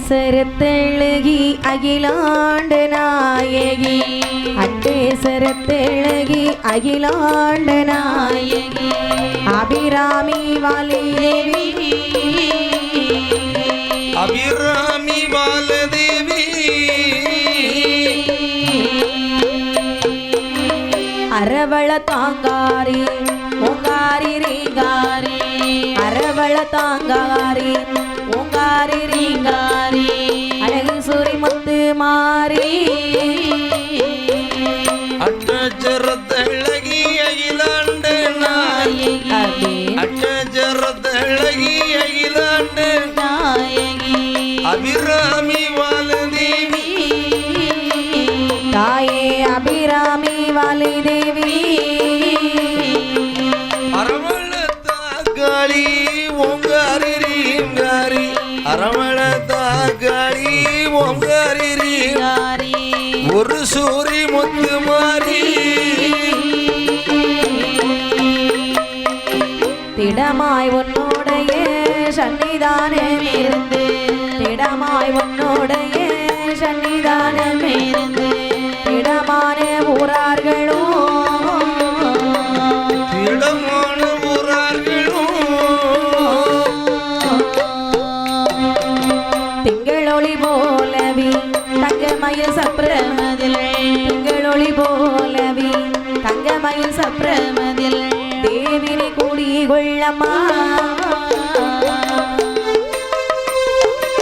அட்டேசரத்தெழுகி அகிலாண்ட நாயகி அட்டேசரத்தெழுகி அகிலாண்ட நாயகி அபிராமி வாலிதேவி அபிராமி வாலதேவி அரவள தாங்காரி ஓங்காரி ரீங்காரி அரவள தாங்காரி ஓங்காரி ரீங்காரி அழகு சூரி முத்து மாறி அட்டச்சரத்தழகி அகிலாண்ட நாயகி அட்டச்சரத்தழகி அகிலாண்ட நாயகி அபிராமி வாலதேவி தாயே அபிராமி வாலிதேவி அரவள தாங்காளி ஓங்காரி ரீங்காரி அரவள தாங்காளி ஓங்காரி ரீங்காரி ஒரு சூரி முத்து மாறி திடமாய் உன்னோடைய சன்னிதானம் இருந்து திடமாய் உன்னோடைய சன்னிதானம் இருந்து திடமான ஊரார்களும் திடமான ஊரார்களும் திங்களொளி போலவி தங்கமயில் சப்ரமதில் திங்களொளி போலவி தங்கமயில் சப்ரமதில் தேவினை கூடி கொள்ளம்மா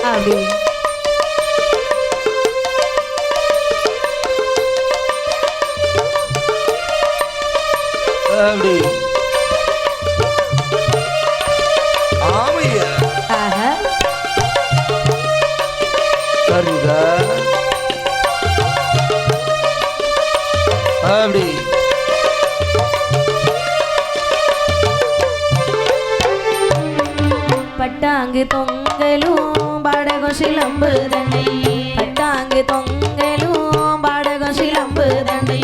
அப்படி அப்படி ஆமையா சரிதா அப்படி பட்டாங்கு தொங்கலும் பாடகம் சிலம்பு தண்டை பட்டாங்கு தொங்கலும் பாடகம் சிலம்பு தண்டை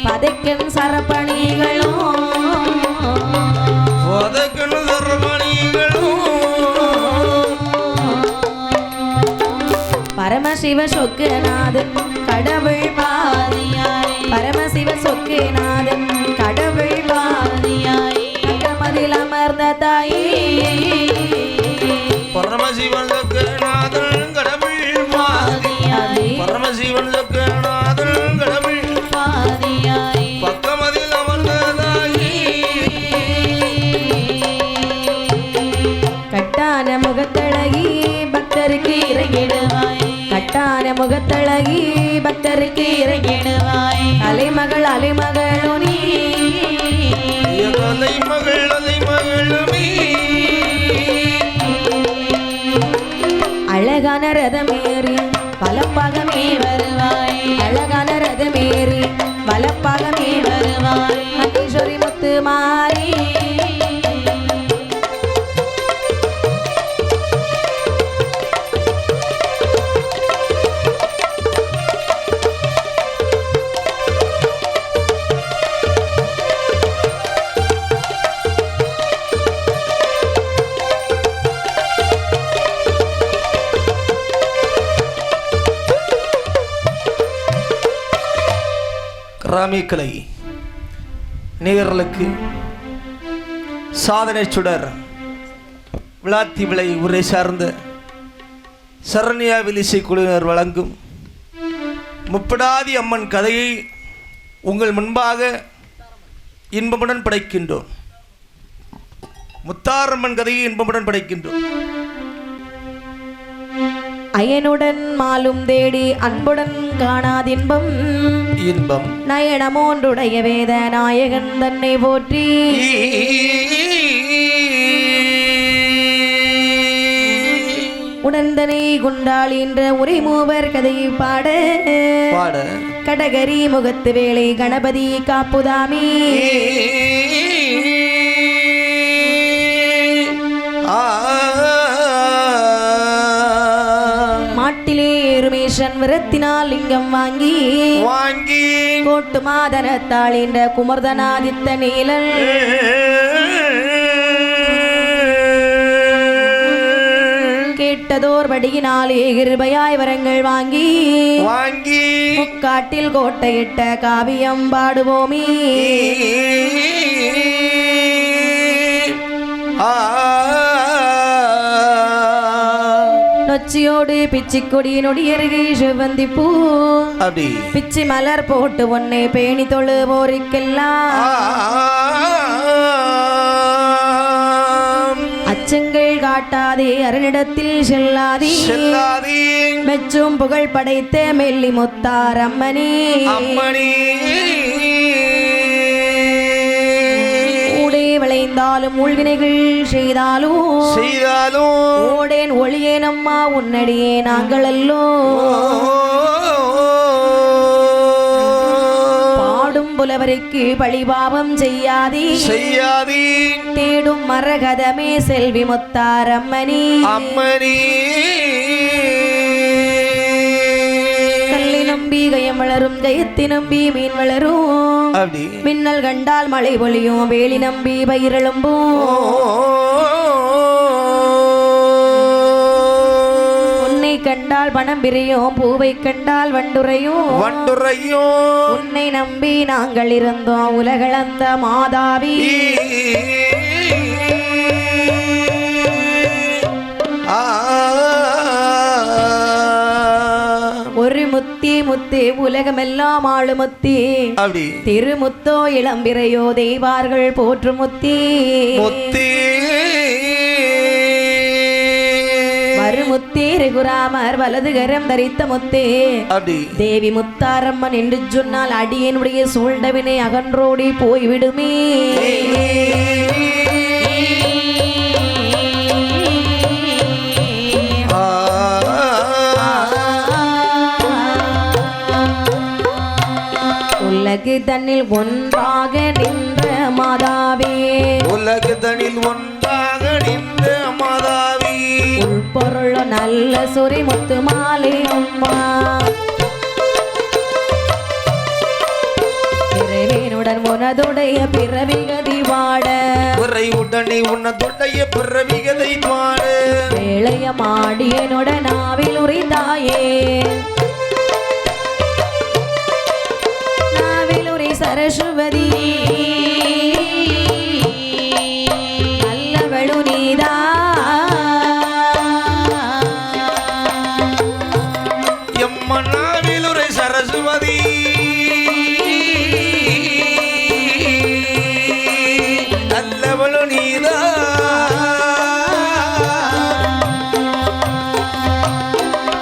பதைக்கும் சரப்பணிகளும் பரமசிவ சொக்குநாதன் கடவுள் பாதியாய் பரமசிவ சொக்குநாதன் கடவுள் பாதியாய் தங்கமதில் அமர்ந்த தாயே பரமசிவன் சொக்குநாதன் கடவுள் பாதியாய் பரமசிவன் சொக்குநாதன் கடவுள் பாதியாய் பக்கமதில் அமர்ந்த தாயே கட்டான முகத்தழகி பக்தருக்கு இறங்கிடுவாய் கட்டான முகத்தழகி பக்தருக்கு இறங்கிடுவாய் அலைமகள் அலைமகளும் நீ அலைமகள் அலைமகளுமே அழகான ரதமேறி வலப்பாகமே வருவாய் அழகான ரதமேறி வலப்பாகமே வருவாய் மகேஸ்வரி முத்து மாறி ராமிக்கலை நேயர்களுக்கு சாதனை சுடர் விளாத்தி விளை உரை சார்ந்த சரண்யாவில் இசைக்குழுவினர் வழங்கும் முப்படாதி அம்மன் கதையை உங்கள் முன்பாக இன்பமுடன் படைக்கின்றோம். முத்தாரம்மன் கதையை இன்பமுடன் படைக்கின்றோம். அயனுடன் மாலும் தேடி அன்புடன் காணாதின்பம் இன்பம் நயனமோன்றுடைய வேத நாயகன் தன்னை போற்றி உடந்தனை குண்டாள் என்ற உரை மூவர் கதையை பாட கடகரி முகத்து வேளை கணபதி காப்புதாமி மாட்டிலே எருமேஷன் விரத்தினால் லிங்கம் வாங்கி கோட்டு மாதனத்தாள் என்ற குமர்தனாதித்த நீலன் கேட்டதோர் படியினாலே கிருபையாய் வரங்கள் வாங்கி முக்காட்டில் கோட்டையிட்ட காவியம் பாடுவோமே. நொச்சியோடு பிச்சிக்கொடி நொடியருகே செவ்வந்தி பூ பிச்சி மலர் போட்டு ஒன்னே பேணி தொழுவோருக்கெல்லாம் அச்சங்கள் காட்டாதே அரணிடத்தில் செல்லாதே மெச்சும் புகழ் படைத்த மெல்லி முத்தார் அம்மனே ஊடே விளைந்தாலும் ஊழ்வினைகள் செய்தாலும் ஓடேன் ஒளியேன் அம்மா உன்னடியே நாங்கள் அல்லோ புலவருக்கு பழிபாவம் செய்யாதே தேடும் மரகதமே செல்வி முத்தார் அம்மனி கல்லி நம்பி கயம் வளரும் ஜெயத்தி நம்பி மீன் வளரும் மின்னல் கண்டால் மழை பொழியும் வேலி நம்பி பயிரெழும்பும் கண்டால் பணம் பிரியும் பூவை கண்டால் வண்டுரையும் உன்னை நம்பி நாங்கள் இருந்தோம் உலகளந்த மாதாவி ஒரு முத்தி முத்து உலகமெல்லாம் ஆளு முத்தி திருமுத்தோ இளம்பிரையோ தெய்வார்கள் போற்று முத்தி முத்தே ரகுராமர் வலது கரம் தரித்த முத்தே தேவி முத்தாரம்மன் என்று சொன்னால் அடியனுடைய சூழ்ந்தவினை அகன்றோடி போய்விடுமே. உலகு தன்னில் ஒன்றாக நின்ற மாதாவே உலகு தனில் ஒன்றாக நின்ற மாதாவே உள்பொருள் நல்ல சுரி முத்து மாலை அம்மா பிறவினுடன் உனதுடைய பிறவிகதி வாட உடனே உனதுடைய பிறவிகதை வாட வேளைய மாடியனுடன் நாவில் உரிந்தாயே நாவில் உரி சரஸ்வதி நல்லவளு நீதா சரஸ்வதி நல்லவளு நீதா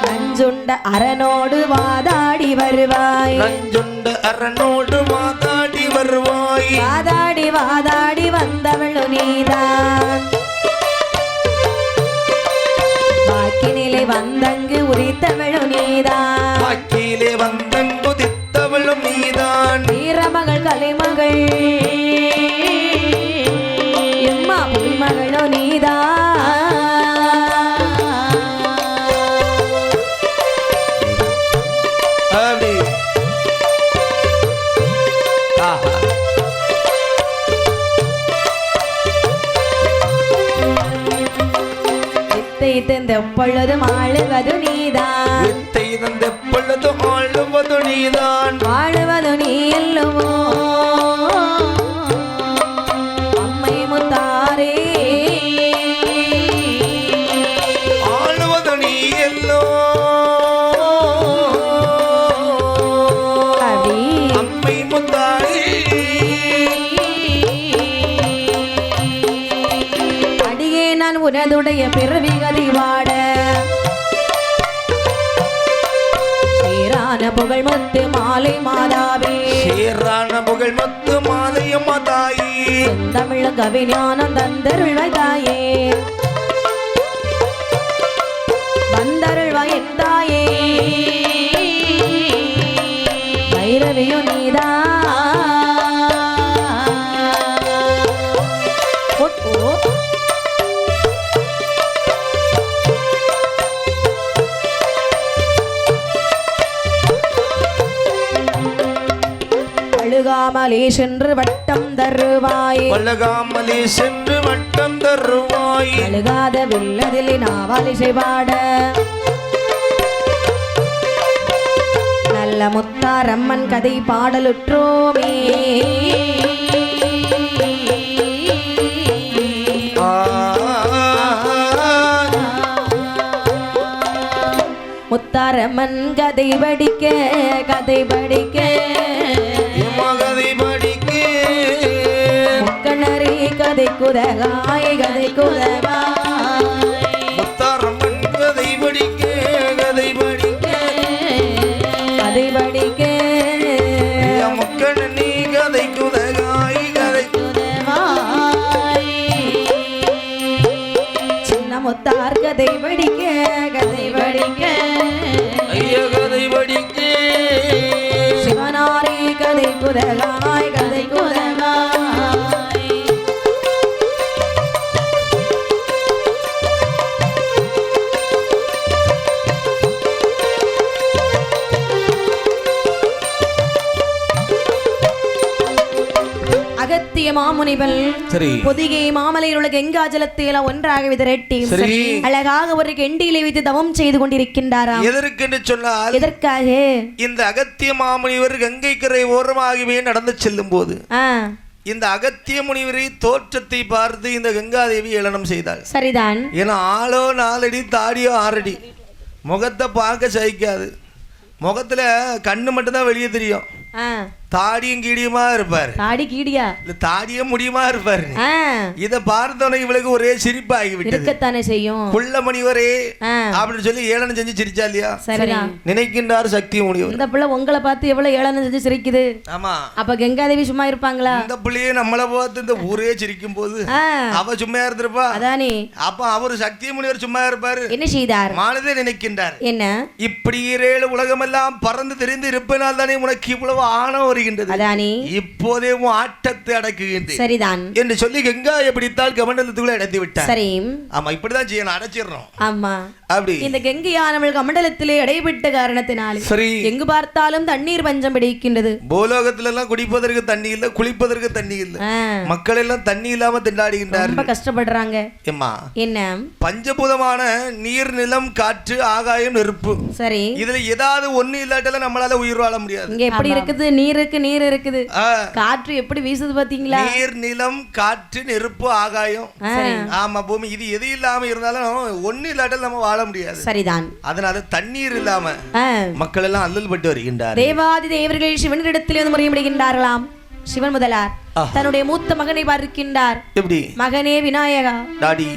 நஞ்சுண்ட அரணோடு வாதாடி வருவாய் வாதாடி வந்தவளு நீதான் வாக்கினிலே வந்தங்கு உரித்தவளு நீதான் வந்தங்குதித்தவளும் நீதான் வீரமகள் கலைமகள் எம்மா புலிமகளோ நீதான் வித்தை தந்தெப்பொழுதும் ஆளுவது நீதான் வாழுவது நீ அல்லவோ அம்மை முத்தாரே ஆளுவது நீ எல்லோ அம்மை முத்தாரே உனதுடைய பிறவி கதிவாட சீரான புகழ் முத்து மாலை மாதாவே சீரான புகழ் முத்து மாலை மாதாயி தமிழ் கவிஞானம் தந்தருள்வாய் தாயே வந்தருள்வாய் என் தாயே பைரவியோ நீதா வழுகாமலே சென்று வட்டம் தருவாய் வழுகாமலே சென்று வட்டம் தருவாய் அழுகாத வில்லதில் நாவாலி செய்வாட நல்ல முத்தாரம்மன் கதை பாடலுற்றோமே முத்தாரம்மன் கதை படிக்க கதை படிக்க முக்கணரி கதை குதகாய் கதை குதகாய் முத்தாரம்மன் கதை படிக்க கதை படிக்க கதை படிக்க முக்கணி கதை குதகாய் கதை குதகாய் சின்ன முத்தார் கதை படிக்க கதை படிக்க ஐயா கதை படிக்க சிவனாரி கதை குதகாய் கதை குதகாய் அகத்திய மாமுனிவல் சரி பொதிகை மாமலையில் உள்ள கங்காஜலத்தை எல்லாம் ஒன்றாக விதரட்டி சரி அழகாக ஒரு கெண்டியிலே வைத்து தவம் செய்து கொண்டிருக்கின்றாராம் எதற்கென்று சொன்னால் எதற்காக இந்த அகத்திய மாமுனிவர் கங்கை கரை ஓரமாகவே நடந்து செல்லும் போது இந்த அகத்திய முனிவரை தோற்றத்தை பார்த்து இந்த கங்காதேவி ஏளனம் செய்தாள் சரிதான் ஏன்னா ஆளோ 4 அடி தாடியோ 6 அடி முகத்தை பார்க்க சகிக்காது முகத்துல கண்ணு மட்டும்தான் வெளியே தெரியும் தாடியும் கீடியுமா இருப்பாரு தாடி கீடியா இல்ல தாடியும் முடியுமா இருப்பாரு இத பார்த்தோன்னே இவளுக்கு ஒரே சிரிப்பு ஆகிவிட்டது இருக்கத்தானே செய்யும் குள்ள முனிவரே அப்படின்னு சொல்லி ஏளனம் செஞ்சு சிரிச்சா இல்லையா நினைக்கின்றார் சக்தி முனிவர் இந்த பிள்ளை உங்களை பார்த்து எவ்வளவு ஏளனம் செஞ்சு சிரிக்குது ஆமா அப்ப கங்காதேவி சும்மா இருப்பாங்களா இந்த பிள்ளையே நம்மளை பார்த்து இந்த ஊரே சிரிக்கும் போது அவ சும்மா இருந்திருப்பா அதானே அப்ப அவரு சக்தி முனிவர் சும்மா இருப்பாரு என்ன செய்தார் மானதே நினைக்கின்றார் என்ன இப்படி 7 உலகமெல்லாம் பறந்து தெரிந்து இருப்பதனால் தானே உனக்கு இவ்வளவு ஆணவம் வருகின்றது அதானே இப்போதே உன் ஆட்டத்தை அடக்குகின்றேன் சரிதான் என்று சொல்லி கங்காயை பிடித்தால் கமண்டலத்துக்குள்ள அடைத்து விட்டார் சரி ஆமா இப்படிதான் செய்யணும் அடைச்சிடணும் ஆமா அப்படி இந்த கங்கையானவள் கமண்டலத்திலே இடைப்பட்ட காரணத்தினாலே சரி எங்கு பார்த்தாலும் தண்ணீர் பஞ்சம் பிடிக்கின்றது பூலோகத்துல எல்லாம் குடிப்பதற்கு தண்ணி இல்ல குளிப்பதற்கு தண்ணி இல்ல மக்கள் எல்லாம் தண்ணி இல்லாம திண்டாடுகின்றார்கள் ரொம்ப கஷ்டப்படுறாங்க என்ன பஞ்சபூதமான நீர் நிலம் காற்று ஆகாயம் நெருப்பு சரி இதுல ஏதாவது ஒண்ணு இல்லாட்டால நம்மளால உயிர் வாழ முடியாது இங்க எப்படி இருக்குது நீர் இருக்குது காற்று எப்படி வீசுது பாத்தீங்களா நீர் நிலம் காற்று நெருப்பு ஆகாயம் ஆமா பூமி இது எது இல்லாம இருந்தாலும் ஒண்ணு இல்லாட்டால நம்ம வாழ முடியாது சரிதான் அதனால தண்ணீர் இல்லாம மக்கள் எல்லாம் அல்லல் பட்டு வருகின்றார் தேவாதி தேவர்கள் சிவனிடத்திலே வந்து முறையிடுகின்றார்களாம் சிவன் முதலார் தன்னுடைய மூத்த மகனை பார்க்கின்றார் எப்படி மகனே விநாயகா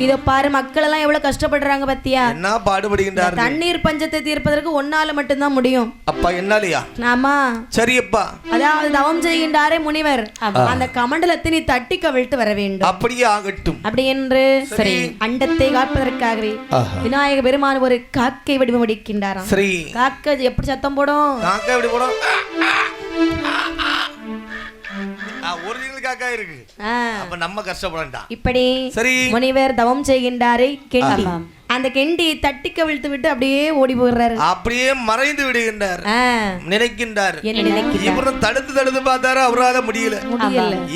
இத பாரு மக்கள் எல்லாம் எவ்வளவு கஷ்டப்படுறாங்க பத்தியா என்ன பாடுபடுகின்றார் தண்ணீர் பஞ்சத்தை தீர்ப்பதற்கு ஒன்னால மட்டும்தான் முடியும் அப்பா என்னாலயா ஆமா சரி அப்பா அதாவது தவம் செய்கின்றாரே முனிவர் அந்த கமண்டலத்தை நீ தட்டி கவிழ்த்து வர வேண்டும் அப்படியே ஆகட்டும் அப்படி என்று சரி அண்டத்தை காப்பதற்காகவே விநாயக பெருமான் ஒரு காக்கை வடிவம் அடிக்கின்றாராம் சரி காக்கை எப்படி சத்தம் போடும் காக்கை எப்படி போடும் ஒரிஜினல் காக்கா இருக்கு அப்ப நம்ம கஷ்டப்படலாம் இப்படி சரி முனிவர் தவம் செய்கின்றாரே கெண்டி அந்த கெண்டியை தட்டி கவிழ்த்து விட்டு அப்படியே ஓடி போகிறாரு அப்படியே மறைந்து விடுகின்றார் நினைக்கின்றார் இவரும் தடுத்து பார்த்தாரு அவரால முடியல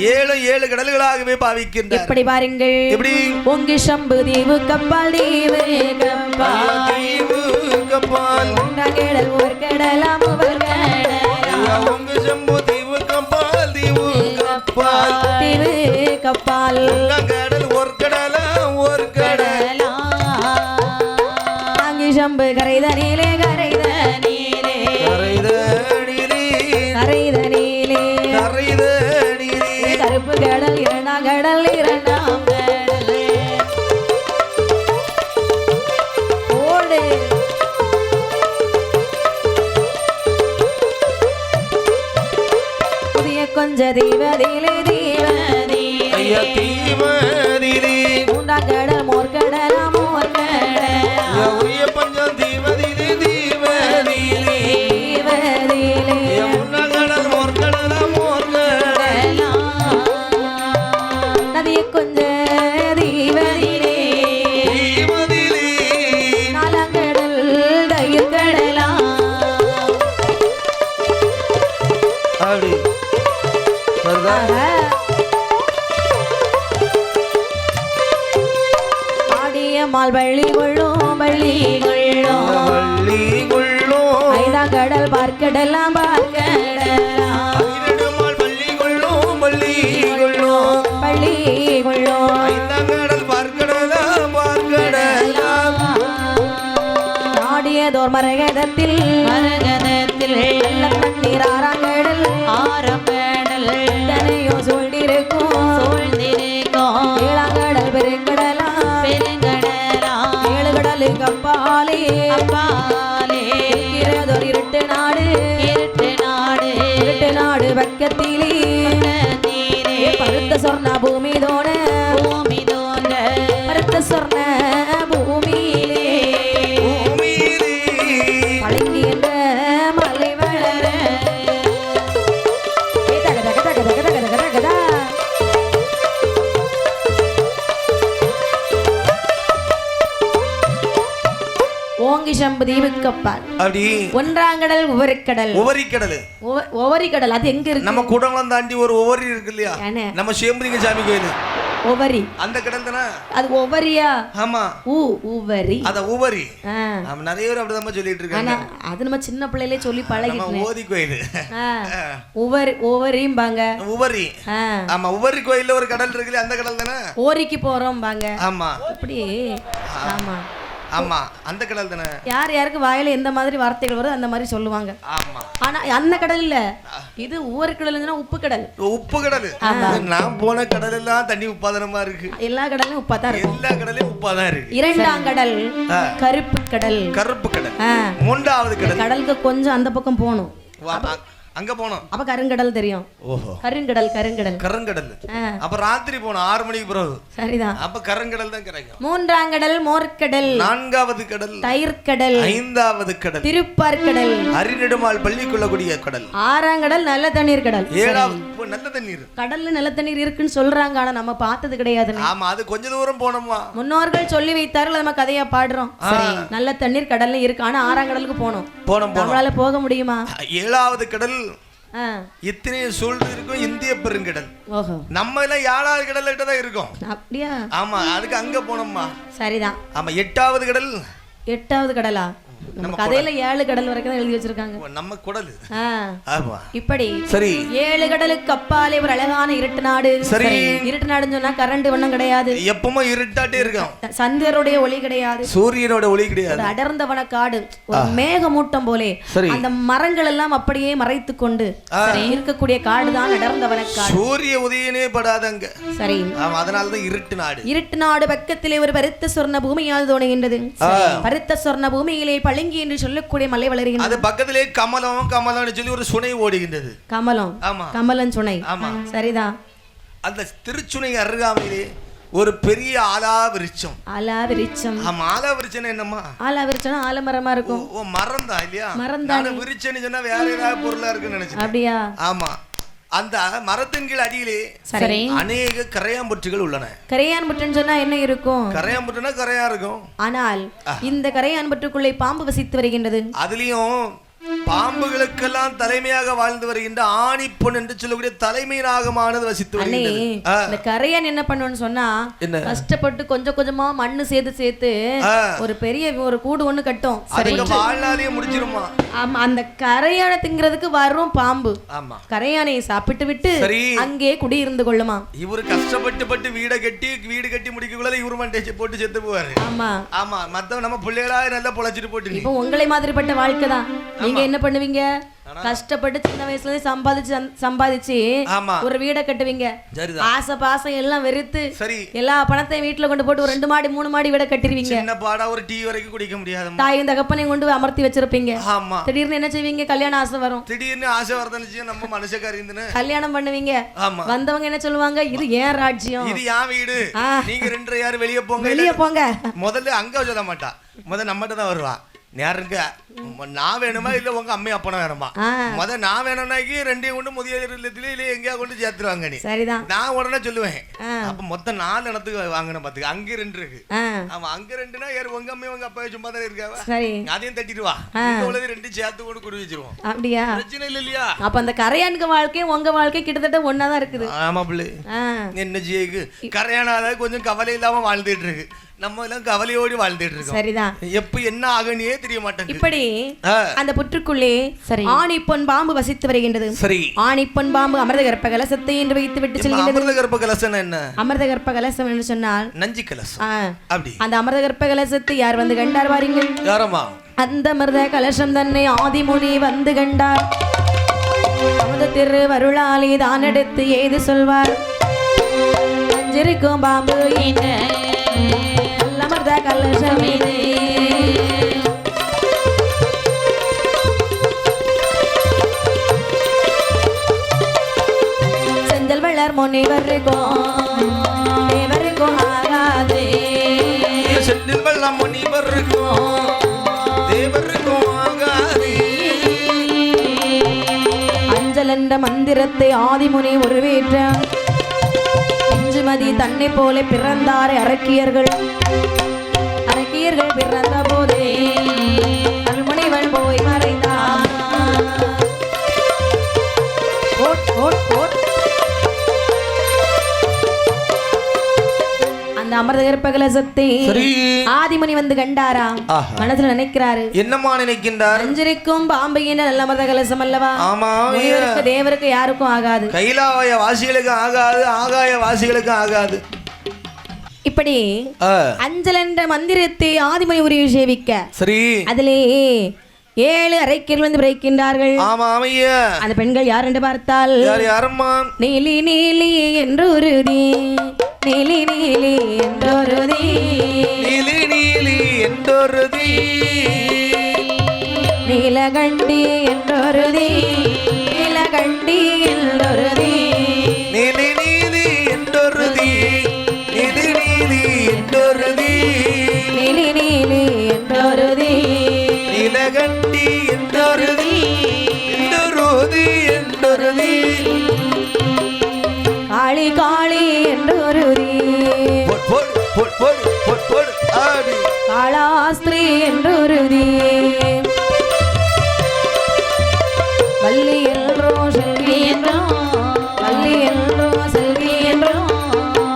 7 கடல்களாகவே பாவிக்கின்றார் எப்படி பாருங்கள் எப்படி பொங்கி சம்பு தீவு கப்பால் தீவு கப்பால் கடல் ஒரு கடலாம் ஒரு கடல் பொங்கி சம்பு தீவு கப்பால் தீவு கப்பால் தீவு கப்பால் கடல் ஒரு கடலா ஒரு கடலா சம்பு கரைதனிலே கரைதனிலே கரைதனிலே கரைதனிலே கரைதனிலே கருப்பு கடல் இரண்டாம் கடல் இரண்டாம் கடல் தீவதிலே மூன்றாம் கடல் மோர்கடலா மோர்கடலா உரிய பஞ்சம் தீவதிலே தீவதிலே முன்னகடல் மோர்கடலா மோர்கடலா நதியை கொஞ்ச தீவதிலே தீவதிலே நாலாங்கடல் தயிர் கடலா அப்படி சரிதா மால் வள்ளி கொள்ளும் வள்ளி கொள்ளும் வள்ளி கொள்ளும் ஐந்தாம் கடல் பார்க்கடலாம் பார்க்கடலாம் ஐரடுமால் வள்ளி கொள்ளும் வள்ளி கொள்ளும் வள்ளி கொள்ளும் ஐந்தாம் கடல் பார்க்கடலாம் பார்க்கடலாம் நாடியதோர் மரகதத்தில் நல்ல தண்ணீர் ஆறாங்கடல் தனையோ சூழ்ந்திருக்கும் ஏழாங்கடல் பெருங்கடலா ஏழு கடலுக்கு அப்பாலே இருக்கிறதொரு இருட்டு நாடு பக்கத்திலே பருத்த சொர்ண பூமி தோண பருத்த சொர்ண பூமியிலே பழங்கி என்ற மலை வளர தக தக தக தக தக தக தகதா. ஓங்கி சம்பு தீவுக்கப்பால் அப்படி ஒன்றாங்கடல் உவரிக்கடல் உவரிக்கடல் உவரிக்கடல் அது எங்க இருக்கு நம்ம குடங்குளம் தாண்டி ஒரு உவரி இருக்கு இல்லையா என்ன? நம்ம சேம்பரிங்க சாமி கோயில் உவரி அந்த கடல் தானே அது உவரியா ஆமா உவரி அத உவரி ஆ. நம்ம நிறைய பேர் அப்படிதான் சொல்லிட்டு இருக்காங்க ஆனா அது நம்ம சின்ன பிள்ளையிலே சொல்லி நம்ம பழகிட்டேன் ஓதி கோயில் உவரிம்பாங்க உவரி ஆமா உவரி கோயில்ல ஒரு கடல் இருக்குல்ல அந்த கடல் தானே ஓரிக்கு போறோம்பாங்க ஆமா அப்படி ஆமா ஆமா அந்த கடல் தானே யார் யாருக்கு வாயில எந்த மாதிரி வார்த்தைகள் வருதோ அந்த மாதிரி சொல்லுவாங்க ஆமா ஆனா அந்த கடல் இல்ல இது ஊர் கடல்னா உப்பு கடல் உப்பு கடல் நான் போன கடல் எல்லாம் தண்ணி உப்பாதனமா இருக்கு எல்லா கடலும் உப்பா தான் இருக்கும் எல்லா கடலையும் உப்பாதான் இருக்கு இரண்டாம் கடல் கருப்பு கடல் கருப்பு கடல் மூன்றாவது கடல் கடலுக்கு கொஞ்சம் அந்த பக்கம் போகணும் அங்க போனோம் அப்ப கருங்கடல் தெரியும் ஓஹோ கருங்கடல் கருங்கடல் அப்ப ராத்திரி போனோம் 6 மணிக்கு பிறகு சரிதான் அப்ப கருங்கடல் தான் கிடைக்கும் மூன்றாம் கடல் மோர்க்கடல் நான்காவது கடல் தயிர்கடல் ஐந்தாவது கடல் திருப்பார்கடல் அரிநெடுமால் பள்ளி கொள்ளக்கூடிய கடல் ஆறாம் கடல் நல்ல தண்ணீர் கடல் ஏழாவது நல்ல தண்ணீர் கடல்ல நல்ல தண்ணீர் இருக்குன்னு சொல்றாங்க ஆனா நம்ம பார்த்தது கிடையாது ஆமா அது கொஞ்ச தூரம் போனோமா முன்னோர்கள் சொல்லி வைத்தார்கள் நம்ம கதையா பாடுறோம் நல்ல தண்ணீர் கடல்ல இருக்கு ஆனா ஆறாம் கடலுக்கு போனோம் நம்மளால போக முடியுமா ஏழாவது கடல் இத்தனை சூழ்ந்து இருக்கும் இந்திய பெருங்கடல் நம்ம எல்லாம் 7வது கடல் கிட்ட தான் இருக்கோம் அப்படியா ஆமா அதுக்கு அங்க போனோம்மா சரிதான் ஆமா 8வது கடல் 8வது கடலா நம்ம கதையில 7 கடல் வரைக்கும் தான் எழுதி வச்சிருக்காங்க நம்ம குடல் ஆமா இப்படி சரி 7 கடலுக்கு அப்பாலே ஒரு அழகான இருட்டு நாடு சரி இருட்டு நாடுன்னு சொன்னா கரண்ட் வண்ணம் கிடையாது எப்பவுமே இருட்டாட்டே இருக்கும் சந்திரனுடைய ஒளி கிடையாது சூரியனோட ஒளி கிடையாது அடர்ந்த வனக்காடு ஒரு மேகமூட்டம் போலே அந்த மரங்கள் எல்லாம் அப்படியே மறைத்து கொண்டு இருக்கக்கூடிய காடு தான் அடர்ந்த வனக்காடு சூரிய உதயனே படாதங்க சரி அதனால தான் இருட்டு நாடு பக்கத்திலே ஒரு பருத்த சொர்ண பூமியால் தோணுகின்றது பருத்த சொர்ண பூமியிலே பழங்கி என்று சொல்லக்கூடிய மலை வளர்கின்றது அது பக்கத்திலே கமலம்னு சொல்லி ஒரு சுனை ஓடுகின்றது கமலம் சுனை சரிதான் அந்த திருச்சுனை அருகாமையிலே ஒரு பெரிய ஆலா விருட்சம் ஆமா ஆலா விருட்சம் என்னம்மா ஆலா விருட்சம் ஆலமரமா இருக்கும் ஓ மரம் தான் இல்லையா மரம் தான் விருட்சம்னு சொன்னா வேற ஏதாவது பொருளா இருக்குன்னு நினைச்சேன் அப்படியா ஆமா அந்த மரத்தின் கீழ் அடியிலே அநேக கரையாம்புற்றுகள் உள்ளன. கரையான்புற்றுன்னு சொன்னா என்ன இருக்கும்? கரையாம்புற்றுனா கரையா இருக்கும். ஆனால் இந்த கரையான்புற்றுக்குள்ளே பாம்பு வசித்து வருகின்றது. அதுலயும் பாம்புகளுக்கெல்லாம் தலைமையாக வாழ்ந்து வருகின்ற ஆணி பொன் என்று சொல்லக்கூடிய தலைமை நாகமானது வசித்து வருகின்றது. இந்த கரையான் என்ன பண்ணுன்னு சொன்னா கஷ்டப்பட்டு கொஞ்சம் கொஞ்சமா மண்ணு சேர்த்து ஒரு பெரிய ஒரு கூடு ஒண்ணு கட்டும். வாழ்நாளையே முடிச்சிருமா? ஆமா, அந்த கரையானை திங்கிறதுக்கு வரும் பாம்பு கரையானை சாப்பிட்டு விட்டு அங்கே குடியிருந்து கொள்ளுமா. இவரு கஷ்டப்பட்டு வீடு கட்டி முடிக்கக்குள்ள இவரு மண்டேஜ் போட்டு செத்து போவாரு. ஆமா ஆமா, மத்தவங்க நம்ம பிள்ளைகளா நல்லா பொழைச்சிட்டு போட்டு இப்போ உங்களை மாதிரிப்பட்ட வாழ்க்கை தான். நீங்க என்ன என்ன பண்ணுவீங்க? கஷ்டப்பட்டு சின்ன வயசுல இருந்து சம்பாதிச்சு ஒரு வீடை கட்டுவீங்க. ஆசை பாசம் எல்லாம் வெறுத்து எல்லா பணத்தையும் வீட்டுல கொண்டு போட்டு ஒரு 2 மாடி 3 மாடி வீட கட்டிருவீங்க. ஒரு டீ வரைக்கும் குடிக்க முடியாது. தாயும் தகப்பனையும் கொண்டு அமர்த்தி வச்சிருப்பீங்க. திடீர்னு என்ன செய்வீங்க? கல்யாணம் ஆசை வரும். திடீர்னு ஆசை வரதுன்னு நம்ம மனுஷக்காரி கல்யாணம் பண்ணுவீங்க. வந்தவங்க என்ன சொல்லுவாங்க? இது ஏன் ராஜ்யம், இது ஏன் வீடு, நீங்க 2 யாரும் வெளியே போங்க. முதல்ல அங்க சொல்ல மாட்டா, முதல்ல நம்மகிட்ட தான் வருவா. யாருங்க நான் வேணுமா இல்ல உங்க அம்மா அப்பனா வேணுமா? நான் வேணும்னாக்கி 2 கொண்டு முதியோர் இல்லத்துல இல்ல எங்கேயா கொண்டு சேர்த்துருவாங்க. நீ சரிதான், நான் உடனே சொல்லுவேன். அப்ப மொத்தம் 4 இடத்துக்கு வாங்கின பாத்துக்க. அங்க 2 இருக்கு. அவன் அங்க 2னா யாரு உங்க அம்மா உங்க அப்பா சும்மா தானே இருக்காவ, அதையும் தட்டிடுவா. உள்ளது 2 சேர்த்து கொண்டு குடி வச்சிருவோம். அப்படியா? பிரச்சனை இல்லையா? அப்ப அந்த கரையானுக்கு வாழ்க்கை உங்க வாழ்க்கை கிட்டத்தட்ட ஒன்னாதான் இருக்குது. ஆமா பிள்ளை, என்ன ஜெயிக்கு கரையானாத கொஞ்சம் கவலை இல்லாம வாழ்ந்துட்டு இருக்கு. நம்ம எல்லாம் கவலையோடு வாழ்ந்துட்டு இருக்கோம். சரிதான், எப்ப என்ன ஆகணியே தெரிய மாட்டேங்குது. இப்படி அந்த புற்றுக்குள்ளே ஆணி பொன் பாம்பு வசித்து வருகின்றது. சரி, ஆணி பொன் பாம்பு அமிர்த கர்ப்ப கலசத்தை என்று வைத்து விட்டு செல்கின்றது. அமிர்த கர்ப்ப கலசம் என்ன? அமிர்த கர்ப்ப கலசம் என்று சொன்னால் நஞ்சி கலசம். அப்படி அந்த அமிர்த கர்ப்ப கலசத்தை யார் வந்து கண்டார் வாரீங்கள்? யாரம்மா? அந்த அமிர்த கலசம் தன்னை ஆதிமுனி வந்து கண்டார். அமுத திருவருளாலே தான் எடுத்து ஏது சொல்வார்? நஞ்சிருக்கும் பாம்பு அமிர்த கலசம் இது. செஞ்சல் வளர் முனிவருக்கும் தேவருக்கும் ஆகாது. செந்தில் வளர் முனிவருக்கும் தேவருக்கும் ஆகாது. அஞ்சல் என்ற மந்திரத்தை ஆதிமுனி உருவேற்றார். மதி தன்னை போல பிறந்தாரே அரக்கியர்கள். அரக்கியர்கள் பிறந்த போதே அருள்முனிவன் போய் மறைந்தார். அந்த அமிர்த கர்ப்ப கலசத்தை ஆதிமுனி வந்து கண்டாரா? மனசுல நினைக்கிறாரு. என்னமா நினைக்கின்றார்? அஞ்சிருக்கும் பாம்பையின் நல்ல அமிர்த கலசம் அல்லவா? முனிவருக்கு தேவருக்கு யாருக்கும் ஆகாது. கைலாய வாசிகளுக்கு ஆகாது, ஆகாய வாசிகளுக்கு ஆகாது. இப்படி அஞ்சல் என்ற மந்திரத்தை ஆதிமுனி உரிய சேவிக்க சரி அதிலே 7 அரைக்கியர்கள் வந்து பிறக்கின்றார்கள். அந்த பெண்கள் யார் என்று பார்த்தால் நீலி நீலி என்று உறுதி, நீலி நீலி என்றொருதி, நீலி நீலி என்றொருதி, நீலகண்டி என்றொருதி, நீலகண்டி என்றொருதி, நீலி நீலி என்றொருதி, நீலி நீலி என்றொருதி, நீலி நீலி என்றொருதி, நீலகண்டி என்றொருதி, என்றொருதி என்றொருதி, காளி காளி என்றொருதி, காளாஸ்திரி என்றொருதி, வள்ளி என்றோ செல்வி என்றோ, வள்ளி என்றோ செல்வி என்றோ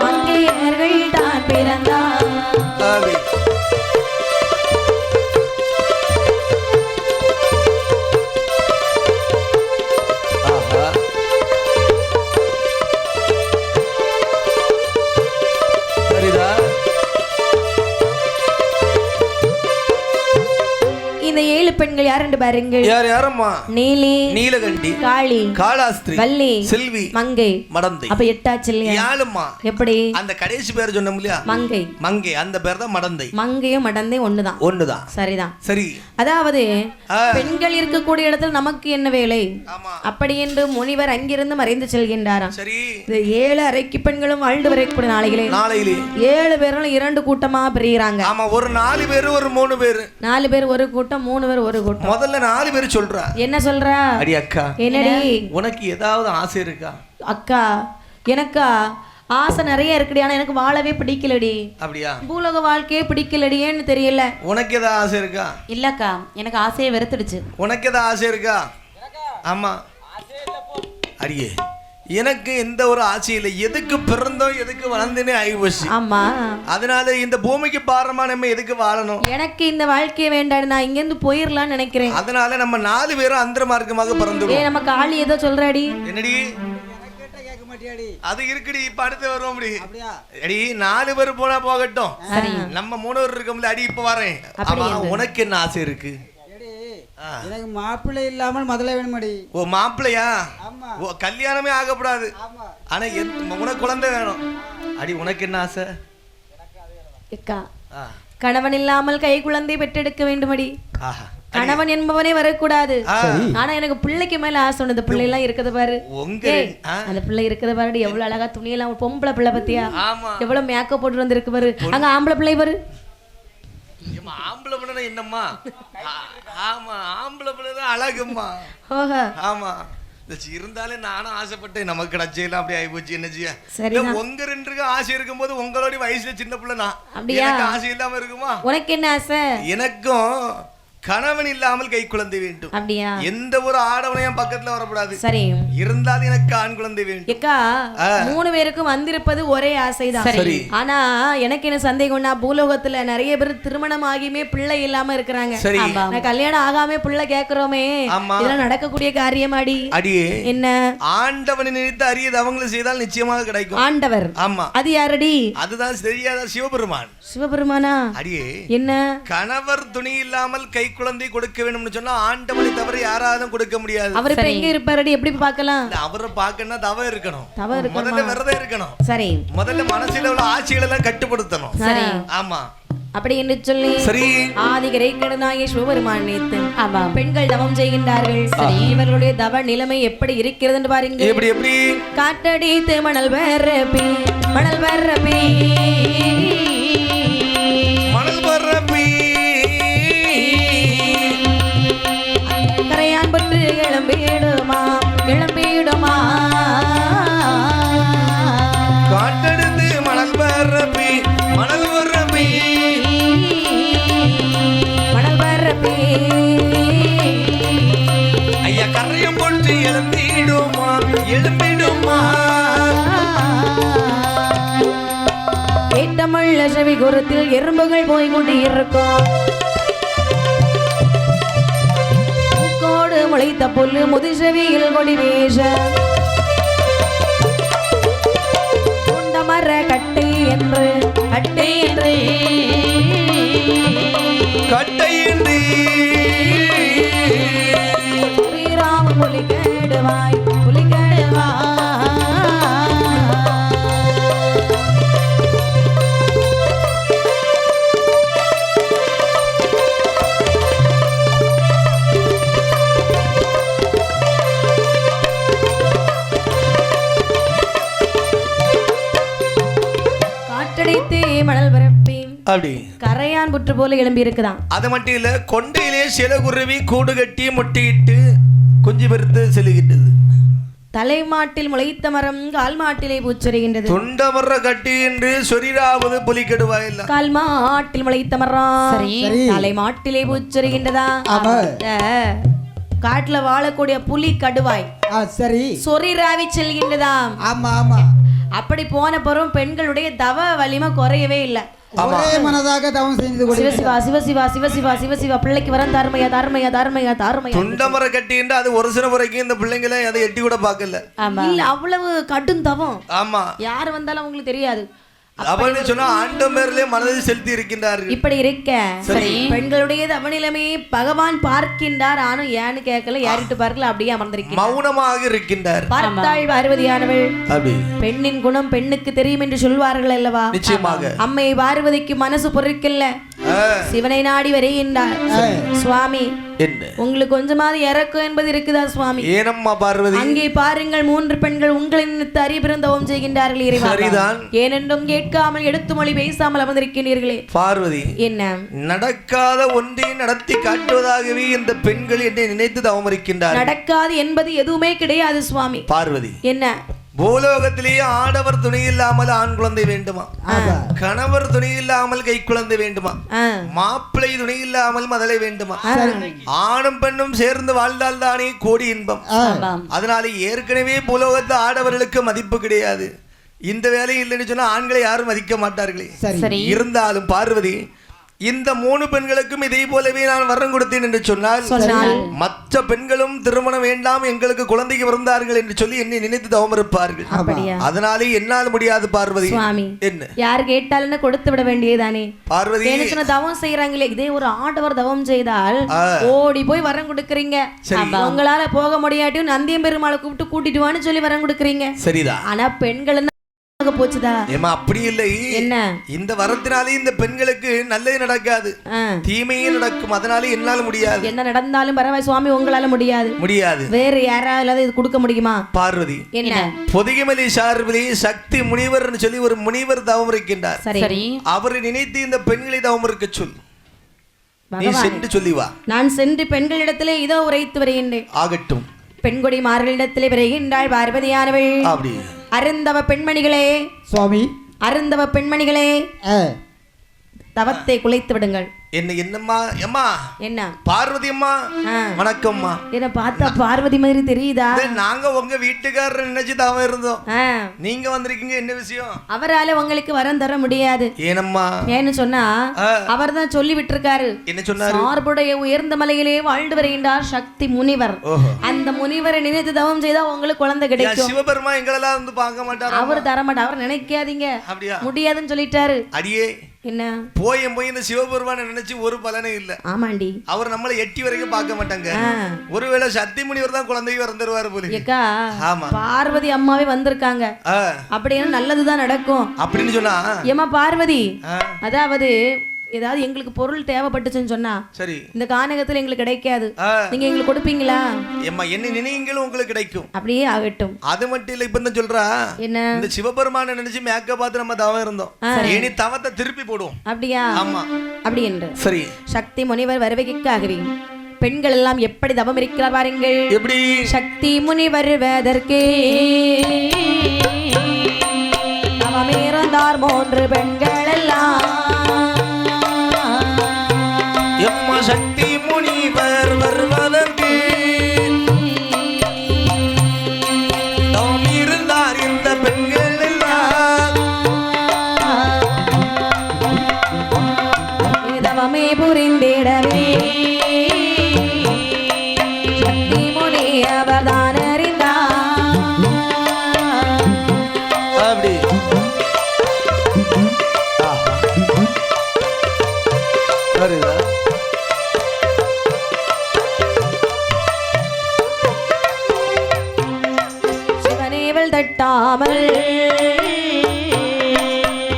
மங்கையர்கள் தான் பிறந்தார். இந்த 7 பெண்கள் யார் என்று பாருங்கள். யார் யாரம்மா? நீலி, நீலகண்டி, காளி, காளாஸ்திரி, வள்ளி, செல்வி, மங்கை, மடந்தை. அப்ப 8 ஆச்சு இல்லையா? 7ம்மா. எப்படி? அந்த கடைசி பேர் சொன்னோம் இல்லையா? மங்கை. மங்கை அந்த பேர் தான் மடந்தை. மங்கையும் மடந்தை ஒண்ணுதான். சரிதான். சரி, அதாவது பெண்கள் இருக்கக்கூடிய இடத்துல நமக்கு என்ன வேலை? அப்படி என்று முனிவர் அங்கிருந்து மறைந்து செல்கின்றாராம். சரி, இந்த 7 அரைக்கு பெண்களும் வாழ்ந்து வரக்கூடிய நாளையிலே 7 பேரும் 2 கூட்டமா பிரிகிறாங்க. ஆமா, ஒரு 4 பேர் ஒரு 3 பேர், 4 பேர் ஒரு கூட்டம், 3 பேர் ஒரு கூட்டம். முதல்ல 4 பேர் சொல்றா. என்ன சொல்றா? அடி அக்கா, என்னடி உனக்கு ஏதாவது ஆசை இருக்கா? அக்கா, எனக்கா ஆசை நிறைய இருக்குடி, ஆனா எனக்கு வாழவே பிடிக்கலடி. அப்படியா? பூலோக வாழ்க்கையே பிடிக்கலடி, ஏன்னு தெரியல. உனக்கு ஏதாவது ஆசை இருக்கா? இல்லக்கா, எனக்கு ஆசையே வெறுத்துடுச்சு. உனக்கு ஏதாவது ஆசை இருக்கா? ஆமா, அடியே எனக்கு எந்த ஒரு ஆசை இல்லை. எதுக்கு பிறந்தோம், எதுக்கு வளர்ந்தேனே ஆகிப்போச்சு. ஆமா, அதனால இந்த பூமிக்கு பாரமா நம்ம எதுக்கு வாழணும்? எனக்கு இந்த வாழ்க்கையை வேண்டாம், நான் இங்க இருந்து போயிடலாம்னு நினைக்கிறேன். அதனால நம்ம 4 பேரும் அந்தர மார்க்கமாக பிறந்துருவோம். நமக்கு ஆளி ஏதோ சொல்றாடி. என்னடி அது இருக்குடி, இப்ப அடுத்து வருவோம். அடி 4 பேர் போனா போகட்டும், நம்ம 3 பேர் இருக்கோம்ல. அடி இப்ப வரேன். உனக்கு என்ன ஆசை இருக்கு? எனக்கு மாப்பிள்ளை இல்லாமல் முதல்ல வேணுமடி. ஓ மாப்பிள்ளையா? ஆமா. ஓ கல்யாணமே ஆகக்கூடாது. ஆமா. ஆனா உனக்கு குழந்தை வேணும். அடி உனக்கு என்ன ஆசை? அக்கா கணவன் இல்லாமல் கை குழந்தை பெற்றெடுக்க வேண்டுமடி. கணவன் என்பவனே வரக்கூடாது. ஆனா எனக்கு பிள்ளைக்கு மேல ஆசை உண்டு. பிள்ளை எல்லாம் இருக்குது பாரு, அந்த பிள்ளை இருக்குது பாரு, எவ்வளவு அழகா துணியெல்லாம். பொம்பளை பிள்ளை பத்தியா எவ்வளவு மேக்கப் போட்டு வந்திருக்கு பாரு. அங்க ஆம்பளை பிள்ளை பாரு. ஆம்பளை பிள்ளை என்னம்மா? ஆமா ஆம்பளை பிள்ளைதான் அழகும்மா. ஆமா இருந்தாலே நானும் ஆசைப்பட்டேன். நமக்கு கிடைச்செல்லாம் அப்படி ஆகி போச்சு. என்ன செய்ய? உங்க ரெண்டு ஆசை இருக்கும் போது உங்களோட வயசுல சின்ன பிள்ளைனா ஆசை இல்லாம இருக்குமா? உனக்கு என்ன ஆசை? எனக்கும் கணவன் இல்லாமல் கை குழந்தை வேண்டும். அப்படியா? எந்த ஒரு ஆடவனையும் பக்கத்துல வரக்கூடாது. சரி. இருந்தாலும் எனக்கு ஆண் குழந்தை வேண்டும். ஏக்கா 3 பேருக்கும் வந்திருப்பது ஒரே ஆசைதான். சரி. ஆனா எனக்கு என்ன சந்தேகம்னா, பூலோகத்துல நிறைய பேர் திருமணம் ஆகியுமே பிள்ளை இல்லாம இருக்கிறாங்க. சரி. நான் கல்யாணம் ஆகாம பிள்ளை கேக்குறோமே, இதெல்லாம் நடக்கக்கூடிய காரியமாடி? அடியே என்ன? ஆண்டவனை நினைத்து அரியது அவங்களும் செய்தால் நிச்சயமாக கிடைக்கும். ஆண்டவர்? ஆமா. அது யாரடி? அதுதான் தெரியாத சிவபெருமான். சிவபெருமானா? அடியே என்ன? கணவர் துணி இல்லாமல் கை குழந்தை கொடுக்க வேண்டும்னு சொன்னா ஆண்டவனை தவிர யாராலும் கொடுக்க முடியாது. அவர் இப்ப எங்க இருப்பாரு? எப்படி பார்க்கலாம்? அவரை பார்க்கணும்னா தவம் இருக்கணும். முதல்ல விரதம் இருக்கணும். சரி. முதல்ல மனசுல உள்ள ஆசைகளை எல்லாம் கட்டுப்படுத்தணும். சரி. ஆமா. அப்படி என்று சொல்லி சரி ஆதி கிரேக்கடனாகிய சிவபெருமான் நினைத்து பெண்கள் தவம் செய்கின்றார்கள். சரி. இவர்களுடைய தவ நிலைமை எப்படி இருக்கிறது என்று பாருங்க. எப்படி எப்படி? காற்றடித்து மணல் வரப்பி மணல் வரப்பி மணல் வரப்பி கரையான் பட்டு கிளம்பிடுமா கிளம்பிடுமா காட்டெடுத்து மணல் வரப்பி மணல் வரப்பி மணல் வரப்பி ஐயா கரையம் போட்டு எழும்பிடுமா எழும்பிடுமா ஏட்டமுள்ள செவி குரத்தில் எறும்புகள் போய் கொண்டு இருக்கும். முளைத்த புல்லு முதுசெவியில் கொடி வேஷ மர கட்டை என்று கட்டை என்று கட்டை என்று ஸ்ரீராம புலி கேடுவாய் புலி கேடுவாய். மணல் வரப்பி அப்படி கரையான் புற்று போல எழும்பி இருக்குதான். அது மட்டும் இல்ல, கொண்டையிலே சில குருவி கூடு கட்டி முட்டையிட்டு குஞ்சு பெருத்து செல்லுகின்றது. தலைமாட்டில் முளைத்த மரம் கால் மாட்டிலே பூச்சொரிகின்றது. தொண்ட மர கட்டி என்று சொரிராவது புலி கெடுவாயில்ல. கால் மாட்டில் முளைத்த மரம் தலைமாட்டிலே பூச்சொரிகின்றதா? காட்டுல வாழக்கூடிய புலி கடுவாய் சரி சொரிராவி செல்கின்றதா? ஆமா ஆமா. அப்படி போன பிறகு பெண்களுடைய தவ வலிமை குறையவே இல்லை. ஒரே மனதாக தவம் செய்து சிவசிவா சிவசிவா சிவசிவா சிவசிவா பிள்ளைக்கு வர தார்மையா தார்மையா தார்மையா தார்மையா. துண்டமர கட்டிட்டு அது ஒரு சில முறைக்கும் இந்த பிள்ளைங்களை அதை எட்டி கூட பார்க்கல. இல்ல அவ்வளவு கடும் தவம். ஆமா. யார் வந்தாலும் உங்களுக்கு தெரியாது. அவனே சொன்னா ஆண்டம் பேர்லயே மனதை செலுத்தி இருக்கின்றார்கள். இப்படி இருக்க சரி பெண்களுடைய தவநிலைமை பகவான் பார்க்கின்றார். ஆனும் ஏன்னு கேட்கல, யாரிட்டு பார்க்கல, அப்படியே அமர்ந்திருக்கிறார், மௌனமாக இருக்கின்றார். பார்த்தாள் பார்வதியானவள். பெண்ணின் குணம் பெண்ணுக்கு தெரியும் என்று சொல்வார்கள் அல்லவா? நிச்சயமாக. அம்மை பார்வதிக்கு மனசு பொறுக்கல்ல, சிவனை நாடி வருகின்றார். சுவாமி உங்களுக்கு கொஞ்சமாவது இறக்கம் என்பது இருக்குதா சுவாமி? ஏனம்மா பார்வதி? அங்கே பாருங்கள் 3 பெண்கள் உங்களின் அறிபிறந்தவம் செய்கின்றார்கள். இறைவன் ஏனென்றும் கேட்காமல் எடுத்து மொழி பேசாமல் அமர்ந்திருக்கிறீர்களே பார்வதி. என்ன நடக்காத ஒன்றை நடத்தி காட்டுவதாகவே இந்த பெண்கள் என்னை நினைத்து தவம் இருக்கின்றார். நடக்காது என்பது எதுவுமே கிடையாது சுவாமி. பார்வதி என்ன பூலோகத்திலேயே ஆடவர் துணை இல்லாமல் ஆண் குழந்தை வேண்டுமா? கணவர் துணை இல்லாமல் கை குழந்தை வேண்டுமா? மாப்பிள்ளை துணை இல்லாமல் மதலை வேண்டுமா? ஆணும் பெண்ணும் சேர்ந்து வாழ்ந்தால் தானே கோடி இன்பம். அதனால ஏற்கனவே பூலோகத்தில் ஆடவர்களுக்கு மதிப்பு கிடையாது. இந்த வேலை இல்லைன்னு சொன்னா ஆண்களை யாரும் மதிக்க மாட்டார்களே. இருந்தாலும் பார்வதி இந்த 3 பெண்களுக்கும் இதே போலவே நான் வரம் கொடுத்தேன் என்று சொன்னால் மற்ற பெண்களும் திருமணம் வேண்டாம், எங்களுக்கு குழந்தைக்கு பிறந்தார்கள் என்று சொல்லி என்னை நினைத்து தவம் இருப்பார்கள். அதனாலே என்னால் முடியாது பார்வதி. என்ன யார் கேட்டாலும் கொடுத்து விட வேண்டியதானே பார்வதி? தவம் செய்யறாங்களே, இதே ஒரு ஆடவர் தவம் செய்தால் ஓடி போய் வரம் கொடுக்கறீங்க. உங்களால போக முடியாட்டியும் நந்தியம் பெருமாளை கூட்டிட்டு வான்னு சொல்லி வரம் கொடுக்கறீங்க. சரிதான். ஆனா பெண்கள் போச்சுதா? ஏமா அப்படி இல்லை. என்ன இந்த வரத்தினாலே இந்த பெண்களுக்கு நல்லது நடக்காது, தீமையே நடக்கும். அதனால என்னால முடியாது. என்ன நடந்தாலும் பரவாயில்லை சுவாமி, உங்களால முடியாது. வேற யாராவது இது கொடுக்க முடியுமா? பார்வதி, என்ன பொதிகைமலை சார்பிலே சக்தி முனிவர் சொல்லி ஒரு முனிவர் தவம் இருக்கின்றார். சரி, அவரை நினைத்து இந்த பெண்களை தவம் இருக்க சொல். நீ சென்று சொல்லி வா. நான் சென்று பெண்களிடத்திலே இதோ உரைத்து வருகின்றேன். ஆகட்டும். பெண்கொடி மார்களிடத்திலே வருகின்றாள் பார்வதியானவள். அப்படி அருந்தவ பெண்மணிகளே, சுவாமி, அருந்தவ பெண்மணிகளே, தவத்தை குலைத்து விடுங்கள். என்னம்மா? அம்மா என்ன? பார்வதி அம்மா, வணக்கம்மா. என்ன பார்த்தா பார்வதி மாதிரி தெரியுதா? நாங்க உங்க வீட்டுக்காரர் நினைச்சு தவம் இருந்தோம், நீங்க வந்திருக்கீங்க. என்ன விஷயம்? அவரால உங்களுக்கு வரம் தர முடியாது. ஏனம்மா? ஏன்னு சொன்னா அவர் தான் சொல்லி விட்டுருக்காரு. என்ன சொன்னாரு? சார்புடைய உயர்ந்த மலையிலே வாழ்ந்து வருகின்றார் சக்தி முனிவர். அந்த முனிவரை நினைத்து தவம் செய்தா உங்களுக்கு குழந்தை கிடைக்கும். சிவபெருமா எங்களெல்லாம் வந்து பார்க்க மாட்டாரு. அவர் தர மாட்டார். அவர் நினைக்காதீங்க, முடியாதுன்னு சொல்லிட்டாரு. அடியே என்ன போய் இந்த சிவபெருமான நினைச்சு ஒரு பலனே இல்ல. ஆமாண்டி, அவர் நம்மள எட்டி வரைக்கும் பார்க்க மாட்டாங்க. ஒருவேளை சக்தி முனிவர் தான் குழந்தைக்கு வந்துருவாரு போல. ஏக்கா, பார்வதி அம்மாவே வந்திருக்காங்க, அப்படின்னு நல்லதுதான் நடக்கும் அப்படின்னு சொன்னா. ஏமா பார்வதி, அதாவது ஏதாவது எங்களுக்கு பொருள் தேவைப்பட்டுச்சுன்னு சொன்னா சரி, இந்த கானகத்துல எங்களுக்கு கிடைக்காது, நீங்க எங்களுக்கு கொடுப்பீங்களா? ஏமா என்ன நினைங்களும் உங்களுக்கு கிடைக்கும். அப்படியே ஆகட்டும். அது மட்டும் இல்ல, இப்ப சொல்றா என்ன, இந்த சிவபெருமான நினைச்சு மேக்க பார்த்து நம்ம தவம் இருந்தோம், இனி தவத்தை திருப்பி போடுவோம். அப்படியா? ஆமா, அப்படி என்று சரி. சக்தி முனிவர் வருவதற்காகவே பெண்கள் எல்லாம் எப்படி தவம் இருக்கிறார் பாருங்கள். எப்படி சக்தி முனிவர் வருவதற்கு தவம் இருந்தார் 3 பெண்கள் எல்லாம். சக்தி முனிவர் வருவதற்கு தவம் இருந்தார் இந்த பெண்கள் எல்லாம். தவமே புரிந்திடவே சக்தி முனி அவர்தான் அறிந்தார். அப்படி சரிதா. தட்டாமல்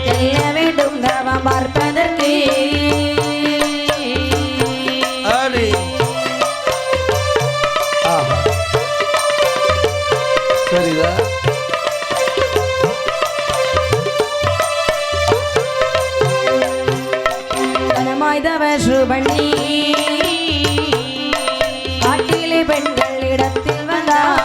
செல்ல வேண்டும் தவம் பார்ப்பதற்கு. சரிதா. தனமாய் தவ சுபண்ணி காட்டிலே பெண்கள் இடத்தில் வந்தார்.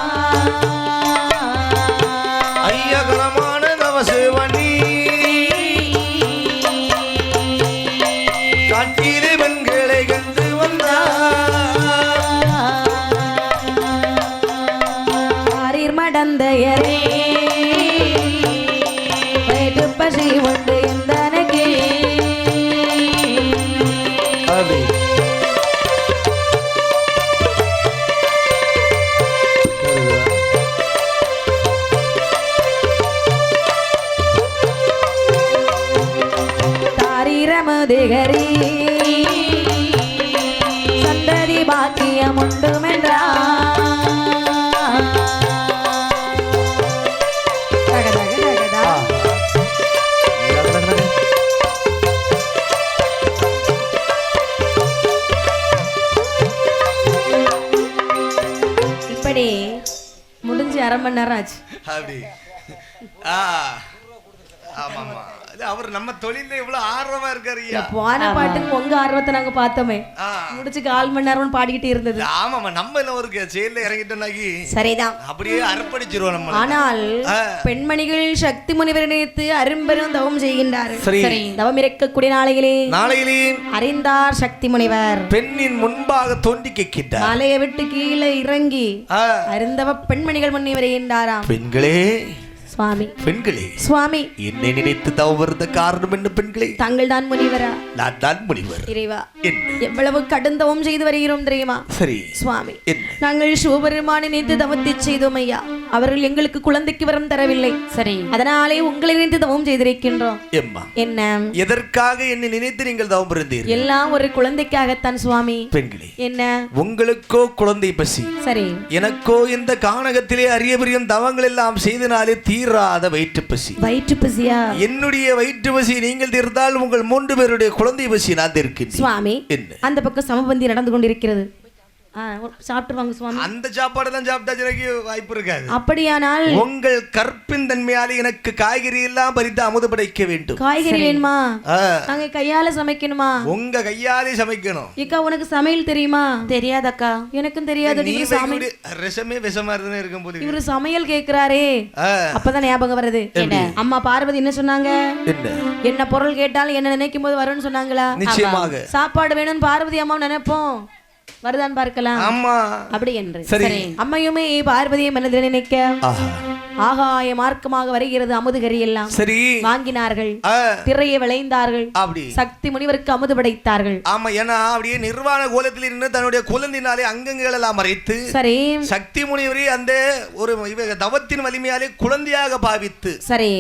பசி உண்டு எந்தனக்கு. தாரிரமுதிகரி சந்ததி பாக்கியம் உண்டுமென்றார். முடிஞ்சு 1/2 மணி நேரம் ஆச்சு. அப்படி ஆமாமா, அவர் நம்ம தொழில இவ்வளவு ஆர்வமா இருக்காரு. போன பாட்டுக்கு உங்க ஆர்வத்தை நாங்க பார்த்தோமே, முடிச்சு 1/4 மணி நேரம் பாடிக்கிட்டு இருந்தது. ஆமாமா, நம்ம எல்லாம் ஒரு செயல்ல இறங்கிட்டோம்னாக்கி சரிதான், அப்படியே அர்ப்பணிச்சிருவோம் நம்ம. ஆனால் பெண்மணிகள் சக்தி முனிவரை நினைத்து அரும்பெரும் தவம் செய்கின்றார்கள். சரி, தவம் இருக்கக்கூடிய நாளையிலே அறிந்தார் சக்தி முனிவர். பெண்ணின் முன்பாக தோண்டி கேட்கின்றார். மலையை விட்டு கீழே இறங்கி அருந்தவ பெண்மணிகள் முன்னே வருகின்றாராம். பெண்களே சுவாமி. பெண்களே சுவாமி, என்னை நினைத்து தவம் வருந்த காரணம் என்ன பெண்களே? தாங்கள் தான் முனிவரா? நான் தான் முனிவர். இறைவா, எவ்வளவு கடுந்தவம் செய்து வருகிறோம் தெரியுமா? சரி சுவாமி, நாங்கள் சிவபெருமானை நினைத்து தவத்தை செய்தோம் ஐயா. அவர்கள் எங்களுக்கு குழந்தைக்கு வரம் தரவில்லை. சரி, அதனாலே உங்களை நினைத்து தவம் செய்திருக்கின்றோம். என்ன, எதற்காக என்னை நினைத்து நீங்கள் தவம் இருந்தீர்கள்? எல்லாம் ஒரு குழந்தைக்காகத்தான் சுவாமி. பெண்களே, என்ன, உங்களுக்கோ குழந்தை பசி, சரி, எனக்கோ இந்த கானகத்திலே அரிய பெரியும் தவங்கள் எல்லாம் செய்தனாலே தீராத வயிற்று பசி. வயிற்று பசியா? என்னுடைய வயிற்று பசி நீங்கள் தீர்த்தால் உங்கள் 3 பேருடைய குழந்தை பசி நான் தீர்க்கிறேன். சுவாமி, அந்த பக்கம் சமபந்தி நடந்து கொண்டிருக்கிறது. சாப்பிட்டுருவாங்க சுவாமி. அந்த சாப்பாடு தான் சாப்பிட்டா வாய்ப்பு இருக்காது. அப்படியானால் உங்கள் கற்பின் தன்மையாலே எனக்கு காய்கறி எல்லாம் பறித்து அமுது படைக்க வேண்டும். காய்கறி வேணுமா? நாங்க கையால சமைக்கணுமா? உங்க கையாலே சமைக்கணும். இக்கா, உனக்கு சமையல் தெரியுமா? தெரியாதக்கா. எனக்கும் தெரியாது. ரசமே விஷமா இருக்கும் போது இவரு சமையல் கேக்குறாரே, அப்பதான் ஞாபகம் வருது. அம்மா பார்வதி என்ன சொன்னாங்க? என்ன பொருள் கேட்டாலும் என்ன நினைக்கும் போது வரும்னு சொன்னாங்களா? நிச்சயமாக சாப்பாடு வேணும்னு பார்வதி அம்மா நினைப்போம், வருதான் பார்க்கலாம். அம்மா அப்படி என்று அம்மையுமே பார்வதியை மனதில் நினைக்க ஆகாய மார்க்கமாக வருகிறது அமுதுகரி எல்லாம். சரி, வாங்கினார்கள், திரையை விளைந்தார்கள், சக்தி முனிவருக்கு அமுது படைத்தார்கள். ஆமா, ஏன்னா அப்படியே நிர்வாண கோலத்தில் இருந்து தன்னுடைய குழந்தையினாலே அங்கங்கள் எல்லாம் மறைத்து, சரி, சக்தி முனிவரை அந்த ஒரு தவத்தின் வலிமையாலே குழந்தையாக பாவித்து, சரி,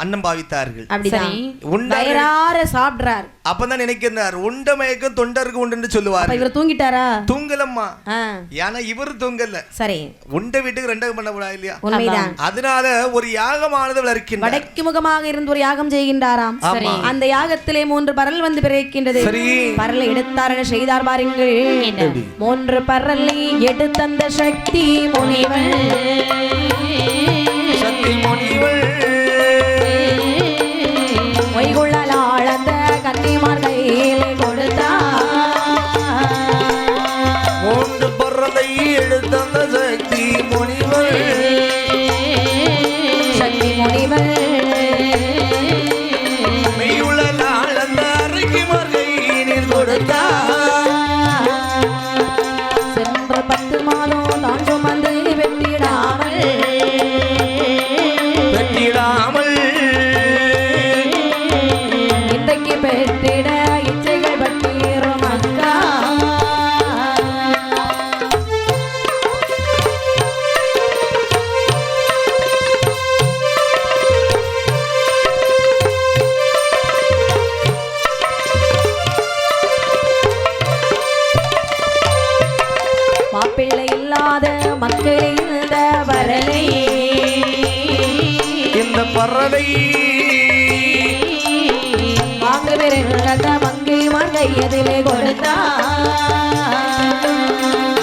அன்னம் பாவித்தார்கள். சாப்பிடுறார். அப்பதான் நினைக்கிறார், உண்ட மயக்கம் தொண்டருக்கு உண்டு சொல்லுவார். இவர் தூங்கிட்டாரா? தூங்கலம்மா. ஏன்னா இவர் தூங்கல. சரி, உண்ட வீட்டுக்கு 2 பண்ணக்கூடாது இல்லையா? உண்மைதான். அதனால ஒரு யாகமானது வளர்க்கின்றார். வடக்கு முகமாக இருந்து ஒரு யாகம் செய்கின்றாராம். அந்த யாகத்திலே 3 பரல் வந்து பிறக்கின்றது. பரலை எடுத்தார் செய்தார் பாருங்கள். 3 பரலை எடுத்தந்த சக்தி முனிவள். சக்தி முனிவள் அந்த கன்னிமார் கையில் கொடுத்தார். 3 பரலை எடுத்தந்த சக்தி முனிவள். சக்தி முனிவள் மெய்யுளால் அந்த கன்னிமார் கையில் கொடுத்தார். சென்ற 10 மாதம் தான் சுமந்து வெட்டிடாமல் பெற்றிட இச்சைகள் பட்டீரும் அக்கா. மாப்பிள்ளை இல்லாத மக்கள் இந்த பரலை, இந்த பரலை மங்கை மங்கையதிலே கொடுத்தார்.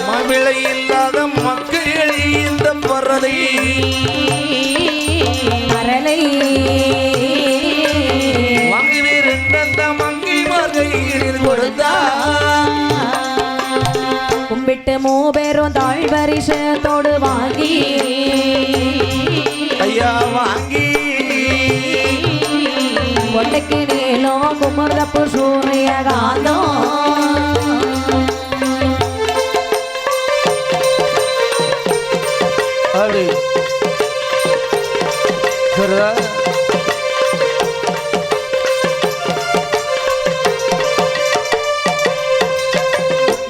மழை இல்லாத மக்கள் இந்த பரலை பரலை வாங்குவீர் என்ற மங்கை மங்கையில் கொடுத்தார். கும்பிட்டு 3 பேரும் தாழ் பரிசத்தோடு வாங்கி, ஐயா வாங்கி, கொண்டைக்கு நீளம் குமர்தப்பு சூரியகாந்தம்.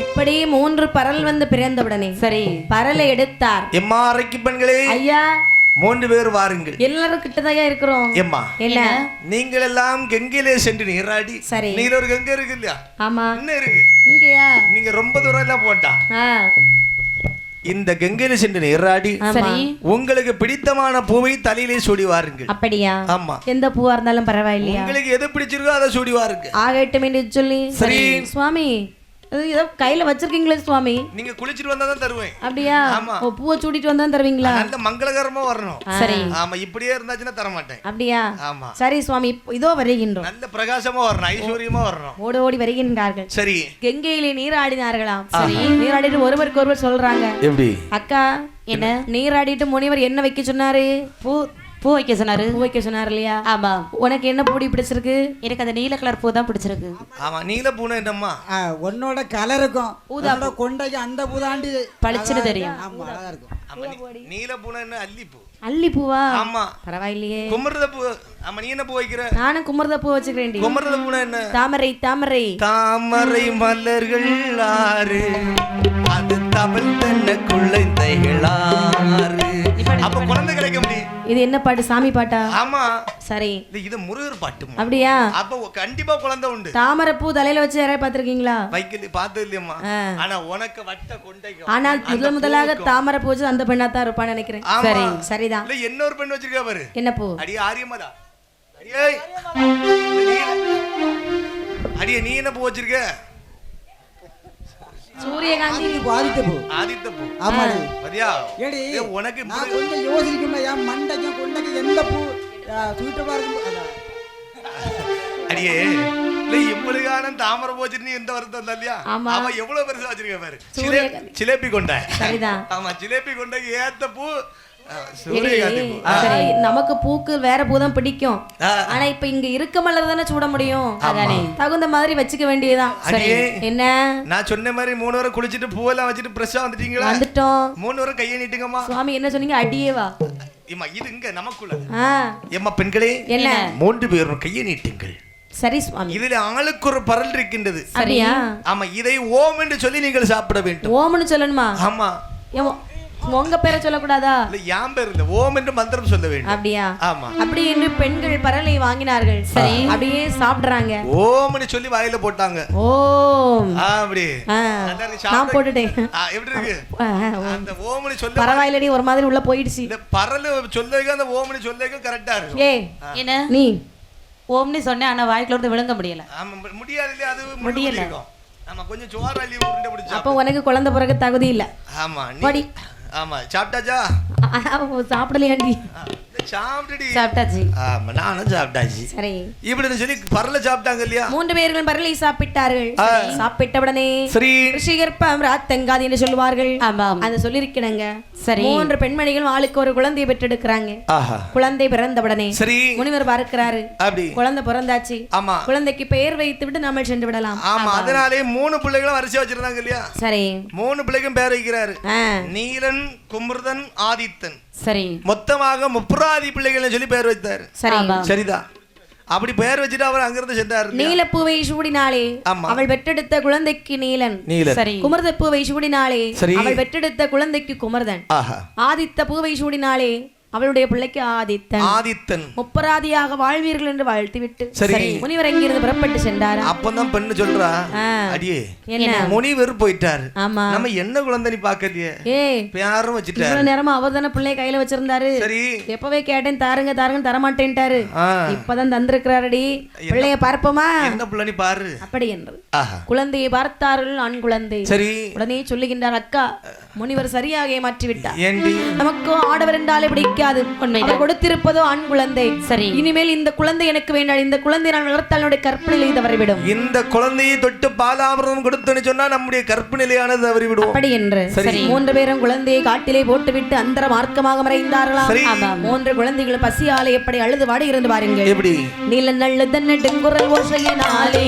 இப்படி 3 பரல் வந்து பிறந்தவுடனே, சரி, பரலை எடுத்தார். எம்மா அரைக்கு பெண்களே, ஐயா 3 பேர் வாருங்கள். எல்லாரும் கிட்டதான் இருக்கிறோம். எம்மா, என்ன நீங்கள் எல்லாம் கங்கையிலே சென்று நீராடி. சரி, நீர் ஒரு கங்கை இருக்கு இல்லையா? ஆமா, என்ன இருக்கு இங்கயா? நீங்க ரொம்ப தூரம் எல்லாம் போட்டா இந்த கங்கையில சென்று நீராடி உங்களுக்கு பிடித்தமான பூவை தலையிலே சூடி வாருங்கள். அப்படியா? ஆமா, எந்த பூவா இருந்தாலும் பரவாயில்லையா? உங்களுக்கு எது பிடிச்சிருக்கோ அதை சூடி வாருங்க. ஆகட்டும் என்று சொல்லி, சரி சுவாமி, ஏதோ கையில வச்சிருக்கீங்களே சுவாமி, நீங்க குளிச்சிட்டு வந்தா தான் தருவேன். அப்படியா? பூவை சூடிட்டு வந்தா தருவீங்களா? நல்ல மங்களகரமா வரணும். சரி, ஆமா, இப்படியே இருந்தாச்சுன்னா தர மாட்டேன். அப்படியா? ஆமா, சரி சுவாமி, இதோ வருகின்றோம். நல்ல பிரகாசமா வரணும், ஐஸ்வர்யமா வரணும். ஓடி ஓடி வருகின்றார்கள். சரி, கங்கையிலே நீராடினார்களாம். சரி, நீராடிட்டு ஒருவருக்கு ஒருவர் சொல்றாங்க, எப்படி அக்கா என்ன நீராடிட்டு முனிவர் என்ன வைக்க சொன்னாரு? பூ பூ வைக்க சொன்னாரு. பூ வைக்க சொன்னாரு இல்லையா? ஆமா. உனக்கு என்ன பூடி பிடிச்சிருக்கு? எனக்கு அந்த நீல கலர் பூ தான் பிடிச்சிருக்கு. ஆமா, நீல பூனா என்னம்மா? உன்னோட கலருக்கும் பூதாட கொண்டைக்கு அந்த பூதாண்டி பளிச்சுன்னு தெரியும். ஆமா, அழகா இருக்கும். நீல பூனா என்ன? அல்லிப்பூ. அல்லிப்பூவா? ஆமா. பரவாயில்லையே. குமரத பூ. ஆமா, நீ என்ன பூ வைக்கிற? நானும் குமரத பூ வச்சுக்கிறேன்டி. குமரத பூனா என்ன? தாமரை. தாமரை தாமரை மலர்கள் ஆறு, அது தவள் தன்ன குழந்தைகளாறு. அப்ப குழந்தை கிடைக்க முடியும். இது என்ன பாட்டு? சாமி பாட்டா? ஆமா. சரி, இது முருகர் பாட்டு. அப்படியா? அப்ப கண்டிப்பா குழந்தை உண்டு. தாமரை பூ தலையில வச்சு யாரையா பாத்திருக்கீங்களா? வைக்கல, பார்த்தது இல்லையம்மா. ஆனா உனக்கு வட்ட கொண்டைக்கு. ஆனால் முதலாக தாமரை பூ அந்த பெண்ணா தான் இருப்பான்னு நினைக்கிறேன். சரி, சரிதான். இல்ல, இன்னொரு பெண் வச்சிருக்கா பாரு. என்ன பூ? அடி ஆரியமாதா. அடியே, நீ என்ன பூ வச்சிருக்க? சூரியகாந்தி. ஆதித்த பூ. ஆதித்த பூ. ஆமா. பாத்தியா? ஏடி, உனக்கு நான் கொஞ்சம் யோசிக்கணும். என் மண்டைக்கும் கொண்டைக்கும் எந்த பூ சூட்டமா இருக்கும்? அடியே, இல்ல இவ்வளவுகான தாமரை பூ வச்சிரு, நீ எந்த வருத்தம் இல்லையா? அவ எவ்வளவு பெருசா வச்சிருக்க பாரு. ஜிலேபி கொண்டை. சரிதான். ஆமா, ஜிலேபி கொண்டைக்கு ஏத்த பூ நமக்கு பூக்கு வேற பூதான் பிடிக்கும். ஆனா இப்ப இங்க இருக்க மலர் தானே சூட முடியும். தகுந்த மாதிரி வச்சுக்க வேண்டியதுதான். என்ன நான் சொன்ன மாதிரி 3 வாரம் குளிச்சிட்டு பூவெல்லாம் வச்சுட்டு ஃப்ரெஷ்ஷா வந்துட்டீங்களா? வந்துட்டோம். 3 வாரம் கையை நீட்டுங்கம்மா. சுவாமி என்ன சொன்னீங்க? அடியேவா? ஏம்மா, இது இங்க நமக்குள்ள. ஏம்மா பெண்களே, என்ன 3 பேரும் கையை நீட்டுங்கள். சரி சுவாமி. இதுல ஆளுக்கு ஒரு பரல் இருக்கின்றது. சரியா? ஆமா, இதை ஓம் என்று சொல்லி நீங்கள் சாப்பிட வேண்டும். ஓம்னு சொல்லணுமா? ஆமா. உங்க பேரை சொல்லக்கூடாதா? இல்ல, யாம் பேர் இல்ல, ஓம் என்று மந்திரம் சொல்ல வேண்டும். அப்படியா? ஆமா. அப்படி என்று பெண்கள் பரலை வாங்கினார்கள். சரி, அப்படியே சாப்பிடுறாங்க. ஓம்னு சொல்லி வாயில போட்டாங்க. ஓம். அப்படி நான் போட்டுட்டேன். எப்படி இருக்கு அந்த ஓம்னு சொல்ல? பரவாயில்லடி, ஒரு மாதிரி உள்ள போயிடுச்சு. இந்த பரல் சொல்லவே அந்த ஓம்னு சொல்லவே கரெக்டா இருக்கு. ஏய், என்ன நீ ஓம்னு சொன்னே, ஆனா வாய்க்குள்ள இருந்து விழுங்க முடியல. ஆமா, முடியாது இல்ல, அது முடியல. ஆமா, கொஞ்சம் சோறு அள்ளி உருண்டை பிடிச்சா. அப்ப உனக்கு குழந்தை பிறகு தகுதி இல்ல. ஆமா, நீ ஆமா சாப்பிட்டாச்சா? சாப்பிடலையாண்டி? சாப்பிட்டாச்சு. ஆமா, நானும் சாப்பிட்டாச்சு. சரி, இப்படி சொல்லி பரல சாப்பிட்டாங்க இல்லையா? 3 பேர்கள் பரலை சாப்பிட்டார்கள். சாப்பிட்ட உடனே ஸ்ரீ ரிஷிகர்ப்பம் ராத்தங்காதி என்று சொல்லுவார்கள். அது சொல்லிருக்கணுங்க. சரி, 3 பெண்மணிகள் ஆளுக்கு ஒரு குழந்தையை பெற்றெடுக்கிறாங்க. குழந்தை பிறந்த உடனே சரி முனிவர் பார்க்கிறாரு. குழந்தை பிறந்தாச்சு. ஆமா, குழந்தைக்கு பெயர் வைத்து விட்டு நாம சென்று விடலாம். ஆமா, அதனாலே 3 பிள்ளைகளும் வரிசையா வச்சிருந்தாங்க இல்லையா? சரி, 3 பிள்ளைக்கும் பேர் வைக்கிறாரு. நீலன், குமர்தன், ஆதித்தன். சரி, மொத்தமாக 30 பிள்ளைகள் சொல்லி பேர் வைத்தாரு. சரிதான். அப்படி பெயர் வச்சுட்டு அவர் அங்கிருந்து சென்றார். நீலப்பூவை சூடினாலே அவள் பெற்றெடுத்த குழந்தைக்கு நீலன். சரி, குமர்த பூவை சூடினாலே அவள் பெற்றெடுத்த குழந்தைக்கு குமர்தன். ஆதித்த பூவை சூடினாலே அவளுடைய பிள்ளைக்கு ஆதித்தன். முப்பராதியாக வாழ்வீர்கள் என்று வாழ்த்திவிட்டு சரி முனிவர் எங்கிருந்து புறப்பட்டு சென்றார். அப்பதான் பெண்ணு சொல்றா, அடியே முனிவர் போயிட்டாரு. ஆமா, நம்ம என்ன குழந்தை நீ பாக்கலையே? யாரும் வச்சுட்டாரு. இவ்வளவு நேரமா அவர் தானே பிள்ளைய கையில வச்சிருந்தாரு. சரி, எப்பவே கேட்டேன், தாருங்க தாருங்க தரமாட்டேன்ட்டாரு. இப்பதான் தந்திருக்கிறாரடி. பிள்ளைய பார்ப்போமா? என்ன பிள்ளை நீ பாரு. அப்படி என்று குழந்தையை பார்த்தார்கள், ஆண் குழந்தை. சரி, உடனே சொல்லுகின்றார், அக்கா முனிவர் சரியாக ஏமாற்றி விட்டார். நமக்கு ஆடவர் என்றாலே பிடிக்காது. அவர் கொடுத்திருப்பதோ ஆண் குழந்தை. சரி, இனிமேல் இந்த குழந்தை எனக்கு வேண்டாம். இந்த குழந்தை நான் வளர்த்தாலுடைய கற்பனையிலே தவறிவிடும். இந்த குழந்தையை தொட்டு பாலாமிர்தம் கொடுத்தோன்னு சொன்னா நம்முடைய கற்பனையிலேயானது தவறிவிடும். அப்படி என்று சரி 3 பேரும் குழந்தையை காட்டிலே போட்டுவிட்டு அந்தர மார்க்கமாக மறைந்தார்களாம். 3 குழந்தைகள் பசியாலே எப்படி அழுது வாடி இருந்து பாருங்கள். எப்படி நீல நல்ல தன்னடுங்குரல் ஓசையினாலே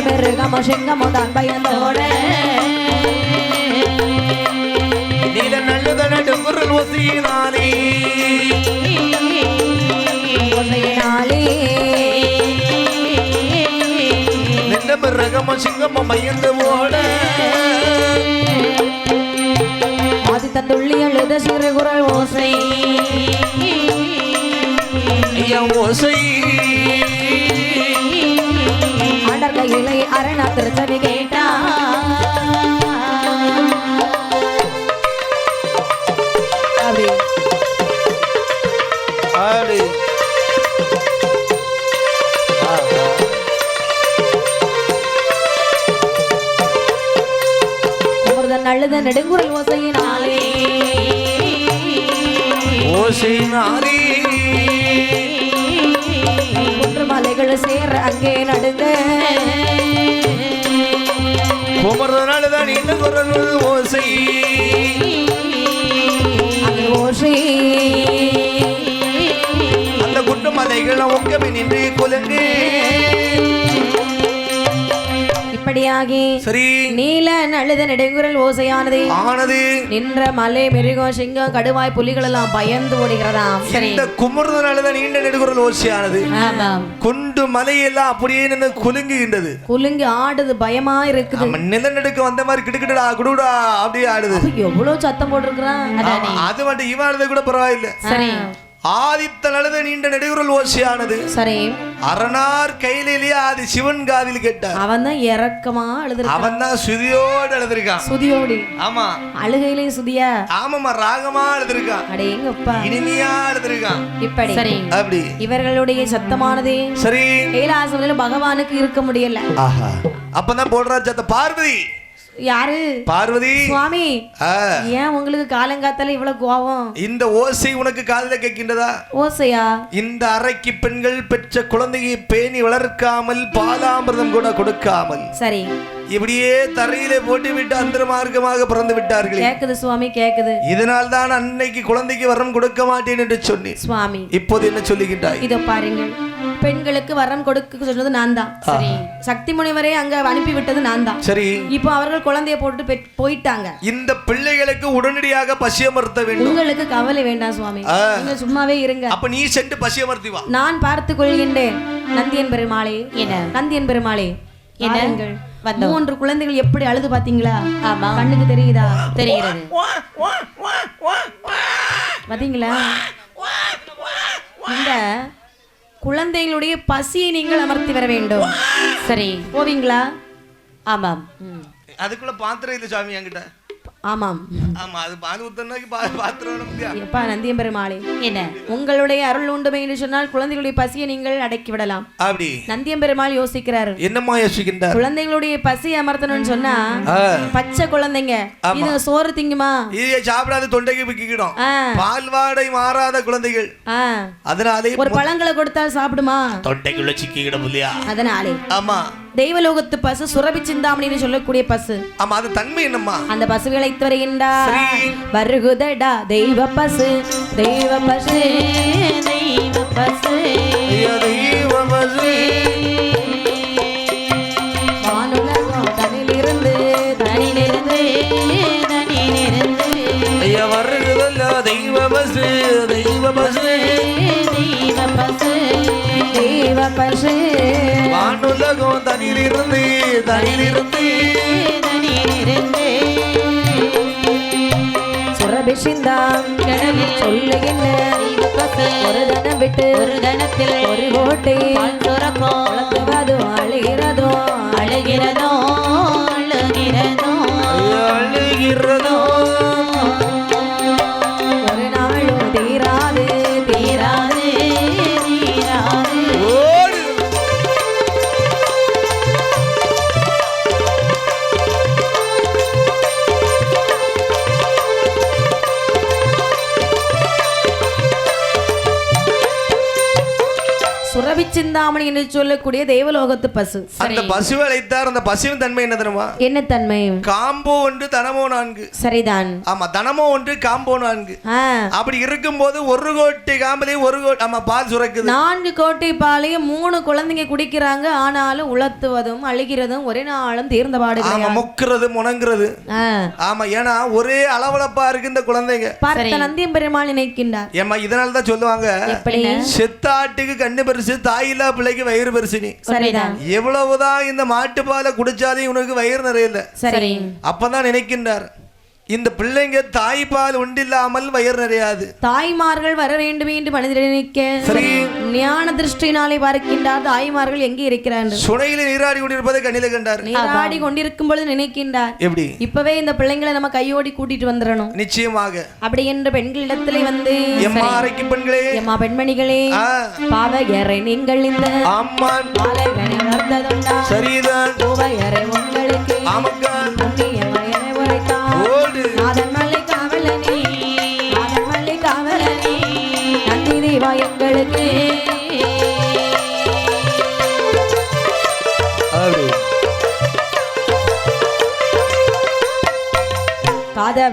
பெருகமோதான் பயந்தோட நீல நல்லதன குரல் ஓசையினாலே நின்ற பிறகம சிங்கம பயந்து ஓட ஆதி தந்துள்ளி எழுத சிறு குரல் ஓசை ஓசை கையிலை அரணா திருச்சவி கேட்டா நல்லத நெடுங்குரல் ஓசையினாலே ஒன்று மலைகள் சேர அங்கே நடுங்க குமரனாலதான் நீண்ட குரல் ஓசை ஓசை அந்த குண்டு மலைகள் ஒக்கமே நின்று குலங்கு இப்படியாகி சரி நீல நழுத நெடுங்குரல் ஓசையானது ஆனது நின்ற மலை மிருகம் சிங்கம் கடுவாய் புலிகள் எல்லாம் பயந்து ஓடுகிறதாம். சரி இந்த குமரனாலதான் நீண்ட நெடுங்குரல் ஓசையானது குண்டு மலையெல்லாம் அப்படியே நின்று குலுங்குகின்றது. குலுங்கி ஆடுது பயமா இருக்குது. நிலநடுக்க வந்த மாதிரி கிடுக்கிட்டா குடுடா அப்படியே ஆடுது. எவ்வளவு சத்தம் போட்டிருக்கிறான். அது மட்டும் இவன் ஆடுறது கூட பரவாயில்லை. சரி ஆதித்த நழுத நீண்ட நெடுகுரல் ஓசையானது சரி அரணார் கையிலேயே ஆதி சிவன் காதில் கேட்டார். அவன் தான் இறக்கமா அழுது அவன் தான் சுதியோடு அழுதுருக்கான். சுதியோடு ஆமா அழுகையிலேயும் சுதியா ஆமாமா ராகமா அழுதுருக்கான். அடேங்கப்பா இனிமையா அழுதுருக்கான். இப்படி சரி அப்படி இவர்களுடைய சத்தமானது சரி கைலாசத்துல பகவானுக்கு இருக்க முடியல. ஆஹா அப்பதான் போடுறா சத்த பார்வதி யாரு பார்வதி சுவாமி ஏன் உங்களுக்கு காலங்காத்தால இவ்வளவு கோபம்? இந்த ஓசை உனக்கு காதுல கேட்கின்றதா? ஓசையா? இந்த அறைக்கு பெண்கள் பெற்ற குழந்தையை பேணி வளர்க்காமல் பாலாமிர்தம் கூட கொடுக்காமல் சரி இப்படியே தரையிலே போட்டு விட்டு அந்தர மார்க்கமாக பிறந்து விட்டார்கள். கேக்குது சுவாமி கேக்குது. இதனால் தான் அன்னைக்கு குழந்தைக்கு வரம் கொடுக்க மாட்டேன் என்று சொன்னேன். சுவாமி இப்போது என்ன சொல்லுகின்றாய்? இதோ பாருங்கள் பெண்களுக்கு வரம் கொடுக்க சொன்னது நான் தான். சரி சக்தி முனிவரை அங்க அனுப்பி விட்டது நான் தான். சரி இப்போ அவர்கள் குழந்தைய போட்டு போயிட்டாங்க. இந்த பிள்ளைகளுக்கு உடனடியாக பசியமர்த்த வேண்டும். உங்களுக்கு கவலை வேண்டாம் சுவாமி, நீங்க சும்மாவே இருங்க. அப்ப நீ சென்று பசியமர்த்தி வா. நான் பார்த்துக் கொள்கின்றேன். நந்தியன் பெருமாளே என்ன நந்தியன் பெருமாளே என்ன 3 குழந்தைகள் எப்படி அழுது பாத்தீங்களா? ஆமா கண்ணுக்கு தெரியுதா? தெரிகிறது. பாத்தீங்களா? இந்த குழந்தைகளுடைய பசியை நீங்கள் அமர்த்தி வர வேண்டும். சரி போவீங்களா? ஆமாம். அதுக்குள்ள பாத்திரம் இல்லை சாமி என்கிட்ட. ஆமாம் ஆமா அது பானுத்தனக்கு பாத்திரம் முடியா. எப்பா நந்தியம் பெருமாளே என்ன உங்களுடைய அருள் உண்டுமை என்று சொன்னால் குழந்தைகளுடைய பசியை நீங்கள் அடக்கி விடலாம். அப்படி நந்தியம் பெருமாள் யோசிக்கிறாரு. என்னமா யோசிக்கின்றார்? குழந்தைகளுடைய பசியை அமர்த்தணும்னு சொன்னா பச்சை குழந்தைங்க இது சோறு திங்குமா? இது சாப்பிடாத தொண்டைக்கு பிக்கிடும். பால் வாடை மாறாத குழந்தைகள். அதனாலே ஒரு பழங்களை கொடுத்தால் சாப்பிடுமா? தொண்டைக்குள்ள சிக்கிடும் இல்லையா? அதனாலே ஆமா தெய்வலோகத்து பசு சுரபி சிந்தாமணின்னு சொல்லக்கூடிய பசு. ஆமா அது தன்மை என்னம்மா? அந்த பசுகளை வருகின்றார். வருகுதடா தெய்வ பசு தெய்வ பசு தெய்வ பசு தெய்வ பசு வானுலகம் தனிலிருந்து தனிலிருந்து தனிலிருந்து ஐயா வருகுதடா தெய்வ பசு தெய்வ பசு தெய்வ பசு தெய்வ பசு வானுலகம் தனிலிருந்து தனிலிருந்து தனிலிருந்து சுரபிஷிந்தான் கடலில் சொல்லுகின்ற ஒரு தனம் விட்டு ஒரு தனத்தில் ஒரு கோட்டை சுரப்போது அழுகிறதோ அழுகிறதோ அழுகிறதோ அழுகிறதோ ஒரு நாளும் தீராது தீராது தீராது. சிந்தாமணி என்று சொல்லக்கூடிய தேவலோகத்து பசு. அந்த பசுவை அழைத்தார். அந்த பசுவின் தன்மை என்ன தெரியுமா? என்ன தன்மை? காம்போ 1 தனமோ 4. சரிதான். ஆமா தனமோ 1 காம்போ 4. அப்படி இருக்கும்போது 1 கோட்டை காம்பலே 1 கோட்டை ஆமா பால் சுரக்குது. 4 கோட்டை பாலையும் 3 குழந்தைங்க குடிக்கிறாங்க. ஆனாலும் உலத்துவதும் அழுகிறதும் ஒரே நாளும் தீர்ந்த பாடு. ஆமா முக்குறது முணங்குறது. ஆமா ஏன்னா ஒரே அளவளப்பா இருக்கு இந்த குழந்தைங்க. பார்த்த நந்தியம் பெருமாள் நினைக்கின்றார். ஏமா இதனால தான் சொல்லுவாங்க செத்தாட்டுக்கு கண்ணு பெருசு தாயில்லா பிள்ளைக்கு வயிறு பெருசுனி. சரிதான். எவ்வளவுதான் இந்த மாட்டு பாலை குடிச்சாலும் உனக்கு வயிறு நிறையல. சரி அப்பதான் நினைக்கின்றார் இந்த பிள்ளைங்க தாய்ப்பால் உண்டில்லாமல் வயிறு நிறையாது. தாய்மார்கள் வர வேண்டும் என்று மனிதர் நினைக்க ஞான திருஷ்டினாலே பார்க்கின்றார். தாய்மார்கள் எங்கே இருக்கிறார்கள்? சுனையில நீராடி கொண்டிருப்பதை கண்ணில கண்டார். நீராடி கொண்டிருக்கும் பொழுது நினைக்கின்றார் எப்படி இப்பவே இந்த பிள்ளைங்களை நம்ம கையோடி கூட்டிட்டு வந்துடணும். நிச்சயமாக அப்படி என்று பெண்களிடத்திலே வந்து அறைக்கு பெண்களே எம்மா பெண்மணிகளே பாவகரை நீங்கள் இந்த அம்மான் பாலகனை வந்ததுண்டா? சரிதான். பாவகரை உங்களுக்கு ஆமக்கா புண்ணியமயனை உரைத்தான். நாதமலை காவலனே நாதமலை காவலனே நந்தி தேவா எங்களுக்கு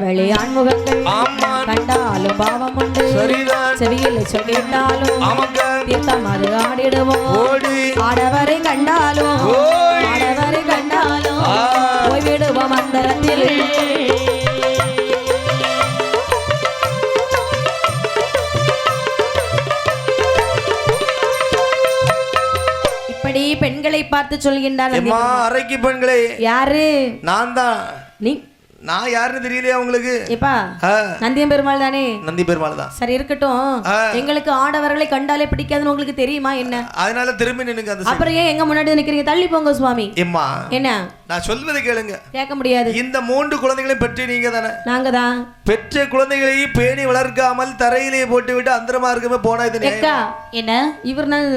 வழி ஆண்முகங்கள் கண்டாலும் பாவம் உண்டு செவியில் கேட்டாலும் தீர்த்தம் அது ஆடிடுவோம் ஆடவரை கண்டாலும் போய்விடுவோம் அந்தரத்தில் இப்படி பெண்களை பார்த்து சொல்கின்றார் அறைக்கு பெண்களே யாரு நான் தான் நீ நான் யாருன்னு தெரியலையா உங்களுக்கு இப்பா நந்தியம் பெருமாள் தானே நந்தி பெருமாள் தான் சரி இருக்கட்டும் எங்களுக்கு ஆடவர்களை கண்டாலே பிடிக்காதுன்னு உங்களுக்கு தெரியுமா என்ன அதனால திரும்பி நின்னுங்க அந்த அப்புறம் ஏன் எங்க முன்னாடி நிக்கிறீங்க தள்ளி போங்க சுவாமி எம்மா என்ன நான் சொல்வதை கேளுங்க கேட்க முடியாது இந்த 3 குழந்தைகளையும் பெற்று நீங்க தானே நாங்க தான் பெற்ற குழந்தைகளை பேணி வளர்க்காமல் தரையிலேயே போட்டு விட்டு அந்தரமா இருக்கவே போனா இது என்ன இவர் நான்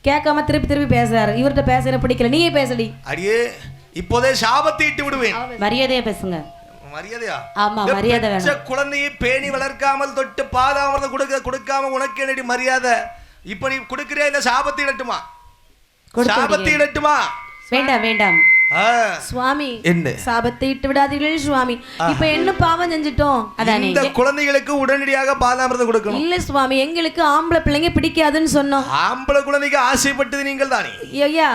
கேட்காம திருப்பி பேசுறாரு இவர்கிட்ட பேச பிடிக்கல நீயே பேசடி அடியே இப்போதே சாபத்தை இட்டு விடுவேன் மரியாதையா பேசுங்க மரியாதையா ஆமா மரியாதை வேணும் குழந்தையை பேணி வளர்க்காமல் தொட்டு பாதாமிரதம் கொடுக்காம உனக்கு என்னடி மரியாதை இப்ப நீ கொடுக்கறியா இல்ல சாபத்தை இடட்டுமா சாபத்தை இடட்டுமா வேண்டாம் சுவாமி என்ன சாபத்தை இட்டு விடாதீர்கள் சுவாமி இப்ப என்ன பாவம் செஞ்சிட்டோம் இந்த குழந்தைகளுக்கு உடனடியாக பாதாமிரதம் கொடுக்கணும் இல்ல சுவாமி எங்களுக்கு ஆம்பளை பிள்ளைங்க பிடிக்காதுன்னு சொன்னோம் ஆம்பளை குழந்தைக்கு ஆசைப்பட்டது நீங்கள் தானே ஐயா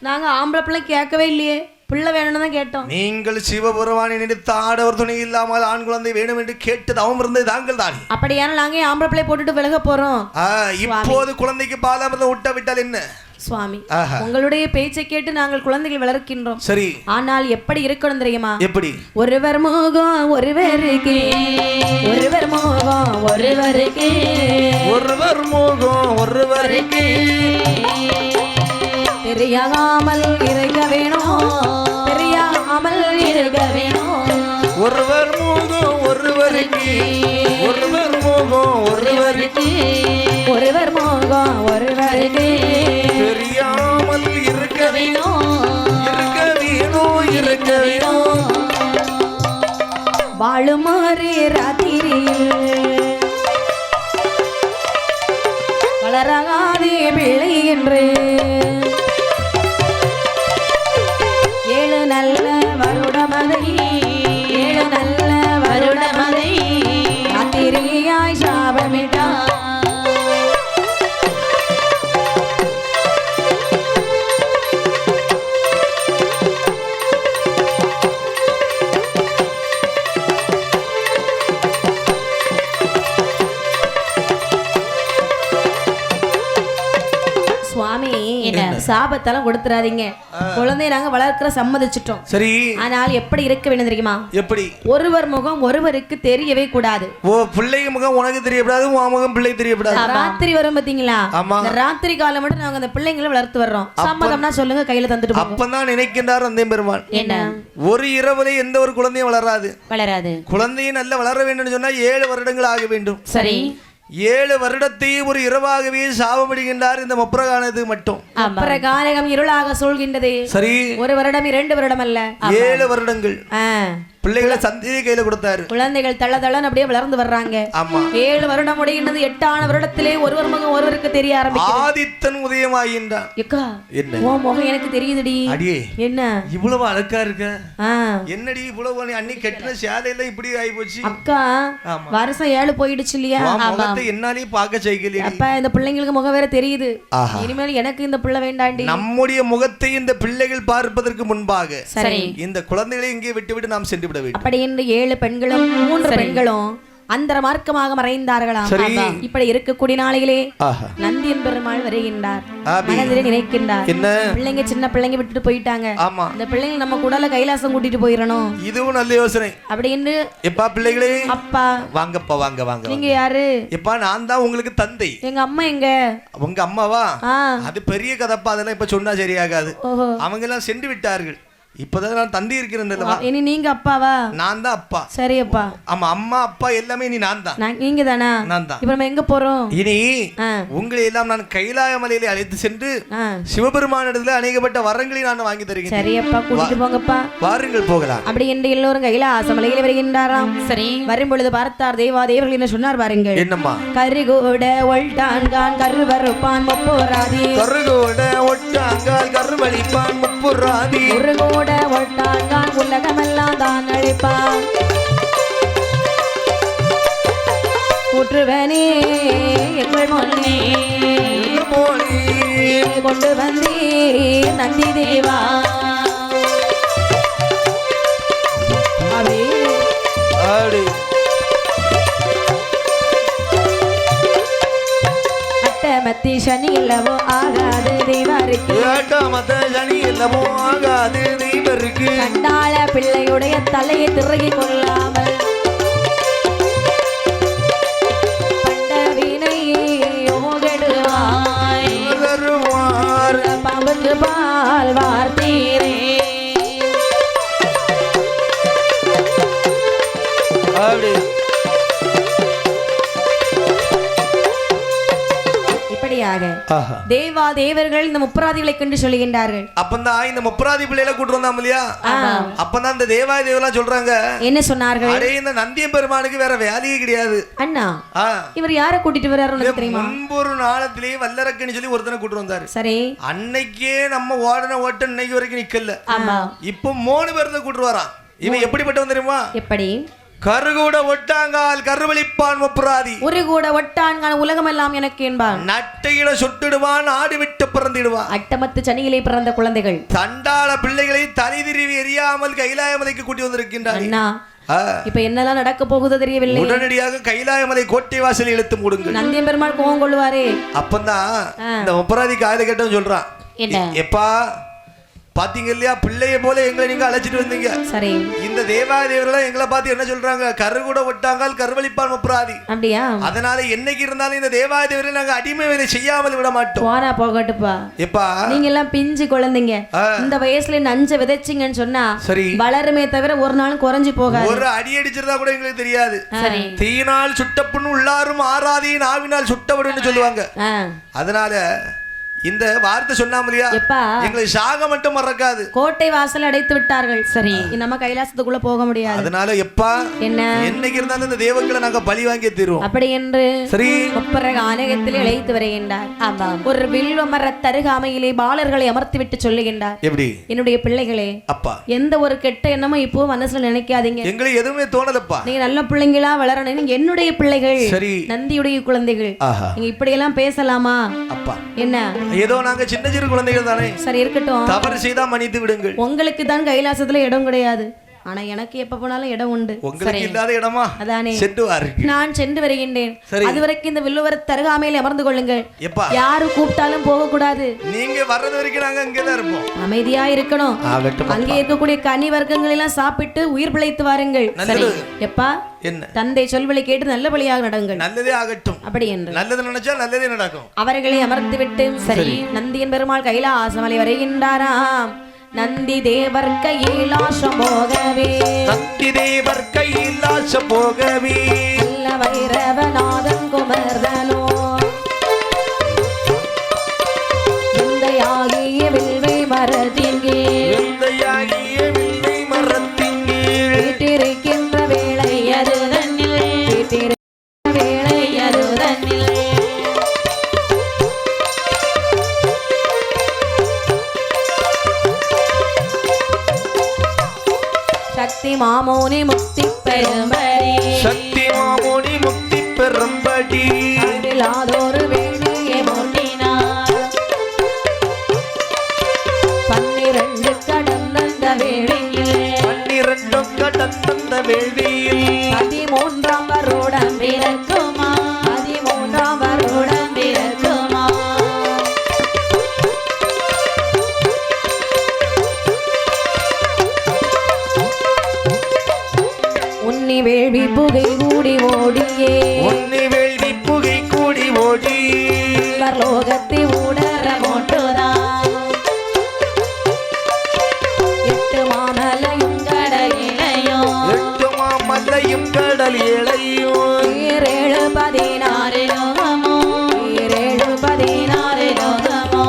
நாங்க ஆம்பளை பிள்ளை கேட்கவே இல்லையே பிள்ளை வேணும்னு தான் கேட்டோம் நீங்கள் சிவபெருமானை நினைத்து ஆடவர் துணை இல்லாமல் ஆண் குழந்தை வேணும் என்று கேட்டது அவன் இருந்தது தாங்கள் தானே அப்படியான நாங்க ஆம்பளை பிள்ளை போட்டுட்டு விலக போறோம் இப்போது குழந்தைக்கு பாதாமிரதம் விட்டால் என்ன சுவாமி உங்களுடைய பேச்சை கேட்டு நாங்கள் குழந்தைகள் வளர்க்கின்றோம் சரி ஆனால் எப்படி இருக்கணும் தெரியுமா எப்படி ஒருவர் மோகம் ஒருவருக்கு ஒருவர் மோகம் ஒருவருக்கு ஒருவர் மோகம் ஒருவருக்கு தெரியாமல் இருக்க வேணும் தெரியாமல் இருக்க வேணும் ஒருவர் மோகம் ஒருவருக்கு ஒருவர் மோகம் ஒருவருக்கு ஒருவர் மோகம் ஒருவருக்கு தெரியாமல் இருக்க வேணும் இருக்க வேணும் இருக்க வேணும் வாழுமாறு ராத்திரியில் வளராதே பிள்ளை என்று நல்ல வருடமதை ஏழு நல்ல வருடமதை ராத்திரியாய் சாபமிட்டா சாபத்தெல்லாம் கொடுத்துறாதீங்க குழந்தைய நாங்க வளர்க்கிற சம்மதிச்சிட்டோம் சரி ஆனால் எப்படி இருக்க வேண்டும் தெரியுமா எப்படி ஒருவர் முகம் ஒருவருக்கு தெரியவே கூடாது ஓ பிள்ளைங்க முகம் உனக்கு தெரியக்கூடாது உன் முகம் பிள்ளைக்கு தெரியக்கூடாது ராத்திரி வரும் பாத்தீங்களா ராத்திரி காலம் மட்டும் நாங்க அந்த பிள்ளைங்களை வளர்த்து வர்றோம் சம்மதம்னா சொல்லுங்க கையில தந்துட்டு அப்பதான் நினைக்கின்றார் அந்த பெருமான் என்ன ஒரு இரவுல எந்த ஒரு குழந்தையும் வளராது குழந்தையை நல்ல வளர வேண்டும் சொன்னா 7 வருடங்கள் ஆக வேண்டும் சரி 7 வருடத்தை ஒரு இரவாகவே சாபமிடுகின்றார் இந்த முப்பிரகானது மட்டும் முப்பிரகானகம் இருளாக சொல்கின்றது சரி 1 வருடம் 2 வருடம் அல்ல 7 வருடங்கள் பிள்ளைகளை சந்தியை கையில கொடுத்தாரு குழந்தைகள் தள்ளதள்ளன்னு அப்படியே வளர்ந்து வர்றாங்க 7 வருடம் முடிகின்றது 8ஆன வருடத்திலே ஒருவர் முகம் ஒருவருக்கு தெரிய ஆரம்பிக்கும் ஆதித்தன் உதயமாகின்றான் என்ன ஓ முகம் எனக்கு தெரியுதுடி அடியே என்ன இவ்வளவு அழகா இருக்க என்னடி இவ்வளவு அன்னி கெட்டின சேலையில இப்படி ஆகி போச்சு அக்கா வருஷம் 7 போயிடுச்சு இல்லையா என்னாலே பார்க்க செய்யல அப்ப இந்த பிள்ளைங்களுக்கு முகம் வேற தெரியுது இனிமேல் எனக்கு இந்த பிள்ளை வேண்டாண்டி நம்முடைய முகத்தை இந்த பிள்ளைகள் பார்ப்பதற்கு முன்பாக இந்த குழந்தைகளை இங்கே விட்டு நாம் சென்று அப்படி என்று 7 பெண்களும் 3 பெண்களும் அந்த மார்க்கமாக மறைந்தார்களாம் இப்படி இருக்கக்கூடிய நாளையிலே நந்தியன் பெருமாள் வருகின்றார் மனதிலே நினைக்கின்றார் பிள்ளைங்க சின்ன பிள்ளைங்க விட்டுட்டு போயிட்டாங்க இந்த பிள்ளைங்க நம்ம கூடல கைலாசம் கூட்டிட்டு போயிடணும் இதுவும் நல்ல யோசனை அப்படி என்று எப்பா பிள்ளைகளே அப்பா வாங்கப்பா வாங்க நீங்க யாரு எப்பா நான் தான் உங்களுக்கு தந்தை எங்க அம்மா எங்க உங்க அம்மாவா அது பெரிய கதப்பா அதெல்லாம் இப்ப சொன்னா சரியாகாது அவங்க எல்லாம் சென்று விட்டார்கள் இப்பதான் நான் தந்தி இருக்கிறேன் இனி நீங்க அப்பாவா நான் தான் அப்பா சரி அப்பா ஆமா அம்மா அப்பா எல்லாமே நீ நான் தான் நீங்க தானா நான் தான் இப்ப நம்ம எங்க போறோம் இனி உங்களை எல்லாம் நான் கைலாய மலையிலே அழைத்து சென்று சிவபெருமானிடத்துல அநேகப்பட்ட வரங்களை நான் வாங்கி தருகிறேன் சரி அப்பா கூட்டிட்டு போங்கப்பா வாருங்கள் போகலாம் அப்படி என்று எல்லோரும் கைலாச மலையிலே வருகின்றாராம் சரி வரும் பொழுது பார்த்தார் தேவாதேவர்கள் என்ன சொன்னார் பாருங்கள் என்னம்மா கருகூட ஒல்டான்கான் கருவருப்பான் முப்புராதி கருகூட ஒட்டாங்கால் கருவளிப்பான் முப்புராதி ஒட்டாங்கான் உலகமெல்லாம் தான் அழிப்பான் ஏற்றுவனே எங்கள் முன்னே கொண்டு வந்தே நந்தி தேவா அட்டமத்தி சனி இல்லவோ ஆகாது தெய்வருக்கு சனி இல்லவோ ஆகாது தெய்வருக்கு கண்டாள பிள்ளையுடைய தலையை திருகி கொள்ளாமல் பண்டவினை ஓகெடுவாய் பாம்புக்கு பால் வார்த்தீரே தேவா தேவர்கள் இந்த முப்பராதிகளை கண்டு சொல்லுகின்றார்கள். அப்பந்தான் இந்த முப்பராதி பிள்ளைகளை கூட்டு வந்தாம் இல்லையா, அப்பந்தான் இந்த தேவா தேவலாம் சொல்றாங்க. என்ன சொன்னார்கள்? அடே இந்த நந்தியம் பெருமானுக்கு வேற வேலையே கிடையாது அண்ணா. இவர் யாரை கூட்டிட்டு வர்றாரு தெரியுமா? முன்பொரு நாளத்திலேயே வல்லரக்கன்னு சொல்லி ஒருத்தனை கூட்டு வந்தாரு. சரி, அன்னைக்கே நம்ம ஓடன ஓட்ட இன்னைக்கு வரைக்கும் நிக்கல. இப்போ 3 பேர் தான் கூட்டு வரான். இவன் எப்படிப்பட்டவன் தெரியுமா? எப்படி? கருகூட ஒட்டாங்கால் கருவளிப்பான் முப்பராதி. ஒரு கூட ஒட்டான்கால் உலகம் எல்லாம் எனக்கு என்பான். நட்டையில சுட்டுடுவான், ஆடி விட்டு பிறந்திடுவான். அட்டமத்து சனியிலே பிறந்த குழந்தைகள் சண்டாள பிள்ளைகளை தலை திருவி எரியாமல் கைலாயமலைக்கு கூட்டி வந்திருக்கின்றார். இப்ப என்னெல்லாம் நடக்க போகுதோ தெரியவில்லை. உடனடியாக கைலாயமலை கோட்டை வாசல் இழுத்து மூடுங்க. நந்தியம் பெருமாள் கோவம் கொள்ளுவாரே. அப்பந்தான் இந்த முப்பராதி காயல கேட்டவன் சொல்றான், எப்பா பாத்தீங்க இல்லையா, பிள்ளைய போல எங்களை நீங்க அழைச்சிட்டு வந்தீங்க. சரி, இந்த தேவாதேவர்கள் எங்களை பார்த்து என்ன சொல்றாங்க? கரு கூட ஒட்டாங்கால் கருவளிப்பான் முப்பராதி. அப்படியா? அதனால என்னைக்கு இருந்தாலும் இந்த தேவாதேவரை நாங்க அடிமை வேலை செய்யாமல் விட மாட்டோம். போனா போகட்டுப்பா. எப்பா நீங்க எல்லாம் பிஞ்சு குழந்தைங்க, இந்த வயசுல நஞ்ச விதைச்சிங்கன்னு சொன்னா சரி வளருமே தவிர ஒரு நாளும் குறைஞ்சு போகாது. ஒரு அடி அடிச்சிருந்தா கூட எங்களுக்கு தெரியாது. சரி, தீயினால் சுட்டப்புண்ணு உள்ளாரும் ஆறாதி நாவினால் சுட்டவடுன்னு சொல்லுவாங்க. அதனால இந்த வார்த்தை சொன்னாமலையா, எங்களை சாக மட்டும் மறக்காது. கோட்டை வாசல் அடைத்து விட்டார்கள். சரி, நம்ம கைலாசத்துக்குள்ள போக முடியாது. அதனால எப்பா என்ன என்னைக்கு இருந்தாலும் இந்த தேவங்களை நாங்க பழி வாங்கி தருவோம். அப்படி என்று சரி முப்பரக ஆலயத்தில் இழைத்து வருகின்றார். ஒரு வில்வ மர தருகாமையிலே பாலர்களை அமர்த்தி விட்டு சொல்லுகின்றார், எப்படி என்னுடைய பிள்ளைகளே, அப்பா எந்த ஒரு கெட்ட எண்ணமும் இப்போ மனசுல நினைக்காதீங்க. எங்களுக்கு எதுவுமே தோணலப்பா. நீங்க நல்ல பிள்ளைங்களா வளரணும். நீங்க என்னுடைய பிள்ளைகள், சரி நந்தியுடைய குழந்தைகள். நீங்க இப்படி எல்லாம் பேசலாமா? அப்பா என்ன ஏதோ நாங்க சின்ன சிறு குழந்தைகள் தானே. சரி இருக்கட்டும், தவறு செய்தா மன்னித்து விடுங்கள். உங்களுக்கு தான் கைலாசத்துல இடம் கிடையாது, ஆனா எனக்கு எப்ப போனாலும் இடம் உண்டு. உங்களுக்கு இல்லாத இடமா? அதானே நான் சென்று வருகின்றேன். அதுவரைக்கும் இந்த வில்லுவர் தருகாமையில் அமர்ந்து கொள்ளுங்கள். யாரு கூப்பிட்டாலும் போக கூடாது. நீங்க வர்றது வரைக்கும் நாங்க அங்கேதான் இருப்போம். அமைதியா இருக்கணும். அங்கே இருக்கக்கூடிய கனி வர்க்கங்கள் எல்லாம் சாப்பிட்டு உயிர் பிழைத்து வாருங்கள். சரி எப்பா என்ன தந்தை சொல்வழி கேட்டு நல்ல வழியாக நடங்கள். நல்லதே ஆகட்டும். அப்படி என்று நல்லது நினைச்சா நல்லதே நடக்கும். அவர்களை அமர்த்து விட்டு சரி நந்தியின் பெருமாள் கைலாசமலை வருகின்றாராம். நந்தி தேவர் கையிலாசம் போகவே, நந்தி தேவர் கையிலாசம் போகவே, நல்ல வைரவநாதன் குமர்தனோ விந்தையாகிய வில்வை மரத்திங்கே, விந்தையாகிய வில்வை மரத்திங்கே வீட்டிருக்கின்ற வேளை அது தன்னில், வீட்டிருக்கின்ற வேளை அது தன்னில். சக்தி மாமோனி முக்தி பெரும்படி, சக்தி மாமோனி முக்தி பெரும்படி அதிலாதொரு வேண்டியை மூட்டினார். 12 கடந்த வேளையில், 12 கடந்த வேளையில் 13ஆம் வருடம் பிறக்குமா, 13ஆம் வருடம் பிறக்குமா. உன்னி வேள்வி புகை கூடி ஓடியே, உன்னி வேள்வி புகை கூடி ஓடி பரலோகத்தை ஊடற மோட்டுதான். 8 மாமலையும் கடல் இளையோ, 8 மாமலையும் கடல் இளையோ 7 16 லோகமோ, 7 16 லோகமோ.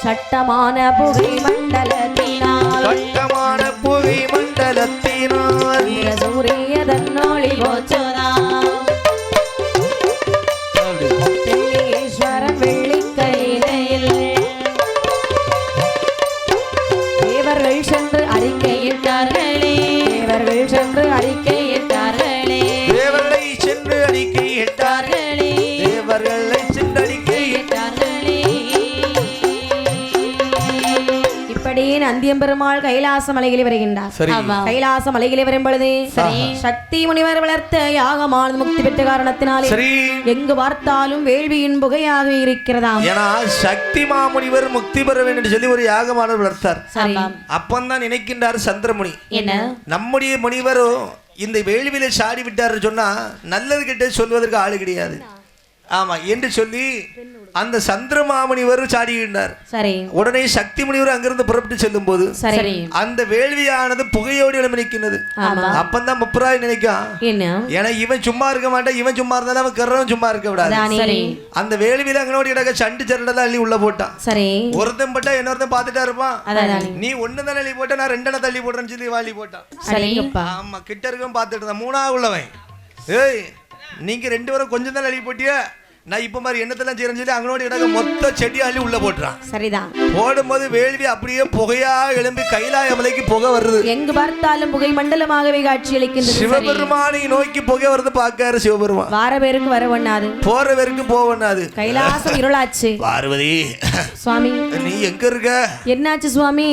சட்டமான புகை மண்டலத்தினால், சட்டமான புகை மண்டலத்தினால் சூரிய தன்னொளி போச்சுதான். வெள்ளீஸ்வரன் வெள்ளிக்கையிலையில் சென்று அறிக்கையிட்டார்களே தேவர்கள் சென்று அறிக்கையிட்டார்களே தேவர்களை சென்று அறிக்கையிட்டார்களே தேவர்களை சென்று அறிக்கையிட்டார்களே. இப்படி நந்தியம்பெருமாள் கைலாச மலையிலே வருகின்றார். கைலாச மலையிலே வரும் பொழுது சக்தி முனிவர் வளர்த்த யாகமானது முக்தி பெற்ற காரணத்தினாலே எங்கு பார்த்தாலும் வேள்வியின் புகையாக இருக்கிறதாம். ஏன்னா சக்தி மாமுனிவர் முக்தி பெற வேண்டும் என்று சொல்லி ஒரு யாகமானது வளர்த்தார். அப்பந்தான் நினைக்கின்றார் சந்திரமுனி, என்ன நம்முடைய முனிவரும் இந்த வேள்வியில சாடி விட்டார் சொன்னா நல்லது கிட்ட சொல்வதற்கு ஆளு கிடையாது. ஆமா என்று சொல்லி அந்த சந்திரமாமுனிவர் சாடினார். உடனே சக்தி முனிவர் அங்கிருந்து புறப்பட்டு செல்லும் போது அந்த வேள்வியானது புகையோடு எழும்பி நிற்கிறது. அப்பந்தான் முப்பராய் நினைக்கான், ஏன்னா இவன் சும்மா இருக்க மாட்டான், இவன் சும்மா இருந்தாலும் அவன் கர்றவன் சும்மா இருக்க விடாது. அந்த வேள்வியில அங்கனோடி இடக்க சண்டு சரடெல்லாம் அள்ளி உள்ள போட்டான். ஒருத்தன் பட்டா இன்னொருத்தன் பாத்துட்டா இருப்பான், நீ ஒண்ணுதான் அள்ளி போட்ட நான் ரெண்டனை தள்ளி போட்டேன்னு சொல்லி வாழி போட்டான். ஆமா கிட்ட இருக்கவன் பாத்துட்டு இருந்தான். மூணாவது உள்ளவன், ஏய் நீங்க ரெண்டு பேரும் கொஞ்சம் தான் அள்ளி போட்டியா, நான் இப்ப மாதிரி என்னத்தெல்லாம் செய்யறேன்னு சொல்லி அங்கனோட இடங்க மொத்த செடி அள்ளி உள்ள போட்டுறான். சரிதான். போடும்போது வேள்வி அப்படியே புகையா எழும்பி கைலாய மலைக்கு புகை வருது. எங்கு பார்த்தாலும் புகை மண்டலமாகவே காட்சி அளிக்கின்றது. சிவபெருமானை நோக்கி புகை வருது பாக்காரு சிவபெருமான். வார பேருக்கு வர பண்ணாது, போற பேருக்கு போக பண்ணாது. கைலாசம் இருளாச்சு. பார்வதி சுவாமி நீ எங்க இருக்க? என்னாச்சு சுவாமி?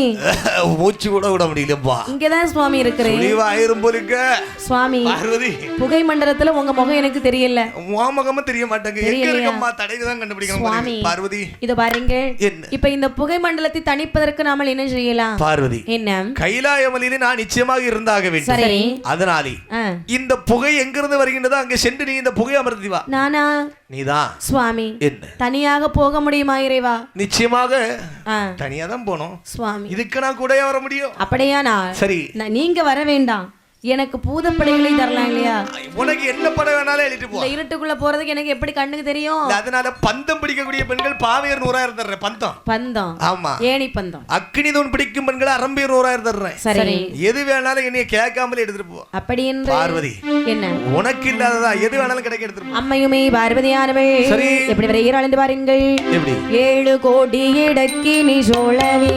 மூச்சு கூட விட முடியலப்பா. இங்கதான் சுவாமி இருக்கிறேன். ஆயிரம் போலிருக்க சுவாமி. பார்வதி புகை மண்டலத்துல உங்க முகம் எனக்கு தெரியல. உன் முகமும் தெரிய மாட்டேங்க. பார்வதி இத பாருங்க, இப்ப இந்த புகை மண்டலத்தை தணிப்பதற்கு நாம என்ன செய்யலாம்? பார்வதி என்ன கைலாய மலையிலே நான் நிச்சயமாக இருந்தாக வேண்டும். அதனாலே இந்த புகை எங்கிருந்து வருகின்றதோ அங்க சென்று நீ இந்த புகை அமர்த்தி வா. நானா? நீதான் சுவாமி. தனியாக போக முடியுமா இறைவா? நிச்சயமாக தனியா தான் போனோம் சுவாமி. இதுக்கு நான் கூட வர முடியும். அப்படியானா சரி, நீங்க வர வேண்டாம், எனக்கு பூதப்படைகளை தரலாம் இல்லையா? உனக்கு என்ன படம் வேணாலும் எழுதிட்டு போ. இந்த இருட்டுக்குள்ள போறதுக்கு எனக்கு எப்படி கண்ணுக்கு தெரியும்? அதனால பந்தம் பிடிக்கக்கூடிய பெண்கள் பாவையர் 100,000 தர்றேன். பந்தம் ஆமா ஏணி பந்தம். அக்னி தூண் பிடிக்கும் பெண்கள் அரம்பியர் 100,000 தர்றேன். சரி, எது வேணாலும் என்னைய கேட்காமலே எடுத்துட்டு போ. அப்படி என்று பார்வதி என்ன உனக்கு இல்லாததா எது வேணாலும் கிடைக்க எடுத்துட்டு போ. அம்மையுமே பார்வதியானவள் எப்படி வருகிறாள் என்று பாருங்கள். எப்படி 7 கோடி இடக்கி நீ சோழவி,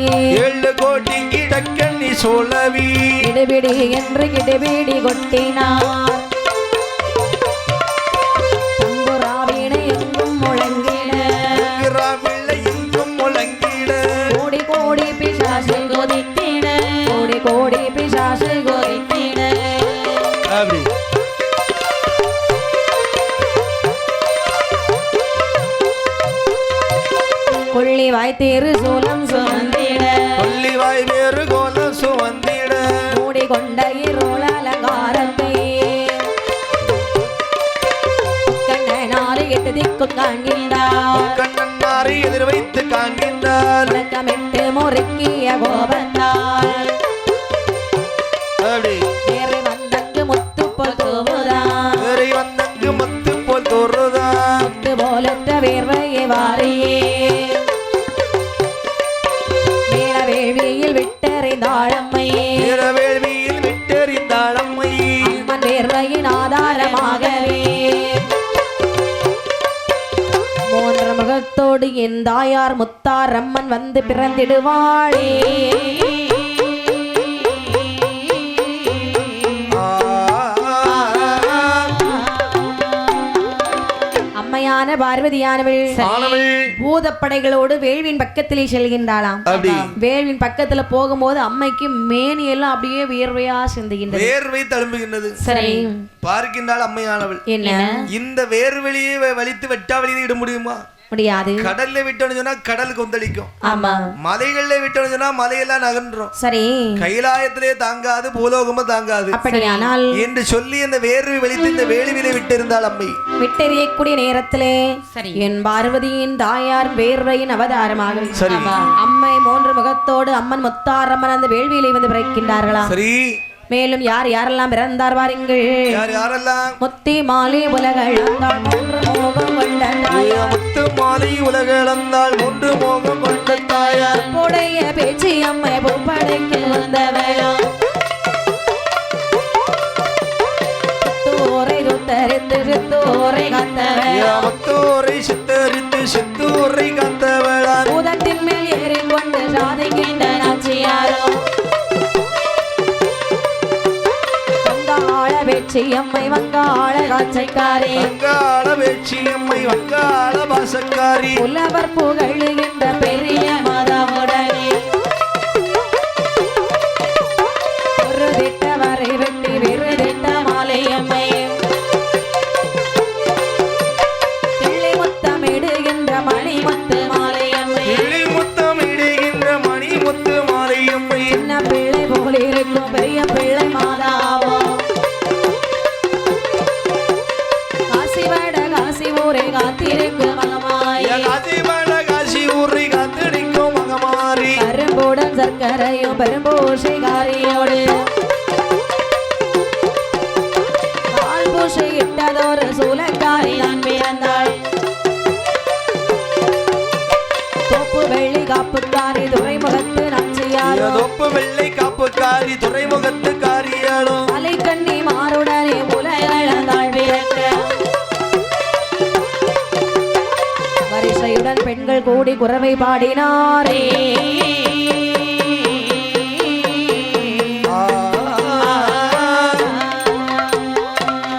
7 கோடி இடக்கி நீ சோழவி, இடுபிடி என்று கிடுபிடி கொட்டினார். தம்புராவினை எங்கும் முழங்கிட, எங்கும் முழங்கிட, கோடி கோடி பிசாசு கொதித்திட, கோடி கோடி பிசாசு கொதித்திட. அப்படி கொள்ளி வாய் தேரு சோலம் சுமந்திட, கொள்ளி வாய் வேறு கோலம் சுமந்திட, மூடி கொண்ட இருள அலங்காரத்தை கண்ணனாறு எட்டு திக்கு காண்கின்றார், கண்ணனாறு எதிர் வைத்து காண்கின்றார், விளக்கமிட்டு முறுக்கிய கோபத்தால் வேறு வந்தங்கு முத்து போல் தோவுதான், வேறு வந்தங்கு முத்து போல் தோறுதான், முத்து போலற்ற வேர்வையை வாரியே வேள்வியில் விட்டறிந்தாளம்மையே, வேள்வியில் விட்டறிந்தாளம்மை, அம்மன் வேர்வையின் ஆதாரமாகவே 3 முகத்தோடு என் தாயார் முத்தார் அம்மன் வந்து பிறந்திடுவாளே. அம்மையான பார்வதியானவள் பூதப்படைகளோடு வேள்வியின் பக்கத்திலே செல்கின்றாளாம். வேள்வியின் பக்கத்துல போகும்போது அம்மைக்கு மேனி எல்லாம் அப்படியே வியர்வையா சிந்துகின்றது, வேர்வை தழும்புகின்றது. சரி பார்க்கின்றாள் அம்மையானவள். என்ன இந்த வேர்வெளியை வலித்து வெட்டாவெளியை இட முடியுமா? முடியாது. கடல்ல விட்டோன்னு சொன்னா கடல் கொந்தளிக்கும். ஆமா. மலைகள்ல விட்டோன்னு சொன்னா மலையெல்லாம் நகன்றும். சரி. கைலாயத்திலே தாங்காது, பூலோகமும் தாங்காது. அப்படியானால் என்று சொல்லி அந்த வேர்வை வெளித்து இந்த வேள்வியிலே விட்டிருந்தாள் அம்மை. விட்டெறியக்கூடிய நேரத்திலே என் பார்வதியின் தாயார் வேர்வையின் அவதாரமாக அம்மை 3 முகத்தோடு அம்மன் முத்தாரம்மன் அந்த வேள்வியிலே வந்து பிறக்கின்றார்களா. சரி. மேலும் யார் யாரெல்லாம் பிறந்தார் வாருங்கள். யார் யாரெல்லாம்? முத்தி மாலை உலகளந்தாள் 3 மோகம் கொண்ட தாயார், முத்து மாலை உலகளந்தாள் 3 மோகம் கொண்ட தாயார், உடைய பேச்சு அம்மை பூப்படைக்கு வந்தவளா, முத்தூரை துத்தரித்து சித்தூரை காத்தவளா, முத்தூரை சித்தரித்து சித்தூரை காத்தவளா, பூதத்தின் மேல் ஏறிக்கொண்டு சாதிக்கின்ற நாச்சியாரோ, பேச்சி அம்மை வங்காள காட்சைக்காரி வங்காள பேச்சி அம்மை வங்காள பாசக்காரி புலவர் புகழுகின்ற பெரிய மாதாவுடனே ஒரு திட்ட வரை வெட்டி வேறு திட்ட மாலை அம்மை பிள்ளை முத்தமிடுகின்ற மணி முத்து மாலை அம்மை பிள்ளை முத்தமிடுகின்ற மணி முத்து மாலை அம்மை சின்ன பிள்ளை போல் இருக்கும் பெரிய பிள்ளை மாதாவோ காசி வட காசி ஊரே காத்திருக்கு மகமாய் காசி வட காசி ஊரை காத்திருக்கும் மகமாரி கரும்புடன் சர்க்கரையும் பெரும்பூசைகாரியோடு கால் பூசை இட்டதொரு சூலக்காரி நான் பிறந்தாள் தோப்பு வெள்ளி காப்புக்காரி துறைமுகத்து நாச்சியாரோ தொப்பு வெள்ளை காப்புக்காரி துறைமுகத்து காரியாலும் அலை கண்ணி மாறுடனே புலையழந்தாள் பிறக்க வரிசையுடன் பெண்கள் கூடி குறவை பாடினாரே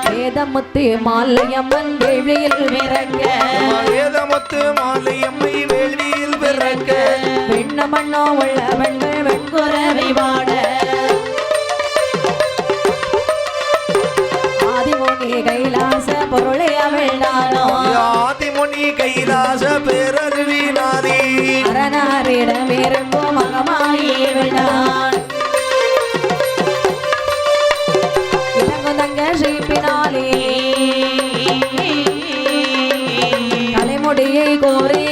வேதமுத்து மாலையம்மன் வேள்வியில் பிறக்க வேதமுத்து மாலையம்மை வேள்வியில் பிறக்க பெண்ண மண்ணோ உள்ள பெண்கள் வெண்குறவை பாட ஆதிமுனி கைலாச பொருளை அவிழ்ந்தானோ ஆதிமுனி கைலாச பேரருவினாதி அரணாரிடம் இருக்கும் மகமாயே விழான் இளங்குதங்க சீப்பினாலே தலைமுடியை கோரி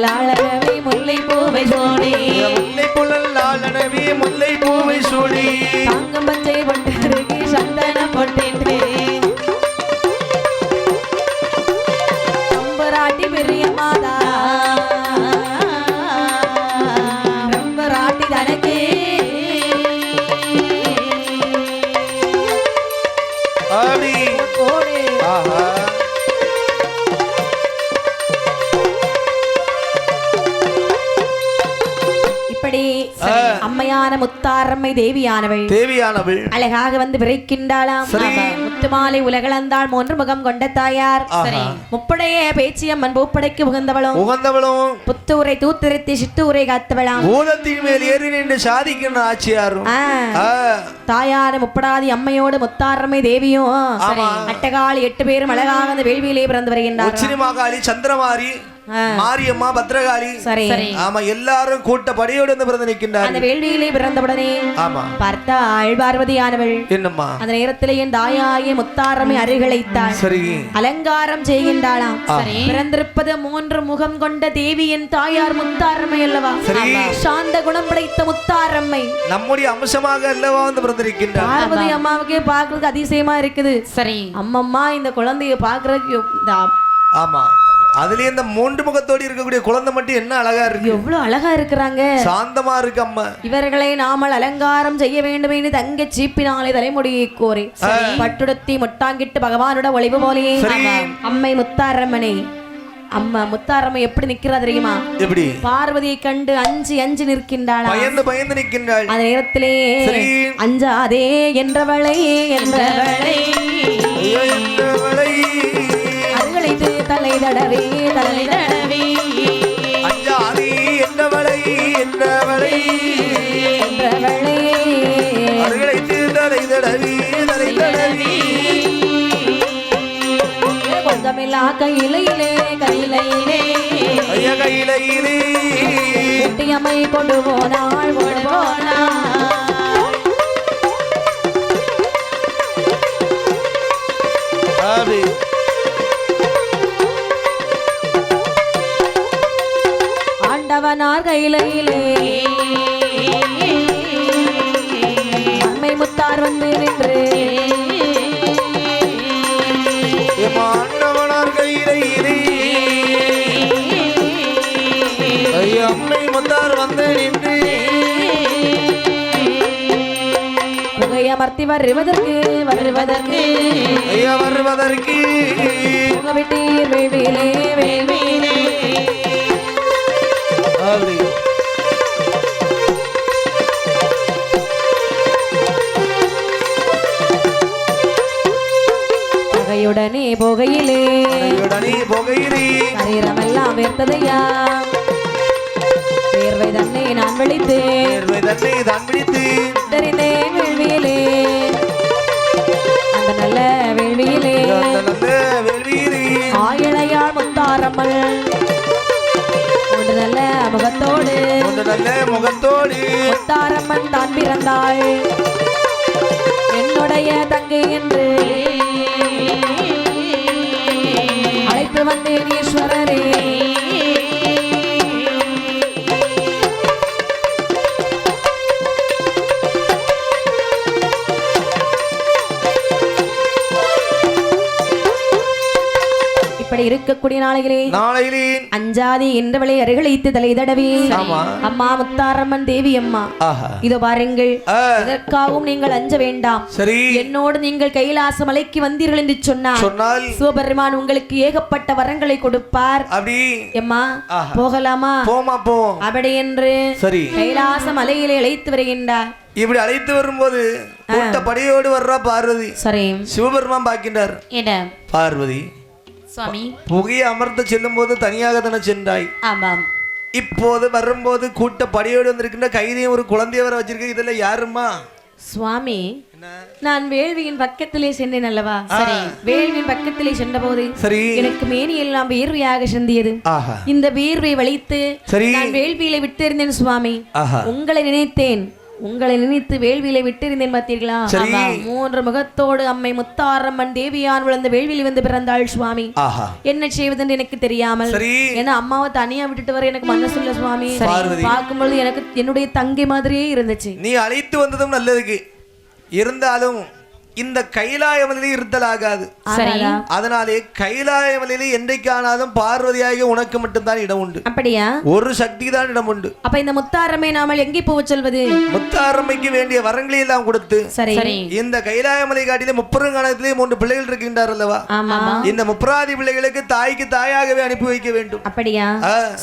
லாளனவி முல்லை பூவை சூடி முல்லை புழல் லாளனவி முல்லை பூவை சூடி தாங்கம் பச்சை பொட்டருகி சந்தனம் பொட்டின்றே அம்பராட்டி பெரிய மாதா ரம்பராட்டி தனக்கே ஆடி கோடே ஆஹா அம்மையான முத்தாரம்மை தேவியானவள் அழகாக வந்து விரைக்கின்றாளாம் முத்துமாலை உலகளந்தாள் மூன்று முகம் கொண்ட தாயார் முப்படைய பேச்சியம்மன் பூப்படைக்கு உகந்தவளும் புத்தூரை தூத்திருத்தி சித்தூரை காத்தவளாம் பூதத்தின் மேல் ஏறி நின்று சாதிக்கின்ற ஆட்சியாரும் தாயார முப்படாதி அம்மையோடு முத்தாரம்மை தேவியும் அட்டகாளி 8 பேரும் அழகாக அந்த வேள்வியிலே பிறந்து வருகின்றார் உச்சினிமாகாளி சந்திரமாரி மாரியம்மா பத்ரகாளி சரி ஆமா எல்லாரும் கூட்ட படியோடு வந்து பிறந்து நிற்கின்றார் அந்த வேள்வியிலே பிறந்தவுடனே ஆமா பார்த்தாள் பார்வதியானவள் என்னம்மா அந்த நேரத்திலே என் தாயாகிய முத்தாரம்மை அருகிழைத்தாள் சரி அலங்காரம் செய்கின்றாளாம் பிறந்திருப்பது 3 முகம் கொண்ட தேவியின் தாயார் முத்தாரம்மை அல்லவா சாந்த குணம் படைத்த முத்தாரம்மை நம்முடைய அம்சமாக அல்லவா வந்து பிறந்திருக்கின்றார் பார்வதி அம்மாவுக்கே பாக்குறதுக்கு அதிசயமா இருக்குது சரி அம்மம்மா இந்த குழந்தைய பாக்குறதுக்கு ஆமா அதுலயே இந்த 3 முகத்தோடு இருக்கக்கூடிய குழந்தை மட்டும் என்ன அழகா இருக்கு எவ்வளவு அழகா இருக்கிறாங்க சாந்தமா இருக்கு அம்மா இவர்களை நாமல் அலங்காரம் செய்ய வேண்டும் என்று தங்க சீப்பினாலே தலைமுடியை கோரி பட்டுடுத்தி முட்டாங்கிட்டு பகவானோட ஒளிவு போலே அம்மை முத்தாரம்மனை அம்மா முத்தாரம்மை எப்படி நிக்கிறா தெரியுமா எப்படி பார்வதியை கண்டு அஞ்சு நிற்கின்றாள் பயந்து நிற்கின்றாள் அந்த நேரத்திலே அஞ்சாதே என்றவளை தலை தடவே அஞ்சாதே என்றவளை தலை தடவி கொஞ்சமில்லா கையிலே குட்டியம்மை கொண்டு போனாள் ஆண்டவனார் கையிலே அம்மை முத்தார் வந்து நின்று ஆண்டவனார் கையிலே அம்மை முத்தார் வந்து நின்று அமர்த்தி வருவதற்கு ஐயா வருவதற்கு விட்டீர் வேள்வியிலே அப்படி பகையுடனே போகையிலே சரீரமெல்லாம் வேர்த்ததையா வேர்வை தன்னை நான் விழித்தேன் தெரிந்தேன் வேள்வியிலே அந்த நல்ல வேள்வியிலே ஆயிழையாள் முத்தாரம்மல் நல்ல முகத்தோடு முத்தாரம்மன் தான் பிறந்தாள் என்னுடைய தங்கை என்று அழைத்து வந்தேன் ஈஸ்வரரே. இப்படி இருக்கக்கூடிய நாளையிலே அஞ்சாதி என்றவளை அருகழைத்து தலை தடவி அம்மா முத்தாரம்மன் தேவி அம்மா இதோ பாருங்கள் இதற்காகவும் நீங்கள் அஞ்ச வேண்டாம். என்னோடு நீங்கள் கைலாச மலைக்கு வந்தீர்கள் என்று சொன்னால் சிவபெருமான் உங்களுக்கு ஏகப்பட்ட வரங்களை கொடுப்பார். அம்மா போகலாமா? அப்படி என்று கைலாச மலையிலே அழைத்து வருகின்றார். இப்படி அழைத்து வரும்போது படியோடு வர்றா பார்வதி. சரி, சிவபெருமான் பார்க்கின்றார். பார்வதி சுவாமி புகையை அமர்ந்து செல்லும் போது தனியாக தானே சென்றாய். ஆமாம். இப்போது வரும்போது கூட்ட படியோடு வந்திருக்கின்ற கைதியும் ஒரு குழந்தைய வர வச்சிருக்க. இதுல யாருமா? சுவாமி நான் வேள்வியின் பக்கத்திலே சென்றேன் அல்லவா? சரி, வேள்வியின் பக்கத்திலே சென்ற போது எனக்கு மேனி எல்லாம் வேர்வையாக சிந்தியது. இந்த வேர்வை வலித்து நான் வேள்வியில விட்டிருந்தேன் சுவாமி. உங்களை நினைத்து வேள்வியில விட்டிருந்தேன் பார்த்தீர்களா? 3 முகத்தோடு அம்மை முத்தாரம்மன் தேவியான் விழுந்த வேள்வியில் வந்து பிறந்தாள் சுவாமி. என்ன செய்வதென்று எனக்கு தெரியாமல், ஏன்னா அம்மாவை தனியா விட்டுட்டு வர எனக்கு மனசு இல்ல சுவாமி. பார்க்கும்போது எனக்கு என்னுடைய தங்கை மாதிரியே இருந்துச்சு. நீ அழைத்து வந்ததும் நல்லதுக்கு இருந்தாலும் இந்த கைலாயமலையிலே இருத்தல் ஆகாது. அதனாலே கைலாயமலையிலே என்றைக்கானாலும் பார்வதியாக உனக்கு மட்டும்தான் இடம் உண்டு. அப்படியா? ஒரு சக்தி தான் இடம் உண்டு. அப்ப இந்த முத்தாரம்மை நாம எங்கே போக சொல்வது? முத்தாரம்மைக்கு வேண்டிய வரங்களை எல்லாம் கொடுத்து இந்த கைலாயமலை காட்டிலே 30 கணத்திலே 3 பிள்ளைகள் இருக்கின்றார் அல்லவா? இந்த 30 பிள்ளைகளுக்கு தாய்க்கு தாயாகவே அனுப்பி வைக்க வேண்டும். அப்படியா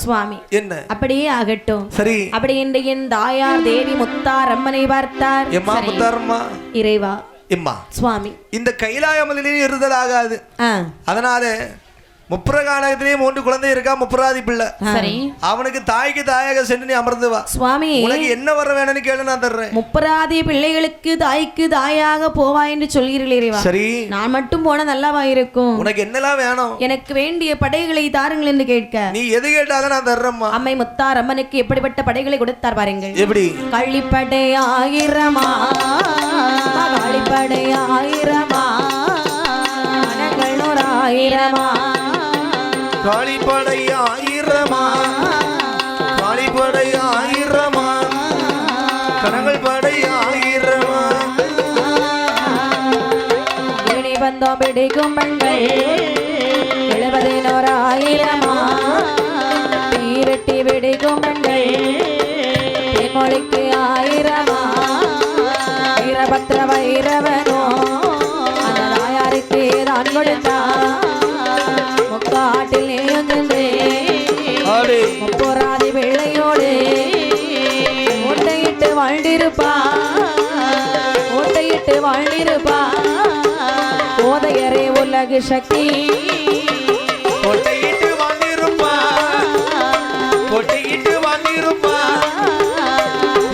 சுவாமி? என்ன? அப்படியே ஆகட்டும். சரி. அப்படி என்று என் தாயார் தேவி முத்தாரம்மனை பார்த்தார். எம்மா முத்தாரம்மா, இறைவா எம்மா சுவாமி இந்த கைலாயமலையிலே இருதல் ஆகாது. அதனால 30 காலத்திலே 3 குழந்தை இருக்கா, 30 பிள்ளை. சரி, அவனுக்கு தாய்க்கு தாயாக சென்று நீ அமர்ந்து வா சுவாமி. உனக்கு என்ன வர வேணும்னு கேளு, நான் தர்றேன். 30 பிள்ளைகளுக்கு தாய்க்கு தாயாக போவா என்று சொல்கிறீர்களே. சரி, நான் மட்டும் போன நல்லாவா இருக்கும்? உனக்கு என்னெல்லாம் வேணும்? எனக்கு வேண்டிய படைகளை தாருங்கள் என்று கேட்க, நீ எது கேட்டாலும் நான் தர்றேம்மா. அம்மை முத்தாரம்மனுக்கு எப்படிப்பட்ட படைகளை கொடுத்தார் பாருங்கள். எப்படி? கள்ளிப்படை 1000 காளிப்படை 1000 மனங்கள் 1000 காளிப்படை 1000 காளிப்படை 1000 கணங்கள் படை 1000 இனி வந்தோம் பிடிக்கும் பெண்கள் 70,000 தீவெட்டி பிடிக்கும் பெண்கள் தேமொழிக்கு 1000 வீரபத்ர வைரவனோ அந்த தாயாருக்கு தான் கொடுத்தா. முக்காட்டில் முப்போராதி வெள்ளையோடு ஓட்டையிட்டு வாழ்ந்திருப்பா போதையரே உலகு சக்தி. ஓட்டையிட்டு வாழ்ந்திருப்பா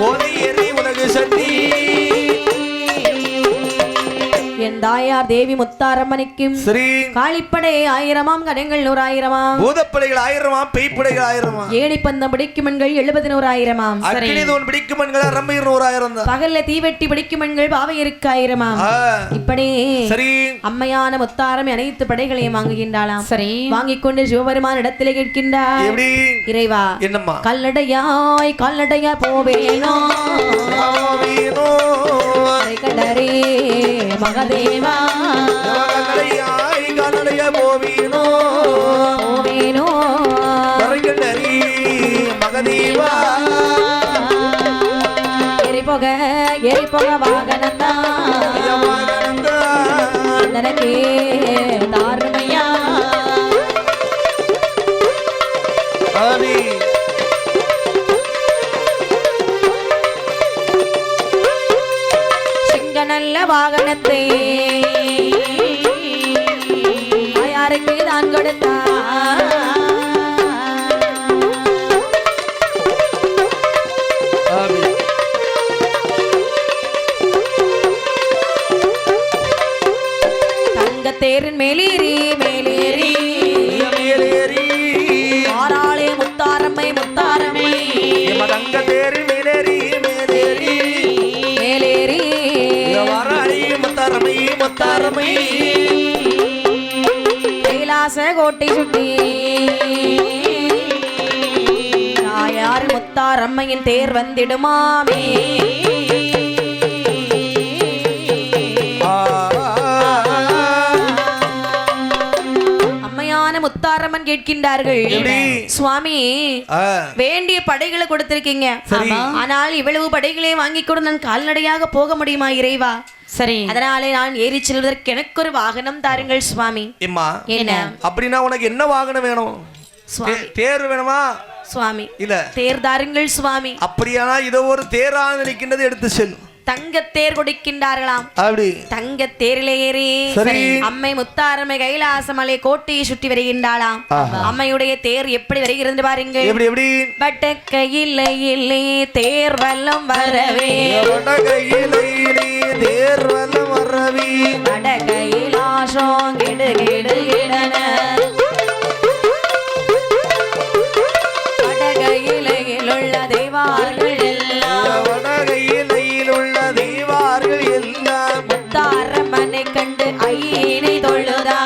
போதையரே உலகு சக்தி. என் தாயார் தேவி முத்தாரம்மனுக்கும் காளிப்படை 1000 கணங்கள் 100,000 பூதப்படைகள் 1000 பேய்ப்படைகள் 1000 ஏணிப்பந்தம் பிடிக்கும் பெண்கள் 70,000 அக்கினிதோன் பிடிக்கும் பெண்கள் ரம்பையர் 100,000 பகல்ல தீவெட்டி பிடிக்கும் பெண்கள் பாவையருக்கு 1000 இப்படி அம்மையான முத்தாரம் அனைத்து படைகளையும் வாங்குகின்றாளாம். சரி, வாங்கிக் கொண்டு சிவபெருமான் இடத்திலே கேட்கின்றார். இறைவா, என்னம்மா? கால்நடையாய் போவேனோ கண்டரே மகதேவா, கால்நடைய போவேனோ மகதேவா. போக வாகனந்தான் எனக்கே தாருமையா சிங்க நல்ல வாகனத்தை யாருக்கு தான் கொடுத்தா தேரின் மேலேறி மேலேறி மேலேறி ஆறாளே முத்தாரம்மை முத்தாரம்மை தங்க தேரின் மேலேறி மேலேறி மேலேறி வாராளி முத்தாரம்மை முத்தாரம்மை கைலாச கோட்டை சுட்டி தாயார் முத்தாரம்மையின் தேர் வந்திடுமாமே முத்தாரம்மன் கேட்கின்றார்கள் சுவாமி வேண்டிய படைகளை கொடுத்திருக்கீங்க ஆனால் இவ்வளவு படைகளை வாங்கி கொண்டு நான் கால்நடையாக போக முடியுமா இறைவா சரி அதனாலே நான் ஏறி செல்வதற்கு எனக்கு ஒரு வாகனம் தாருங்கள் சுவாமி என்ன அப்படின்னா உனக்கு என்ன வாகனம் வேணும் தேர் வேணுமா சுவாமி இல்ல தேர் தாருங்கள் சுவாமி அப்படியானா இதோ ஒரு தேராக நிற்கின்றது எடுத்து செல்லும் தங்கத்தேர் கொடுக்கின்றார்களாம் அப்படி தங்கத்தேரிலே ஏறி அம்மை முத்தாரம்மை கைலாசமலை கோட்டையை சுற்றி வருகின்றாளாம் அம்மையுடைய தேர் எப்படி வருகிறது பாருங்கள் எப்படி எப்படி வடக்கையிலே தேர் வல்லம் வரவே தேர் வல்லம் வரவே வடகையிலாசம் கெடு கெடு இடன வடகையிலையில் உள்ள தெய்வார்கள் முத்தாரம்மனை கண்டு ஐயனை தொழுதா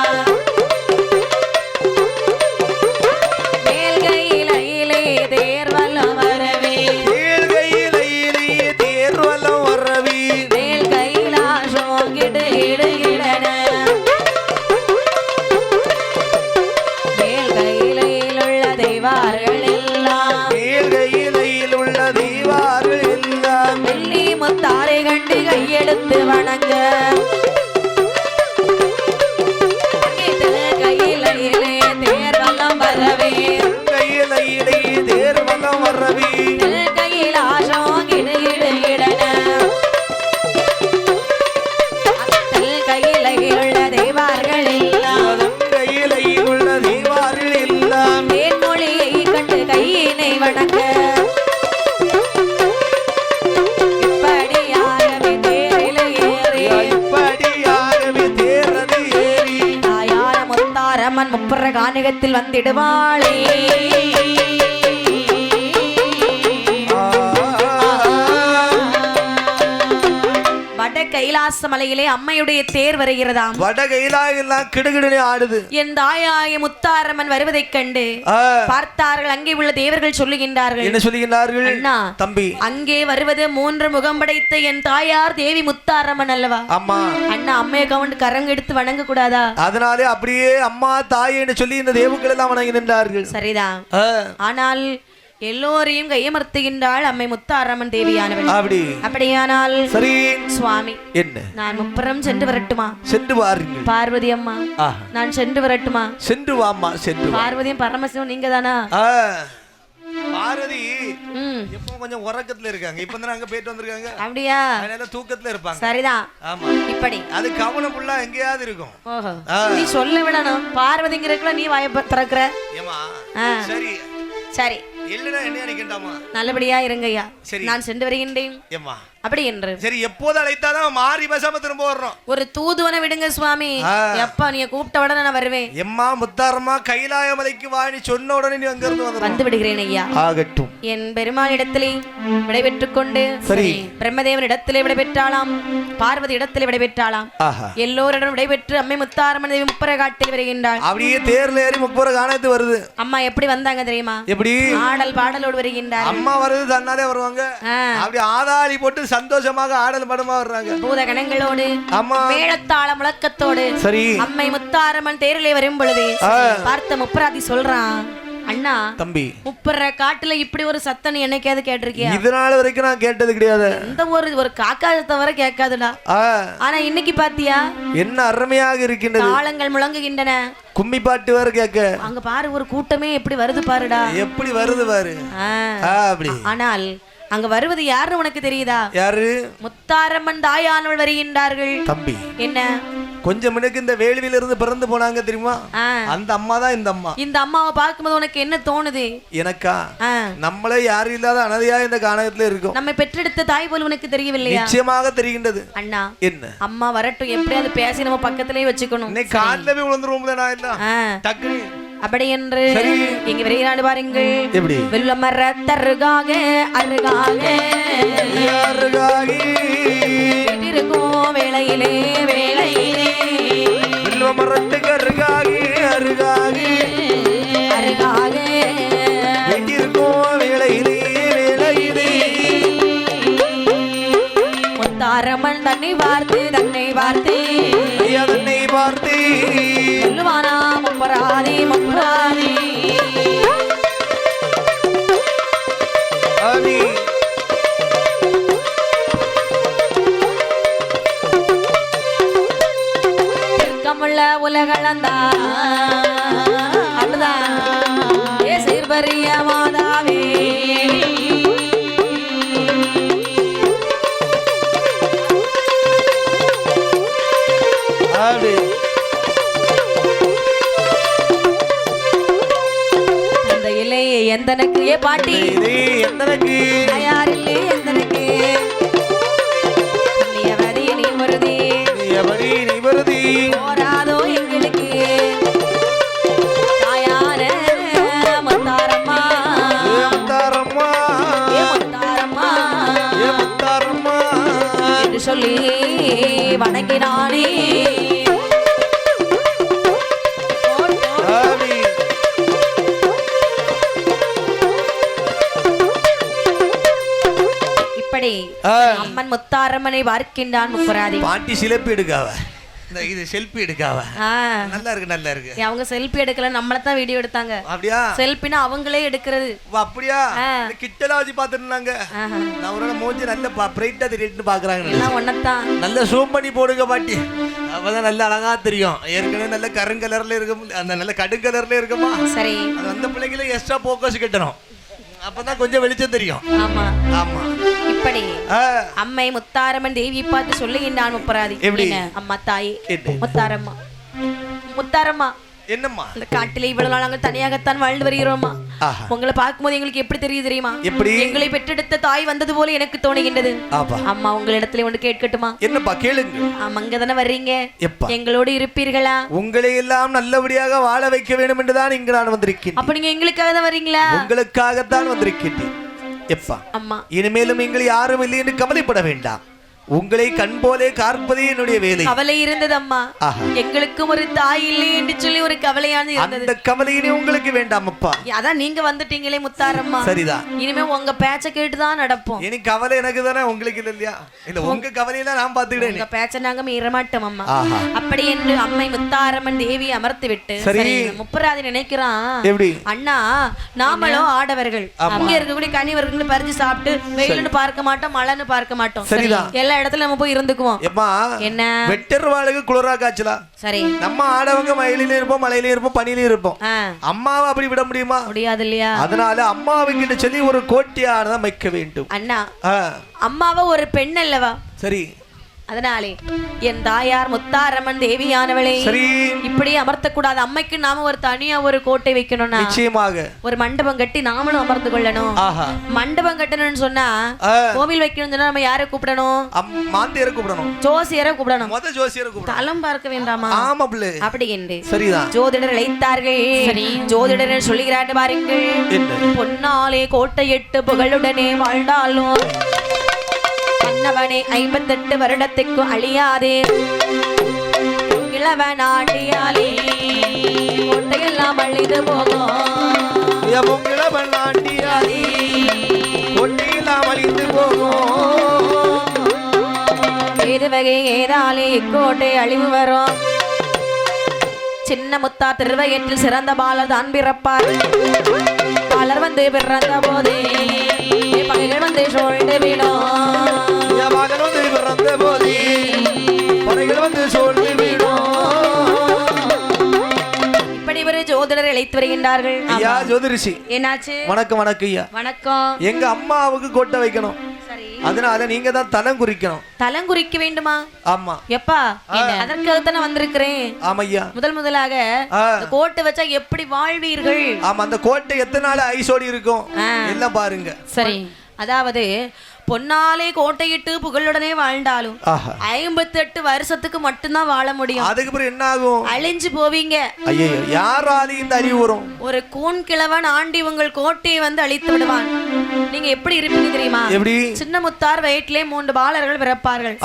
மேல்கையிலே தேர் வல்லம் வரவே தேர் வல்லம் வரவே மேல்கையிலாசம் கிடு கிடு கிடன மேல்கையிலையில் உள்ள தெய்வார்கள் எல்லாம் மேல்கையிலையில் உள்ள தெய்வார்கள் எல்லாம் வெள்ளி முத்தாரை கண்டு கையெடுத்து வணங்க கையிலே தேர் வல்லம் வரவே தேர் வல்லம் வரவே கையிலாசம் கிடு கிடு கிடன கையிலையில் உள்ள தெய்வார்கள் எல்லாம் கையிலையில் உள்ள தெய்வார்கள் எல்லாம் தேன்மொழியை கண்டு கையினை வணங்க முப்புற கானகத்தில் வந்திடுவாளே வட கைலாச மலையிலே அம்மையுடைய தேர் வருகிறதாம் வட கைலாயெல்லாம் கிடுகிடுனே ஆடுது என் தாயாய முத்தாரம்மன் வருவதைக் கண்டு பார்த்தார்கள் அங்கே உள்ள தேவர்கள் சொல்லுகின்றார்கள் என்ன சொல்லுகின்றார்கள் அண்ணா தம்பி அங்கே வருவது 3 முகம் படைத்த என் தாயார் தேவி முத்தாரம்மன் அல்லவா அம்மா அண்ணா அம்மையை கவுண்ட் கரங்க எடுத்து வணங்க கூடாதா அதனாலே அப்படியே அம்மா தாயேன்னு சொல்லி இந்த தேவர்கள் எல்லாம் வணங்குகின்றார்கள் சரிதான் ஆனால் எல்லோரையும் கையமர்த்துகின்றாள் அம்மை முத்தாரம்மன் தேவியானவள் அப்படியானால் சரி சுவாமி என்ன நான் முப்புறம் சென்று வரட்டுமா சென்று வாருங்கள் பார்வதி அம்மா நான் சென்று வரட்டுமா சென்று வாம்மா சென்று பார்வதியும் பரமசிவம் நீங்க தானா பாரதி எப்போ கொஞ்சம் உறக்கத்துல இருக்காங்க இப்ப தான் அங்க போயிட்டு வந்திருக்காங்க அப்படியா அதனால தூக்கத்துல இருப்பாங்க சரிதான் ஆமா இப்படி அது கவனம் ஃபுல்லா எங்கேயாவது இருக்கும் ஓஹோ நீ சொல்ல விடணும் பார்வதிங்கிறதுக்குள்ள நீ வாய திறக்கற ஏமா சரி சரி இல்லனா என்ன நினைக்கண்டாமா நல்லபடியா இருங்கய்யா நான் சென்று வருகின்றேன் ஏமா அப்படி என்று சரி எப்போது அழைத்தாதான் மாறி பேசாம திரும்ப வர்றோம் ஒரு தூதுவனை விடுங்க சுவாமி எப்ப நீ கூப்பிட்ட உடனே நான் வருவேன் எம்மா முத்தாரம்மா கைலாய மலைக்கு வா நீ சொன்ன உடனே நீ அங்க இருந்து வந்து விடுகிறேன் ஐயா ஆகட்டும் என் பெருமாள் இடத்திலே விடைபெற்றுக் கொண்டு சரி பிரம்மதேவன் இடத்திலே விடைபெற்றாளாம் பார்வதி இடத்திலே விடைபெற்றாளாம் எல்லோரிடம் விடைபெற்று அம்மை முத்தாரம்மன் தேவி முப்புற காட்டில் வருகின்றாள் அப்படியே தேர்ல ஏறி முப்புற காணத்து வருது அம்மா எப்படி வந்தாங்க தெரியுமா எப்படி ஆடல் பாடலோடு வருகின்றார் அம்மா வருது தன்னாலே வருவாங்க அப்படி ஆதாரி போட்டு சந்தோஷமாக ஆடல் படமா வர்றாங்க பூத கணங்களோடு மேளத்தாள முழக்கத்தோடு சரி அம்மை முத்தாரம்மன் தேரிலே வரும் பொழுது பார்த்த முப்பராதி சொல்றான் அண்ணா தம்பி, முப்பற காட்டுல இப்படி ஒரு சத்தம் என்னைக்காவது கேட்டிருக்கியா? இதனால வரைக்கும் நான் கேட்டது கிடையாது. இந்த ஒரு காக்கா தவிர கேட்காதுடா. ஆனா இன்னைக்கு பாத்தியா என்ன அருமையாக இருக்கின்றது. தாளங்கள் முழங்குகின்றன, கும்மி பாட்டு வேற கேட்க. அங்க பாரு ஒரு கூட்டமே எப்படி வருது பாருடா. எப்படி வருது பாரு. அப்படி. ஆனால் அங்க வருவது யாருன்னு உனக்கு தெரியுதா? யாரு? முத்தாரம்மன் தாயானவள் வருகின்றார்கள். தம்பி, என்ன கொஞ்சம் முன்னுக்கு இந்த வேள்வியில இருந்து பிறந்து போனாங்க தெரியுமா? அந்த அம்மா தான் இந்த அம்மா. இந்த அம்மாவை பார்க்கும்போது உனக்கு என்ன தோணுது? எனக்கா நம்மளே யாரும் இல்லாத அனாதையா இந்த கானகத்துல இருக்கும். நம்ம பெற்றெடுத்த தாய் போல உனக்கு தெரியவில்லையா? நிச்சயமாக தெரிகின்றது அண்ணா. என்ன? அம்மா வரட்டும், எப்படியாவது பேசி நம்ம பக்கத்திலேயே வச்சுக்கணும். இன்னைக்கு காட்டுல போய் விழுந்துருவோம்ல நான் இல்ல. டக்குனு அப்படி என்று இங்க விரைகிறாண்டு பாருங்கள். எப்படி? வெள்ள மரத்தருகாக அருகாக அருகாக இருக்கும் வேளையிலே வேளையிலே வெள்ள மரத்துக்கு அருகாக அருகாக அருகாக இருக்கும் வேளையிலே வேளையிலே முத்தாரம்மன் தன்னை பார்த்து தன்னை பார்த்து தன்னை பார்த்து சொல்லுவானா முப்பராதி முப்பராதி திருக்கமுள்ள உலகளந்தா அதுதான் ஏ சீர்பரிய மாதாவே எந்தனக்கு ஏ பாட்டி எந்தனக்கு தயாரில்லே எந்தனக்கு நீயவதி நீ வருதி நீயவதி நீ வருதி போராதோ எங்களுக்கு தாயான முத்தாரம்மா முத்தாரம்மா முத்தாரம்மா முத்தாரம்மா என்று சொல்லி வணங்கினானே. அம்மன் முத்தாரம்மனை பார்க்கின்றான் முப்பராதி. பாட்டி சிலப்பி எடுக்காவ, இது செல்ஃபி எடுக்காவ. நல்லா இருக்கு நல்லா இருக்கு. அவங்க செல்ஃபி எடுக்கல, நம்மள தான் வீடியோ எடுத்தாங்க. அப்படியா? செல்ஃபினா அவங்களே எடுக்கிறது. அப்படியா? கிட்டல வச்சு பாத்துட்டாங்க. நான் ஒரு மூஞ்சி நல்ல பிரைட்டா தெரியும்னு பாக்குறாங்க. எல்லாம் ஒண்ணத்தான். நல்ல ஜூம் பண்ணி போடுங்க பாட்டி, அப்பதான் நல்ல அழகா தெரியும். ஏற்கனவே நல்ல கருங்கலர்ல இருக்கும், அந்த நல்ல கடுங்கலர்ல இருக்குமா? சரி, அந்த பிள்ளைகளை எக்ஸ்ட்ரா போக்கஸ் கட்டணும், அப்பதான் கொஞ்சம் வெளிச்சம் தெரியும். ஆமா ஆமா. இப்படி அம்மை முத்தாரம்மன் தேவி பார்த்து சொல்லுகின்றான் முப்பராதி. அம்மா தாயே முத்தாரம்மா, முத்தாரம்மா என்னம்மா இந்த காட்டிலே இவ்வளவு நாள் நாங்கள் தனியாகத்தான் வாழ்ந்து வருகிறோமா? உங்களை பார்க்கும்போது எங்களுக்கு எப்படி தெரியுது தெரியுமா? எப்படி? எங்களை பெற்றெடுத்த தாய் வந்தது போல எனக்கு தோணுகின்றது. அம்மா உங்களிடத்துல ஒன்று கேட்கட்டுமா? என்னப்பா கேளுங்க. அங்க தானே வர்றீங்க, எங்களோடு இருப்பீர்களா? உங்களை எல்லாம் நல்லபடியாக வாழ வைக்க வேண்டும் என்றுதான் இங்கு நான் வந்திருக்கேன். அப்ப நீங்க எங்களுக்காக தான் வர்றீங்களா? உங்களுக்காகத்தான் வந்திருக்கேன். எப்பா அம்மா, இனிமேலும் எங்களை யாரும் இல்லை என்று கவலைப்பட வேண்டாம். உங்களை கண் போலே காற்பதே என்னுடைய வேலை. கவலை இருந்தது அம்மா, எங்களுக்கும் ஒரு தாய் இல்லை என்று சொல்லி ஒரு கவலையானது இருந்தது. அந்த கவலையினே உங்களுக்கு வேண்டாம் அப்பா. அதான் நீங்க வந்துட்டீங்களே முத்தாரம்மா. சரிதான், இனிமே உங்க பேச்ச கேட்டுதான் நடப்போம். இனி கவலை எனக்கு தானே, உங்களுக்கு இல்லையா? இல்ல உங்க கவலையெல்லாம் நான் பாத்துக்கிட்டேன். உங்க பேச்ச நாங்க மீறமாட்டோம் அம்மா. அப்படி என்று அம்மை முத்தாரம்மன் தேவி அமர்த்து விட்டு முப்பராதி நினைக்கிறான், எப்படி அண்ணா நாமளும் ஆடவர்கள் அங்க இருக்கக்கூடிய கனிவர்கள் பறிச்சு சாப்பிட்டு வெயில்னு பார்க்க மாட்டோம், மழைன்னு பார்க்க மாட்டோம். எல்லா இடத்துல நம்ம போய் இருந்துக்குவோம். என்ன வெட்டர்வாளுக்கு குளிரா காய்ச்சலாம். சரி, நம்ம ஆடவங்க மயிலிலே இருப்போம், மலையிலே இருப்போம், பனியிலே இருப்போம். அம்மாவை அப்படி விட முடியுமா? முடியாது இல்லையா? அதனால அம்மாவை கிட்ட சொல்லி ஒரு கோட்டியானதான் வைக்க வேண்டும். அண்ணா அம்மாவை ஒரு பெண் அல்லவா? சரி, அதனாலே என் தாயார் முத்தாரம்மன் தேவியானவளே இப்படி அமர்த்த கூடாது. அம்மைக்கு நாம ஒரு தனியா ஒரு கோட்டை வைக்கணும்னா நிச்சயமாக ஒரு மண்டபம் கட்டி நாமளும் அமர்ந்து கொள்ளணும். மண்டபம் கட்டணும்னு சொன்னா கோவில் வைக்கணும்னு சொன்னா நம்ம யாரை கூப்பிடணும்? மாந்தியரை கூப்பிடணும், ஜோசியரை கூப்பிடணும். முத ஜோசியரை கூப்பிடணும், தலம் பார்க்க வேண்டாமா? ஆமா பிள்ளை, அப்படி என்று சரிதான் ஜோதிடர் அழைத்தார்கள். ஜோதிடர் சொல்லுகிறார் பாருங்கள், பொன்னாலே கோட்டை 8 புகழுடனே வாழ்ந்தாலும் மன்னவனே 58 வருடத்துக்கு அழியாதே இளவனாண்டியாலே கோட்டையெல்லாம் அழிந்து போகும். இளவனாண்டியாலே கோட்டையெல்லாம் அழிந்து போகும். ஏது வகை ஏதாலே இக்கோட்டை அழிவு வரும். சின்ன முத்தா திருவயற்றில் சிறந்த பாலர் தான் பிறப்பார். பாலர் வந்து பிறந்த போதே பகைகள் வந்து சூழ்ந்து விடும். மகன் வந்து பிறந்த போதே பகைகள் வந்து சூழ்ந்து விடும். இப்படி ஒரு ஜோதிடர் இழைத்து வருகின்றார்கள். ஐயா ஜோதிரிஷி என்னாச்சு? வணக்கம். வணக்கம் ஐயா. வணக்கம். எங்க அம்மாவுக்கு கோட்டை வைக்கணும், அதனால நீங்க தான் தலம் குறிக்கணும். தலம் குறிக்க வேண்டுமா? ஆமா. எப்பா அதற்காகத்தானே வந்திருக்கிறேன். ஆமையா. முதலாக கோட்டை வச்சா எப்படி வாழ்வீர்கள்? ஆமா, அந்த கோட்டை எத்தனை நாள் ஐசோடி இருக்கும் எல்லாம் பாருங்க. சரி, அதாவது பொன்னாலே கோட்டையிட்டு புகழுடனே வாழ்ந்தாலும் 58 வருஷத்துக்கு மட்டும்தான் வாழ முடியும். அதுக்கு பிறகு என்ன ஆகும்? அழிஞ்சு போவீங்க. ஐயோ, யாராலையும் இந்த அழிவு வரும்? ஒரு கூன் கிழவன் ஆண்டி உங்கள் கோட்டையை வந்து அழித்து விடுவான். நீங்க எப்படி இருப்பீங்க தெரியுமா? எப்படி? சின்ன முத்தார் வயிற்றிலே 3 பாலர்கள் பிறப்பார்கள்.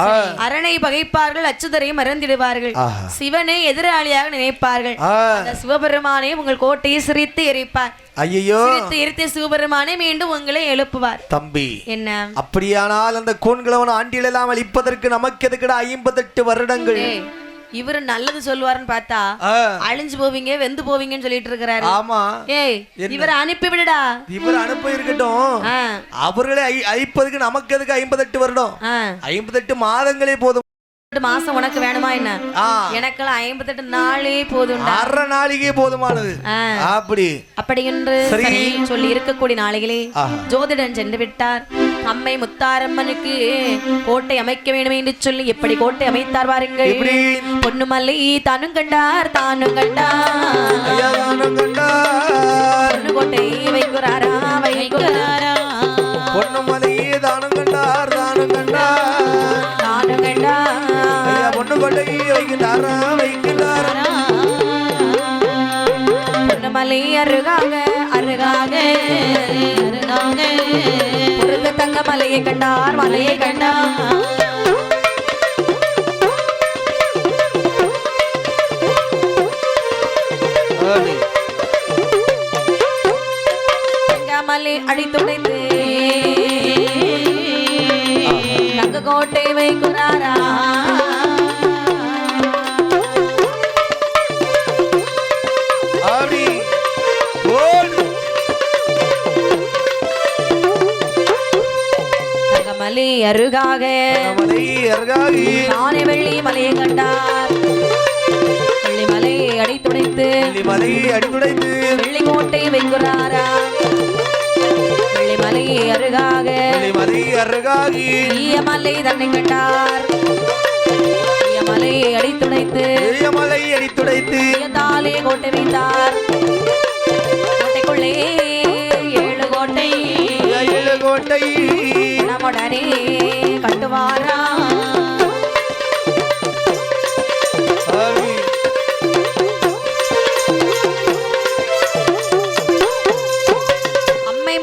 அரணை பகைப்பார்கள், அச்சுதரையும் மறந்திடுவார்கள். சிவனை எதிராளியாக நினைப்பார்கள். அந்த சிவபெருமானே உங்கள் கோட்டையை சிரித்து எரிப்பார். ஐயோ, சிரித்து சிவபெருமானே மீண்டும் உங்களை எழுப்புவார். தம்பி, என்ன அப்படியானால் அந்த கூன்கிழவன் ஆண்டிகள் எல்லாம் அழிப்பதற்கு நமக்கு எதுக்குடா 58 வருடங்கள்? இவரு நல்லது சொல்லுவாருன்னு பார்த்தா அழிஞ்சு போவீங்க, வெந்து போவீங்கன்னு சொல்லிட்டு இருக்கிறாரு. ஆமா. ஏய், இவரை அனுப்பி விடுடா. இவர் அனுப்பி இருக்கட்டும். அவர்களே அழிப்பதற்கு நமக்கு எதுக்கு 58 வருடம்? 58 மாதங்களே போதும். மாசம் உனக்கு வேணுமா என்ன? எனக்கெல்லாம் 58 நாளே போதும். அரை நாளைக்கே போதுமானது. அப்படி என்று சொல்லி இருக்கக்கூடிய நாளைகளே ஜோதிடன் சென்று விட்டார். அம்மை முத்தாரம்மனுக்கு கோட்டை அமைக்க வேண்டும் என்று சொல்லி எப்படி கோட்டை அமைத்தார் பாருங்கள். பொன்னுமலை தானும் கண்டார், தானும் கண்டார். பொண்ணு கோட்டை வைக்கிறாரா, வைக்கிறாரா. பொன்னுமலையே தானும் கண்டார், தானும் கண்டார், தானும் கண்டார். பொண்ணு கோட்டை வைக்கிறாரா, வைக்கிறாரா. பொன்னுமலை அருகாக, அருகாக, அருகாக. பொருந்த தங்க மலையை கண்டார், மலையை கண்டார். மலை அடித்துடைத்து தங்க கோட்டை வைக்கிறாரா. மலை அருகாக, நானே வெள்ளி மலையை கண்டார். வெள்ளி மலை அடித்துடைத்து, மலை அடித்துடைத்து வெள்ளி கோட்டை வைக்கிறாரா. வெள்ளி மலை அருகாக, மலை அருகாகி மலை தன்னை கண்டார். மலை அடித்துடைத்து, மலை அடித்துடைத்து தாலே கோட்டை வைத்தார். கோட்டைக்குள்ளே 7 கோட்டை, 7 கோட்டை நம்முடனே கட்டுவாரா.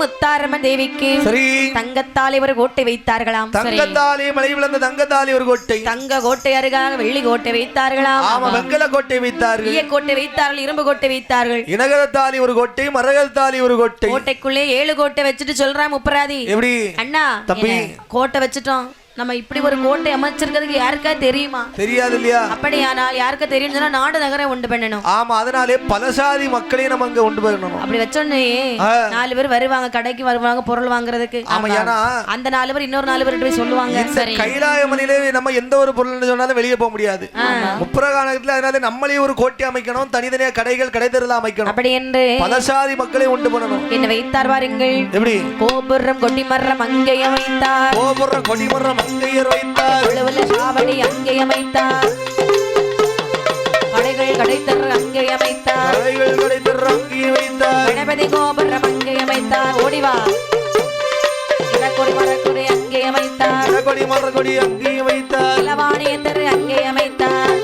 முத்தாரம்மன் தேவிக்கு தங்கத்தாலே ஒரு கோட்டை வைத்தார்களாம். தங்கத்தாலே மலை விழுந்த தங்கத்தாலே ஒரு கோட்டை, தங்க கோட்டை அருகாக வெள்ளி கோட்டை வைத்தார்களாம். ஆமா, வெங்கல கோட்டை வைத்தார்கள், ஈய கோட்டை வைத்தார்கள், இரும்பு கோட்டை வைத்தார்கள். இனகத்தாலே ஒரு கோட்டை, மரகத்தாலே ஒரு கோட்டை. கோட்டைக்குள்ளே 7 கோட்டை வச்சுட்டு சொல்றான் முப்பராதி. எப்படி அண்ணா தம்பி, கோட்டை வச்சுட்டோம், நம்ம இப்படி ஒரு கோட்டை அமைச்சிருக்கிறதுக்கு யாருக்கா தெரியுமா? தெரியாது இல்லையா? அப்படியானால் யாருக்கா தெரியும் சொன்னா நாடு நகரம் உண்டு பண்ணணும். ஆமா, அதனாலே பல சாதி மக்களையும் நம்ம அங்க உண்டு பண்ணணும். அப்படி வச்சோன்னே 4 பேர் வருவாங்க, கடைக்கு வருவாங்க பொருள் வாங்குறதுக்கு. ஆமா, ஏன்னா அந்த 4 பேர் இன்னொரு 4 பேர் போய் சொல்லுவாங்க. கைலாய மலையிலே நம்ம எந்த ஒரு பொருள் சொன்னாலும் வெளியே போக முடியாது முப்பிரகாலத்துல. அதனால நம்மளே ஒரு கோட்டை அமைக்கணும், தனித்தனியா கடைகள் கடை தெருல அமைக்கணும். அப்படி என்று பல சாதி மக்களை உண்டு பண்ணணும். என்ன வைத்தார் பாருங்கள். எப்படி? கோபுரம் கொடிமரம் அங்கே அமைத்தார். கோபுரம் கொடிமரம் அங்கையர் வைத்தார். சாவடி அங்கே அமைத்தார். கடைகள் கடைத்தர் அங்கே அமைத்தார். கடைகள் கடைத்தர் அங்கே வைத்தார். கணபதி கோபுரம் அங்கே அமைத்தார். ஓடிவா. கொடி மரக்குடி அங்கே அமைத்தார். கொடி மரக்குடி அங்கே வைத்தார். இளவாணியத்தர் அங்கே அமைத்தார்.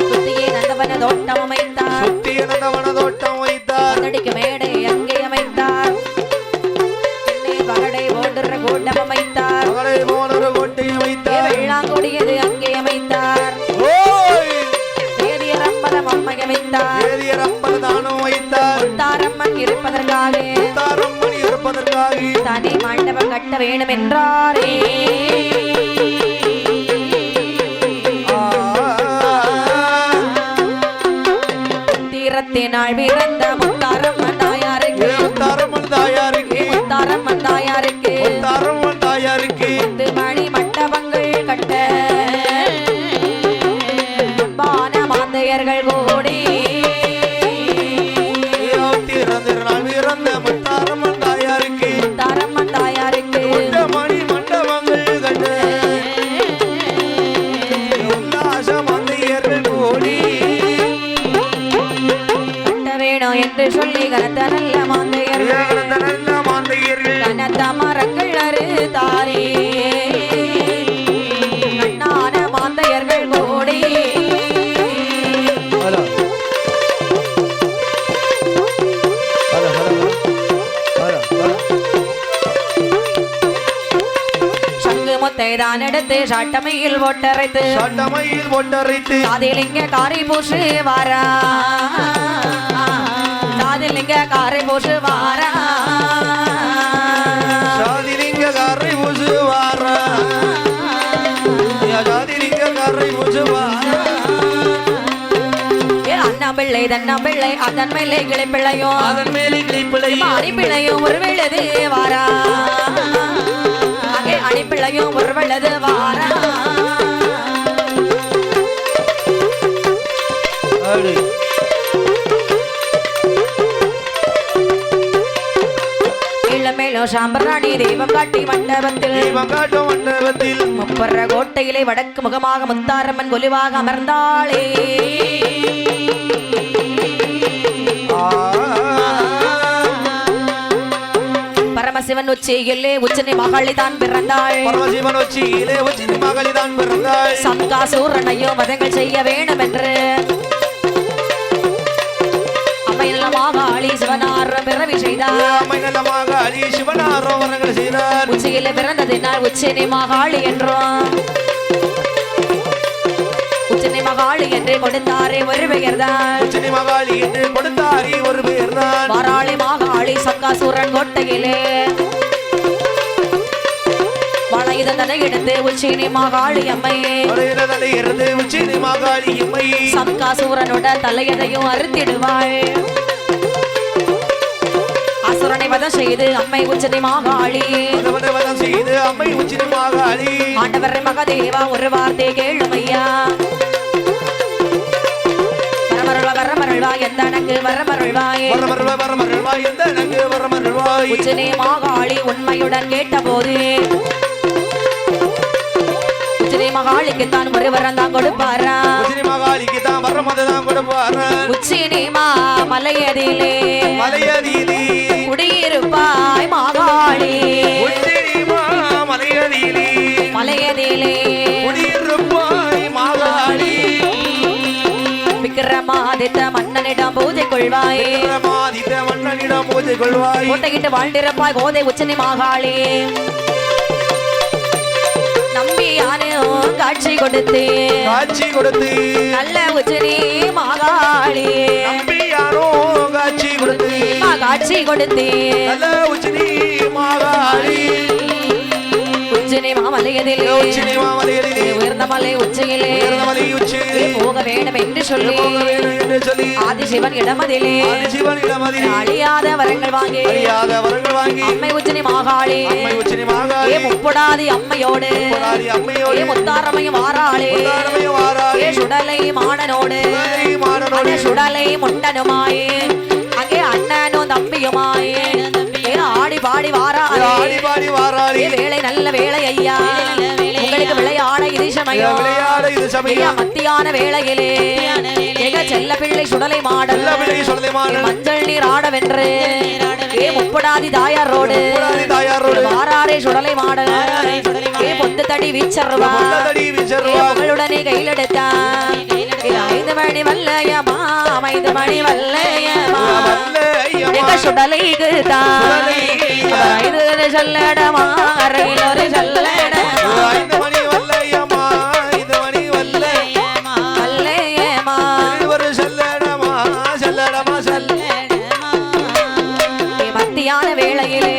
சுத்தியே நந்தவன தோட்டம் அமைத்தார். சுத்தியே நந்தவன தோட்டம் வைத்தார். நடிக்கு மேடை அங்கே அமைத்தார். பகடை போன்ற கோட்டம் அமைத்தார். பகடை போன்ற கோட்டை அமைத்தார். வெள்ளாங்கொடியது அங்கே அமைத்தார். வேதியர் அம்பலம் அம்மை அமைத்தார். வேதியர் அம்பலம் தானும் வைத்தார். முத்தாரம்மன் இருப்பதற்காக, முத்தாரம்மன் இருப்பதற்காக தனி மண்டபம் கட்ட வேண்டும் என்றாரே. சொல்லி கனத்த நல்ல மாந்தையர்கள் கனத்த மரங்கள் அறுத்தாரே கண்ணான மாந்தையர்கள் கோடி எடுத்து சட்டமையில் ஒட்டரைத்து காதிலிங்க காரை பூசு வாரா காதிலிங்க காரை பூசு வாரா காதிலிங்க காரை பூசு வாரா காதிலிங்க காரை பூசு வாரா அண்ணாம்பிள்ளை தன்னாம்பிள்ளை அதன் மேலே கிளைப்பிள்ளையும் அணிப்பிள்ளையும் ஒரு வெள்ளது வாரா அணிப்பிள்ளையும் ஒரு வெள்ளது வாரா இளமேலும் சாம்பராணி தெய்வம் காட்டி மண்டபத்தில் முப்பர கோட்டையிலே வடக்கு முகமாக முத்தாரம்மன் கொலுவாக அமர்ந்தாளே பரமசிவன் உச்சியிலே உச்சனி மகளிதான் பிறந்தாள் சங்காசூரனையும் மதங்கள் செய்ய வேண்டும் என்று அம்மையில மாகாளி சிவனாரம் பிறவி செய்தார் உச்சியிலே பிறந்ததினால் உச்சினி மகாளி என்றும் உச்சினி மகாளி என்று கொடுத்தாரே ஒரு பெயர்தான் வாராளி மகாளி சங்காசூரன் கோட்டையிலே வளையதனை எடுத்து உச்சினி மகாளி அம்மையே சங்காசூரனோட தலையதையும் அறுத்திடுவாள் அசுரனை வதம் செய்து அம்மை உச்சினி மகாளி ஆண்டவரை மகதேவா ஒரு வார்த்தை கேளுமையா வரமருள்வாய் எந்தனக்கு வரமருள்வாய் உச்சினி மகாளி உண்மையுடன் கேட்டபோது உச்சினி மகாளிக்கு தான் ஒரு வரம் தான் கொடுப்பாரா உச்சினி மலையதிலே குடியிருப்பாய் மகாளி மலையதிலே விக்கிரமாதித்த மன்னனிடம் பூஜை கொள்வாயே கோட்டையிட்டு வாழ்ந்திருப்பாய் கோதை உச்சினி மகாளி நம்பியானோ காட்சி கொடுத்து நல்ல உச்சினி மகாளி காட்சி கொடுத்து உச்சினி மாமலையதிலே உயர்ந்த மலை உச்சியிலே போக வேண்டும் என்று சொல்லி ஆதிசிவன் இடமதிலே அழியாத வரங்கள் வாங்கி அம்மை உச்சினி மகாளி முப்படாதி அம்மையோடு முத்தாரமையும் வாராளே சுடலை மாடனோடு சுடலை முண்டனுமாயே அங்கே அண்ணனும் தம்பியுமாயே ஆடி பாடி வாராளே வேலை நல்ல வேலை ஐயா உங்களுக்கு விளையாட இது சமயம் மத்தியான வேளையிலே எங்க செல்ல பிள்ளை சுடலை மாடல் மஞ்சள் நீர் ஆடவென்று முப்படாதி தாயாரோடு வாராரே சுடலை மாடல் பொந்து தடி வீச்சருவா உங்களுடனே கையிலெடுத்தான் 5 மணி வல்லையமா 5 மணி வல்லையமா சுடலைக்கு தான் இது சொல்லடமா ஒரு சொல்லடமா மத்தியான வேளையிலே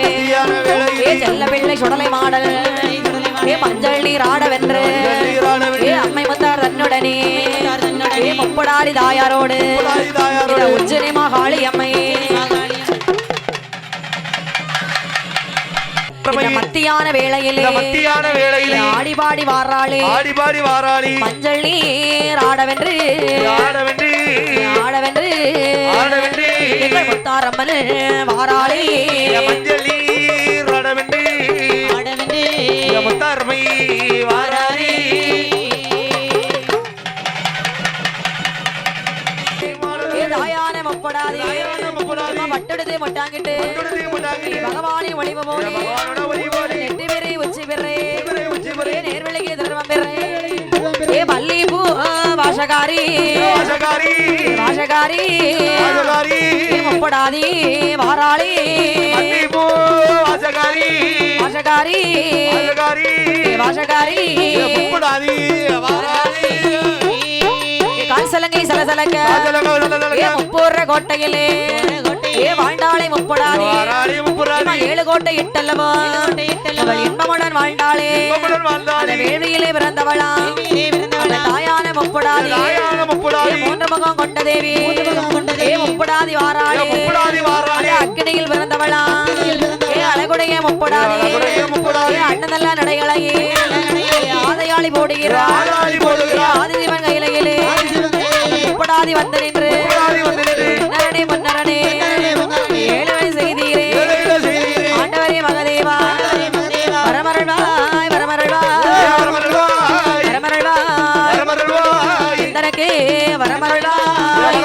செல்ல பிள்ளை சுடலை மாடல் மஞ்சள் நீர் ஆடவென்று அம்மை முத்தார் தன்னுடனே முப்படாடி தாயாரோடு உச்சினி மகாளி அம்மை மத்தியான வேளையிலே ஆடிபாடி வாராளே மஞ்சள் நீர் ஆடவென்று எங்கள் முத்தாரம்மன் வாராளே மஞ்சள் நீர் ஆடவென்று முத்தாரம்மை வாராளே தாயான முப்படாதே பகவானே ஒளிவு போலே நெற்றி பெறே உச்சி பெறே நேர்வழியே தர்மம் பெறே ஏ மல்லி பூ வாசகாரி வாசகாரி முப்படாதி வாராளி வாசகாரி வாசகாரி கால் சலங்கை சலசலக்க முப்பூர்ற கோட்டையிலே ஏ வாழ்ந்தாளை முப்படாதி 7 கோட்டை இட்டல்லவோ அவள் இன்பமுடன் வாழ்ந்தாளே அந்த வேள்வியிலே பிறந்தவளா தாயான முப்படாதி 3 முகம் கொண்ட தேவி ஏ முப்படாதி வாராளே அக்கினியில் பிறந்தவளா ஏ அழகுடைய முப்படாதி ஏ அண்ணனல்ல நடைகளையே ஆதையாளி போடுகிறார் ஆதிதிவன் கையிலே முப்படாதி வந்து நின்று மன்னரனே மன்னரனே ஏழை செய்தீரே ஆண்டவரே மகதேவா வரமருள்வாய் வரமருள்வாய் வரமருள்வாய் இந்தனக்கு வரமருள்வாய்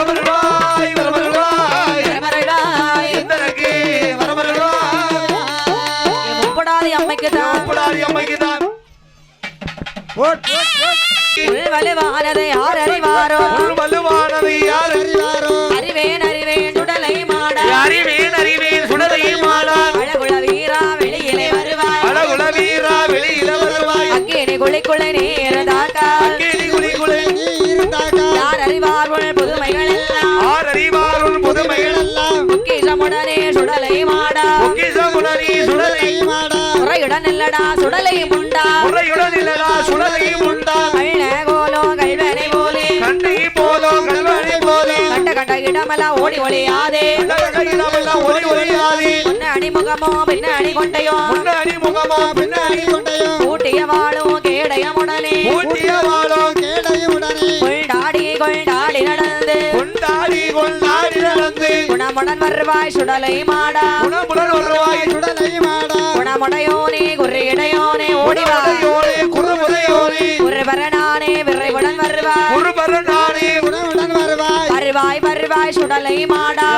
முப்படாதி அம்மைக்கு தான் வலுவானதை யார் அறிவாரோ அறிவேன் அறிவேன் சுடலை மாடா அழகுல வீரா வெளியிலே வருவாய் அக்கேணி குளிக்குள்ள நேரதாக்கா யார் அறிவார்கள் புதுமைகள் எல்லாம் முக்கியமுடனே சுடலை மாடா முறையுடன் இல்லடா சுடலை முண்டா கண்ட இடமெல்லாம் ஓடி ஒளியாதே முன்ன அணிமுகமோ பின்ன அணி கொண்டையோ கூட்டிய வாழும் கேடயமுடனே கொண்டாடி நடந்து குணமுடன் வருவாய் சுடலை மாடா குணமுடையோனே குறியடையோனே ஓடிவாய் குருபரனானே விரைவுடன் வருவாய் சுடலை மாடா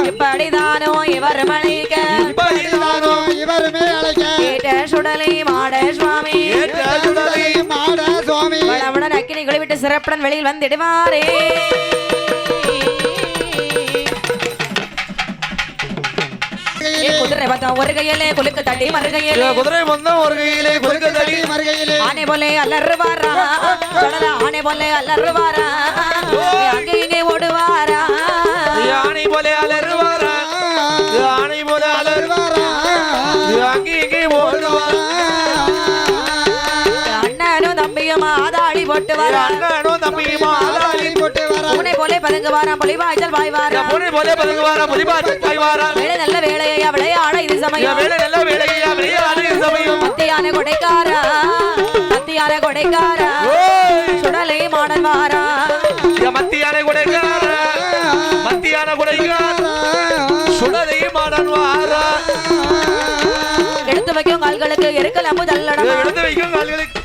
இப்படிதானோ இவர் மலைக்க கேட்ட சுடலை மாட சுவாமி வளமுடன் அக்கினி குளிவிட்டு சிறப்புடன் வெளியில் வந்துடுவாரே குதிரை வந்தம் ஒரு கையிலே குலுக்கு தட்டி மறுகையிலே ஆனை போலே அல்லறுவாரா ஆனை போலே அல்லறுவாரா அங்கே இங்கே ஓடுவாரா அண்ணனும் தம்பியும் ஆதாளி போட்டு வரா பூனை போலே பதுங்கு வாரா பொலிவாய்ச்சல் வாய் வாரா வேலை நல்ல வேலையா விளையாட இது சமயம் மத்தியான கொடைக்காரா சுடலை மாடன் வாரா மத்தியான கொடைக்காரா சுடலை மாடன் வாரா எடுத்து வைக்கும் கால்களுக்கு எருக்கல் அம்பு தள்ளடா எடுத்து வைக்கும் கால்களுக்கு